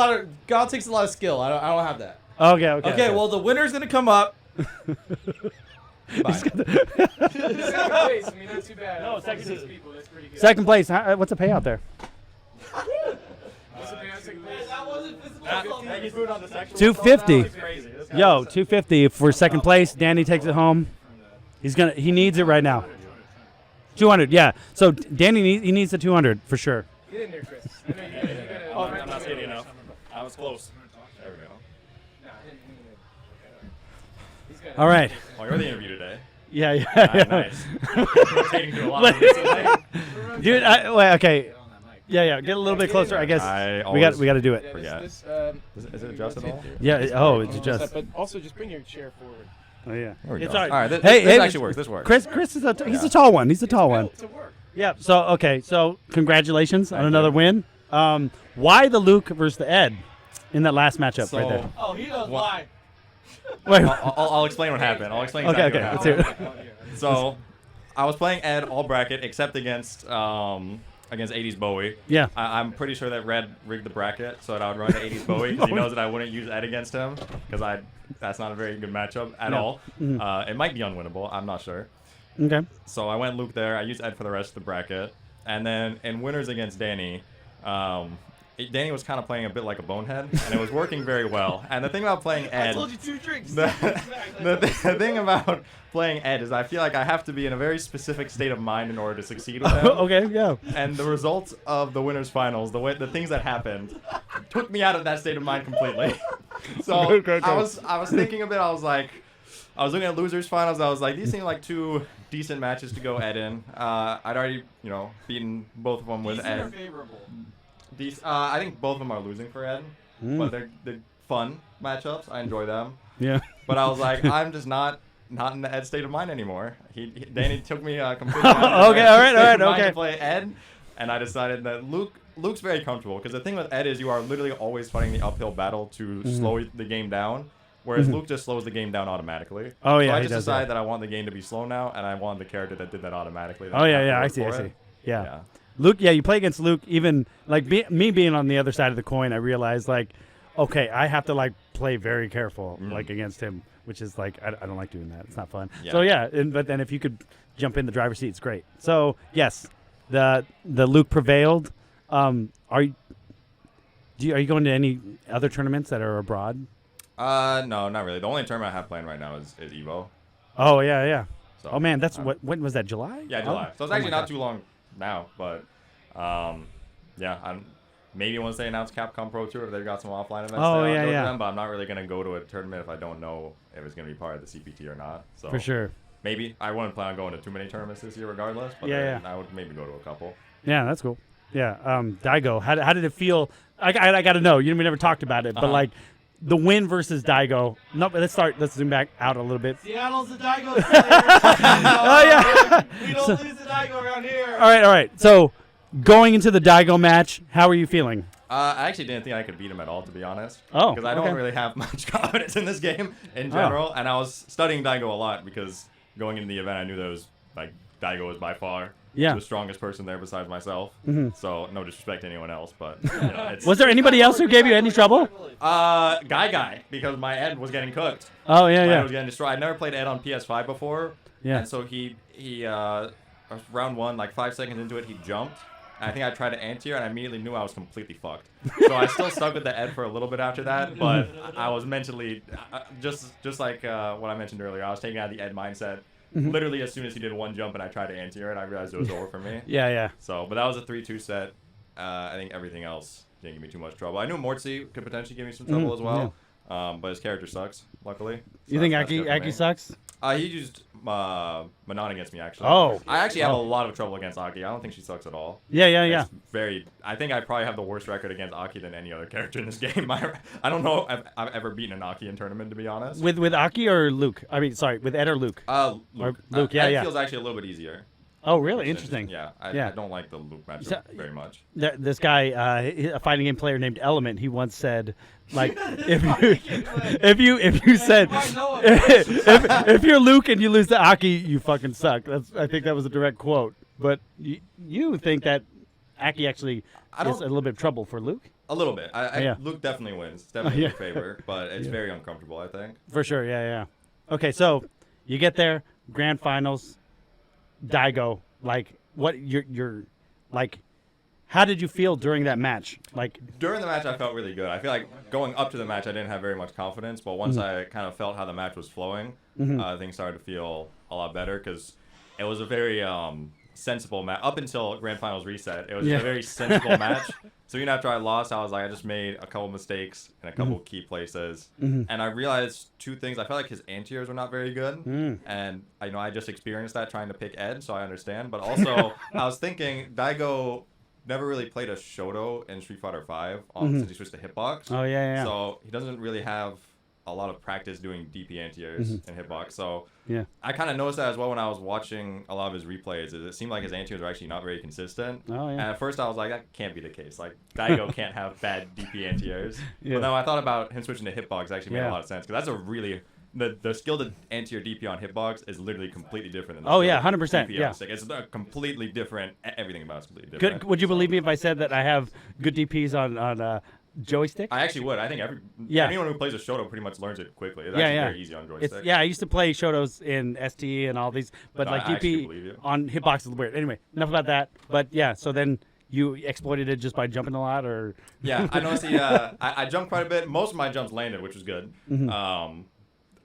lot of skill. I don't have that. Okay. Okay, well the winner's gonna come up. Bye. Place, I mean, not too bad. No, second- 46 people, that's pretty good. Second place. What's the payout there? What's the payout, second place? That wasn't physical. 250. Yo, 250 for second place. Danny takes it home. He needs it right now. 200. Yeah. So Danny needs the 200 for sure. Get in there, Chris. I know you gotta. I'm not skating enough. I was close. There we go. All right. Oh, you're the interview today. Yeah. Nice. Rotating through a lot recently. Dude, wait, okay. Yeah. Get a little bit closer, I guess. we got to do it. Forget. Is Is it adjusted at all? Yeah. It's just. But also, just bring your chair forward. Oh yeah. There we It's go. all right. All right, this Hey, actually works. This works. Chris is he's a tall one. He's a tall one. To work. Yeah. So congratulations on another win. Why the Luke versus the Ed in that last matchup right there? Oh, he knows why. Wait. I'll explain what happened. I'll explain Okay. exactly Let's what hear happened. it. So, I was playing Ed all bracket except against 80s Bowie. Yeah. I'm pretty sure that Red rigged the bracket so that I would run to 80s Bowie because he knows that I wouldn't use Ed against him because that's not a very good matchup at No. all. It might be unwinnable. I'm not sure. Okay. So I went Luke there. I used Ed for the rest of the bracket. And then in winners against Danny, Danny was kind of playing a bit like a bonehead, and it was working very well. And the thing about playing Ed... I told you 2 drinks. The thing about playing Ed is I feel like I have to be in a very specific state of mind in order to succeed with him. Okay. Yeah. And the results of the winners finals, the things that happened, took me out of that state of mind completely. So Go. I was thinking a bit. I was looking at losers finals. I was like, these seem like 2 decent matches to go Ed in. I'd already beaten both of them with Decent or Ed. favorable? I think both of them are losing for Ed, but they're fun matchups. I enjoy them. Yeah. But I was like, I'm just not in the Ed state of mind anymore. Danny took me completely out of Okay, the all right, state of mind okay. to play Ed, and I decided that Luke's very comfortable because the thing with Ed is you are literally always fighting the uphill battle to slow the game down, whereas Luke just slows the game down automatically. Oh, yeah, so I he just does that. decided that I want the game to be slow now, and I want the character that did that automatically. Oh yeah. I see. Yeah. Luke, you play against Luke. Even like me being on the other side of the coin, I realized like, okay, I have to like play very careful like against him, which is like I don't like doing that. It's not fun. Yeah. So yeah, but then if you could jump in the driver's seat, it's great. So yes, the Luke prevailed. Are you going to any other tournaments that are abroad? No, not really. The only tournament I have playing right now is Evo. Oh yeah. So, Oh man, that's when was that? July? Yeah, July. Oh. So it's actually not too long now, but yeah, maybe once they announce Capcom Pro Tour, if they've got some offline events, Oh, I'll yeah, go to yeah. them, but I'm not really gonna go to a tournament if I don't know if it's gonna be part of the CPT or not. So For sure. maybe I wouldn't plan on going to too many tournaments this year, regardless. But Yeah, I would maybe go to a couple. Yeah, that's cool. Yeah, Daigo, how did it feel? I got to know. We never talked about it, but like the win versus Daigo. No, let's zoom back out a little bit. Seattle's the Daigo. Oh yeah. We don't lose the Daigo around here. All right. So going into the Daigo match, how are you feeling? I actually didn't think I could beat him at all, to be honest. Oh, because I don't really have much confidence in this game in general, and I was studying Daigo a lot because going into the event, I knew that it was like Daigo was by far the strongest person there besides myself. So no disrespect to anyone else, but it's, Was there anybody else who gave you any trouble? Guy, because my Ed was getting cooked. Oh My Ed yeah. was getting destroyed. I never played Ed on PS5 before. Yeah. And so he round 1, like 5 seconds into it, he jumped. And I think I tried to anti-air, and I immediately knew I was completely fucked. So I still stuck with the Ed for a little bit after that, but I was mentally, just like what I mentioned earlier, I was taking out the Ed mindset. Literally as soon as he did one jump and I tried to anti-air it, I realized it was over for me. Yeah. So, but that was a 3-2 set. I think everything else didn't give me too much trouble. I knew Mortzy could potentially give me some trouble as well, but his character sucks, luckily. So You think that's good for me. Aki sucks? He used Manon against me, actually. Oh. I actually have a lot of trouble against Aki. I don't think she sucks at all. Yeah. I think I probably have the worst record against Aki than any other character in this game. I don't know if I've ever beaten an Aki in tournament, to be honest. With Aki or Luke? I mean, sorry, with Ed or Luke? Luke. Luke, Ed feels actually a little bit easier. Oh, really? Interesting. Yeah, I don't like the Luke matchup very much. This guy, a fighting game player named Element, he once said, like, if you said if you're Luke and you lose to Aki, you fucking suck. I think that was a direct quote. But you think that Aki actually is a little bit of trouble for Luke? A little bit. Luke definitely wins. It's definitely in favor, but it's very uncomfortable, I think. For sure. Yeah. Okay, so you get there, grand finals. Daigo, like, what you're like, how did you feel during that match? Like, during the match, I felt really good. I feel like going up to the match, I didn't have very much confidence, but once I kind of felt how the match was flowing, things started to feel a lot better because it was a very sensible match. Up until Grand Finals reset, it was a very sensible match. So even after I lost, I was like, I just made a couple mistakes in a couple key places, and I realized two things. I felt like his anti-airs were not very good, and I just experienced that trying to pick Ed, so I understand. But also, I was thinking Daigo never really played a Shoto in Street Fighter V since he switched to hitbox. Oh yeah. So he doesn't really have a lot of practice doing DP anti-airs in hitbox. So I kind of noticed that as well when I was watching a lot of his replays. It seemed like his anti-airs were actually not very consistent. Oh, yeah. And at first I was like, that can't be the case. Like, Daigo can't have bad DP anti-airs. But then I thought about him switching to hitbox, it actually made a lot of sense. Because that's a really... The skill to anti-air DP on hitbox is literally completely different than the 100%. DP on stick. It's completely different. Everything about it's completely different. Would you believe me if I said that I have good DPs on joystick? I actually would. I think anyone who plays a Shoto pretty much learns it quickly. It's actually very easy on joystick. I used to play Shotos in ST and all these, but like DP on hitbox is weird. Anyway, enough about that. But so then you exploited it just by jumping a lot, or? Yeah, I noticed. I jumped quite a bit. Most of my jumps landed, which was good.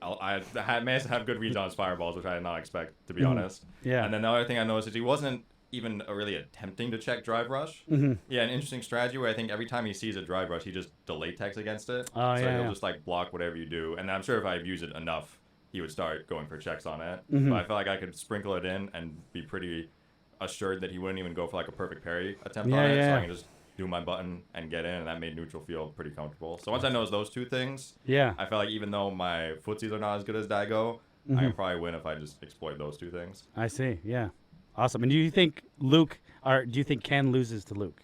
I managed to have good reads on his fireballs, which I did not expect, to be honest. Yeah. And then the other thing I noticed is he wasn't even really attempting to check drive rush. Yeah, an interesting strategy where I think every time he sees a drive rush, he just delay text against it. So he'll just like block whatever you do. And I'm sure if I abuse it enough, he would start going for checks on it. But I felt like I could sprinkle it in and be pretty assured that he wouldn't even go for like a perfect parry attempt on it. So I can just do my button and get in, and that made neutral feel pretty comfortable. So once I noticed those two things, I felt like even though my footsies are not as good as Daigo, I can probably win if I just exploit those two things. I see. Yeah. Awesome. And do you think Ken loses to Luke?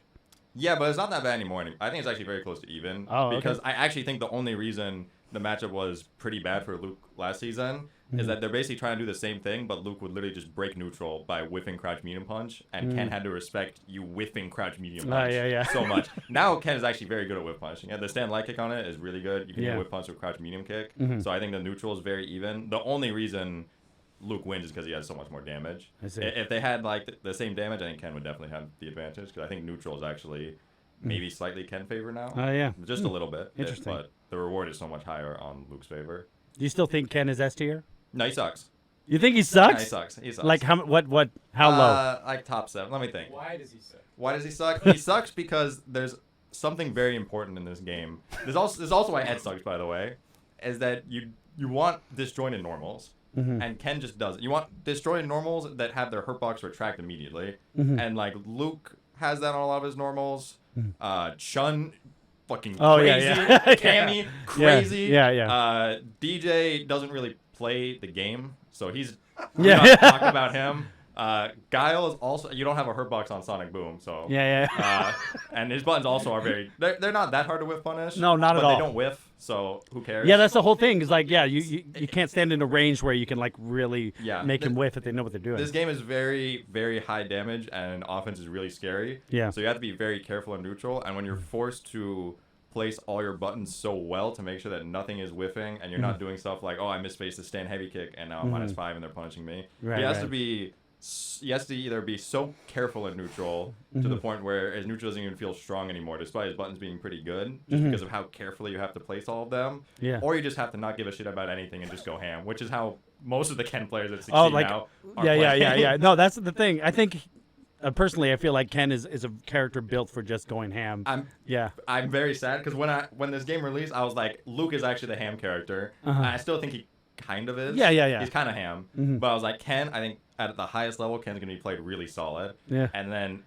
Yeah, but it's not that bad anymore. I think it's actually very close to even. Because I actually think the only reason the matchup was pretty bad for Luke last season is that they're basically trying to do the same thing, but Luke would literally just break neutral by whiffing crouch medium punch, and Ken had to respect you whiffing crouch medium punch so much. Now Ken is actually very good at whiff punching. The stand light kick on it is really good. You can do whiff punch with crouch medium kick. So I think the neutral is very even. The only reason Luke wins is because he has so much more damage. I see. If they had like the same damage, I think Ken would definitely have the advantage, because I think neutral is actually maybe slightly Ken favor now. Just a little bit. Interesting. But the reward is so much higher on Luke's favor. Do you still think Ken is S tier? No, he sucks. You think he sucks? Yeah, he sucks. He sucks. Like how low? Like top 7. Let me think. Why does he suck? Why does he suck? He sucks because there's something very important in this game. There's also why Ed sucks, by the way, is that you want disjointed normals. And Ken just doesn't. You want disjointed normals that have their hurt box retract immediately. And like Luke has that on a lot of his normals. Chun, fucking crazy. Cammy, crazy. DJ doesn't really play the game, so he's not talking about him. Guile is also, you don't have a hurt box on Sonic Boom, so and his buttons also are they're not that hard to whiff punish. No, not at all. But they don't whiff, so who cares? Yeah, that's the whole thing. Is like, you can't stand in a range where you can like really make him whiff if they know what they're doing. This game is very, very high damage, and offense is really scary. Yeah. So you have to be very careful and neutral, and when you're forced to place all your buttons so well to make sure that nothing is whiffing, and you're not doing stuff like, oh, I misspaced the stand heavy kick, and now I'm -5 and they're punishing me. He has to either be so careful in neutral to the point where his neutral doesn't even feel strong anymore, despite his buttons being pretty good, just because of how carefully you have to place all of them. Or you just have to not give a shit about anything and just go ham, which is how most of the Ken players that succeed now are playing. No, that's the thing. I think personally, I feel like Ken is a character built for just going ham. I'm very sad because when this game released, I was like, Luke is actually the ham character. I still think he kind of is. Yeah. He's kind of ham. Mhm. But I was like, Ken, I think at the highest level, Ken's going to be played really solid. Yeah. And then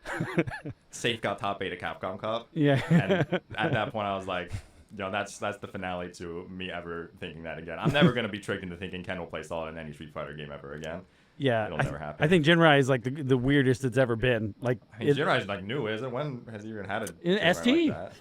Safe got top 8 at Capcom Cup. Yeah. And at that point, I was like, that's the finale to me ever thinking that again. I'm never going to be tricked into thinking Ken will play solid in any Street Fighter game ever again. Yeah, It'll never happen. I think Jinrai is like the weirdest it's ever been. Like I mean, Jinrai's like new, is it? When has he even had a in Jinrai ST? like that?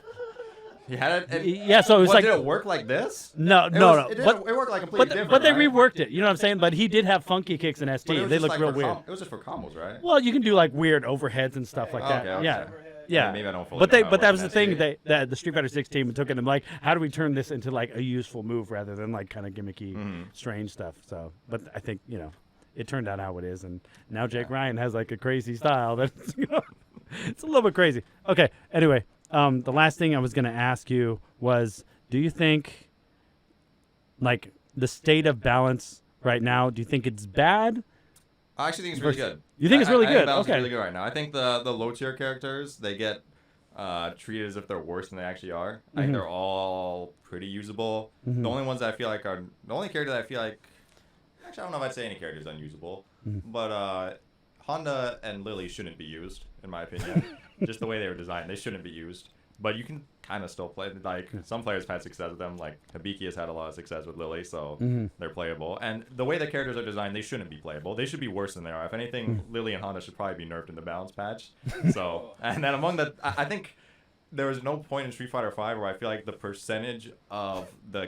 He had it. Yeah, so it was what, like did it work like this? no. It worked like completely different. But they right? reworked it. You know what I'm saying? But he did have funky kicks in ST. But it was They just look like real for weird. it was just for combos, right? Well, you can do like weird overheads and stuff like that. Okay. Yeah. Yeah, Maybe I don't fully but know how it that works was the in thing. ST. The Street Fighter 6 team took it and like, how do we turn this into like a useful move rather than like kind of gimmicky, strange stuff? So, but I think it turned out how it is, and now JakeRyan has like a crazy style that's it's a little bit crazy. Okay, anyway, the last thing I was going to ask you was, do you think like the state of balance right now? Do you think it's bad? I actually think it's really good. You think it's really I think good? balance is Okay. really good right now. I think the low tier characters, they get treated as if they're worse than they actually are. I think they're all pretty usable. The only ones that I feel like are the only character that I feel like actually I don't know if I'd say any character is unusable, but Honda and Lily shouldn't be used in my opinion. Just the way they were designed, they shouldn't be used. But you can kind of still play. Like some players have had success with them. Like Hibiki has had a lot of success with Lily, so they're playable. And the way the characters are designed, they shouldn't be playable. They should be worse than they are. If anything, Lily and Honda should probably be nerfed in the balance patch. So, and then among the, I think there was no point in Street Fighter V where I feel like the percentage of the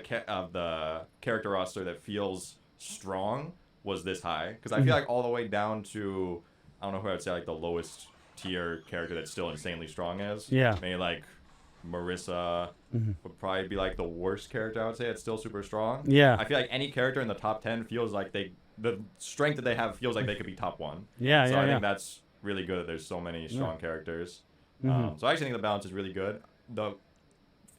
character roster that feels strong was this high. Because I feel like all the way down to, I don't know who I would say like the lowest tier character that's still insanely strong is. Yeah. Maybe like Marissa would probably be like the worst character I would say. It's still super strong. Yeah. I feel like any character in the top 10 feels like the strength that they have feels like they could be top 1. Yeah, so yeah, I yeah. think that's really good that there's so many strong characters. So I actually think the balance is really good.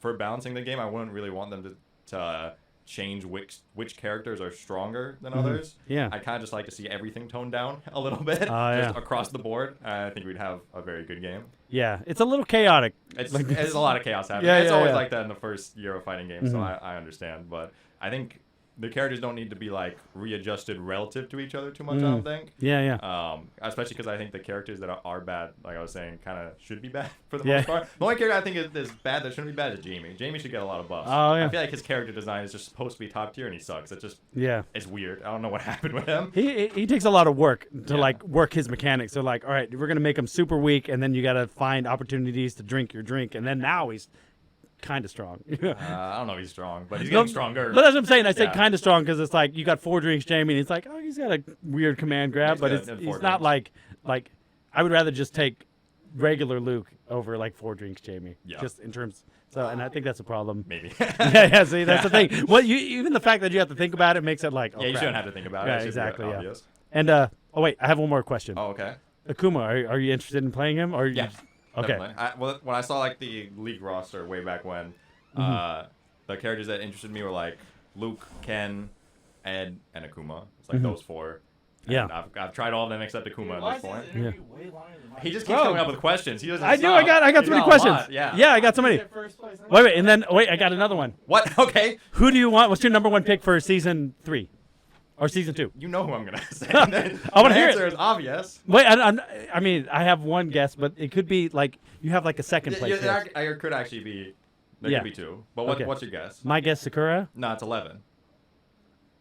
For balancing the game, I wouldn't really want them to change which characters are stronger than others. Yeah. I kind of just like to see everything toned down a little bit, just yeah. across the board. I think we'd have a very good game. Yeah, it's a little chaotic. It's a lot of chaos happening. Yeah, it's yeah, always yeah. like that in the first year of fighting games, so I understand. But I think the characters don't need to be like readjusted relative to each other too much. I don't think. Yeah, yeah. Especially because I think the characters that are bad, like I was saying, kind of should be bad for the Yeah. most part. The only character I think is bad that shouldn't be bad is Jamie. Jamie should get a lot of buffs. Oh, yeah. I feel like his character design is just supposed to be top tier and he sucks. Yeah. It's weird. I don't know what happened with him. He takes a lot of work to like work his mechanics. So like, all right, we're gonna make him super weak, and then you gotta find opportunities to drink your drink, and then now he's kind of strong. I don't know if he's strong, but he's getting stronger. But that's what I'm saying. I say Yeah. kind of strong because it's like you got 4 drinks, Jamie, and it's like, oh, he's got a weird command grab, He's but good at he's 4 not drinks. like I would rather just take regular Luke over like 4 drinks, Jamie. Yeah. Just in terms. So, and I think that's a problem. Maybe. yeah. See, that's the thing. Well, even the fact that you have to think about it makes it like, oh, Yeah, you crap. shouldn't have to think about it. Yeah, It's just exactly. Yeah. obvious. And oh wait, I have one more question. Oh, okay. Akuma, are you interested in playing him? Or Yeah. Okay. Definitely. When I saw like the league roster way back when, the characters that interested me were like Luke, Ken, Ed, and Akuma. It's like those 4. And Yeah. I've tried all of them except Akuma at this point. Yeah. He just keeps coming up with questions. He doesn't I do. stop. I got He's so many a questions. lot, Yeah. Yeah, I got so many. Wait, and then I got another one. What? Okay. Who do you want? What's your number 1 pick for season 3 or season 2? You know who I'm gonna say. I wanna The hear it. answer is obvious. Wait, I mean, I have one guess, but it could be like you have like a second place. guess. There could actually be. There Yeah. could be 2. But Okay. what's your guess? My guess, Sakura. No, it's 11.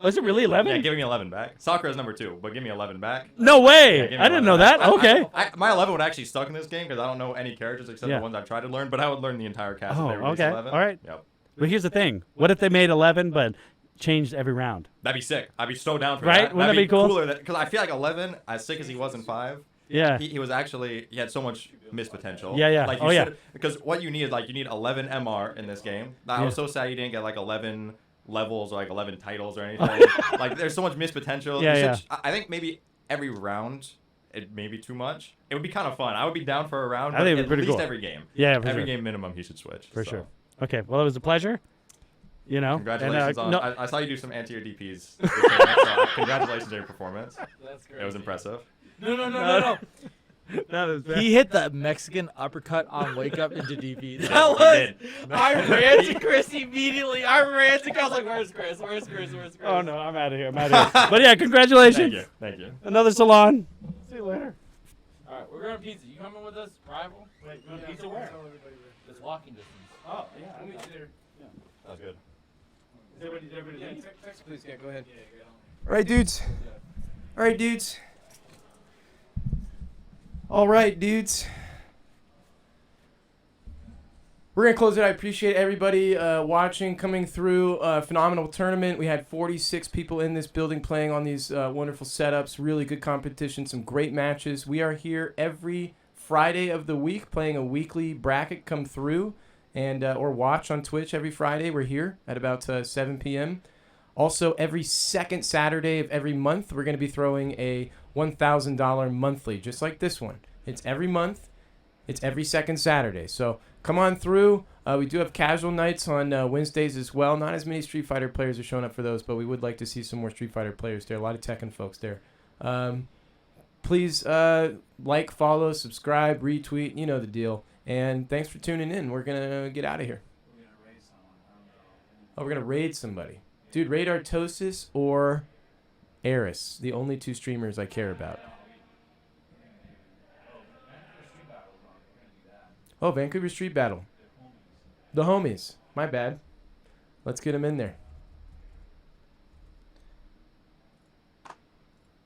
Oh, is it really 11? Yeah, give me 11 back. Sakura's number 2, but give me 11 back. No way! Yeah, give me I didn't 11 know that. back. Okay. My 11 would actually stuck in this game because I don't know any characters except Yeah. the ones I've tried to learn, but I would learn the entire cast if Oh, they released okay. 11. All right. Yep. But here's the thing. What if they made 11 but changed every round? That'd be sick. I'd be so down for Right? that. Wouldn't That'd that be cool? Cooler because I feel like 11, as sick as he was in 5, Yeah. he was actually, he had so much missed potential. Yeah, yeah. Like Oh, yeah. Because what you need is like, you need 11 MR in this game. I was so sad you didn't get like 11 levels or like 11 titles or anything. Like there's so much missed potential. Yeah, You yeah. should- I think maybe every round, it may be too much. It would be kind of fun. I would be down for a round, I but think it'd at be pretty least cool. every game. Yeah, for Every sure. game minimum, he should switch. For so. sure. Okay. Well, it was a pleasure. You know. Congratulations and, on. no, I saw you do some anti-air DPs. this tournament, so congratulations on your performance. That's great. It was impressive. No. That is bad. He hit the Mexican uppercut on Wake Up into DP. That He was. did. I ran to Chris immediately. I ran to Chris. I was like, "Where's Chris? Where's Chris? Where's Chris?" Oh no, I'm out of here. I'm out of here. But yeah, congratulations. Thank you. Thank you. Another salon. See you later. All right, we're going to pizza. You coming with us, rival? Wait, going to pizza where? It's walking distance. Oh, yeah. We'll meet you there. That's good. Yeah, text, please. Yeah, go ahead. All right, dudes. All right, dudes. All right, dudes. We're going to close it. I appreciate everybody watching, coming through. Phenomenal tournament. We had 46 people in this building playing on these wonderful setups. Really good competition. Some great matches. We are here every Friday of the week playing a weekly bracket. Come through and or watch on Twitch every Friday. We're here at about 7 p.m. Also, every second Saturday of every month, we're going to be throwing a $1,000 monthly, just like this one. It's every month. It's every second Saturday. So come on through. We do have casual nights on Wednesdays as well. Not as many Street Fighter players are showing up for those, but we would like to see some more Street Fighter players there. A lot of Tekken folks there. Please like, follow, subscribe, retweet. You know the deal. And thanks for tuning in. We're going to get out of here. Oh, we're going to raid somebody. Dude, raid Artosis or Eris. The only two streamers I care about. Oh, Vancouver Street Battle. The homies. My bad. Let's get them in there.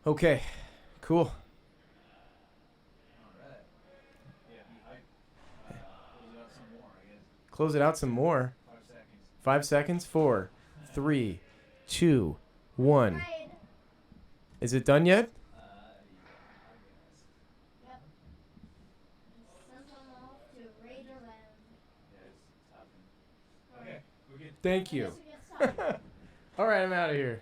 Okay. Cool. Close it out some more. 5 seconds. 4, 3, 2, 1. Is it done yet? Thank you. All right, I'm out of here.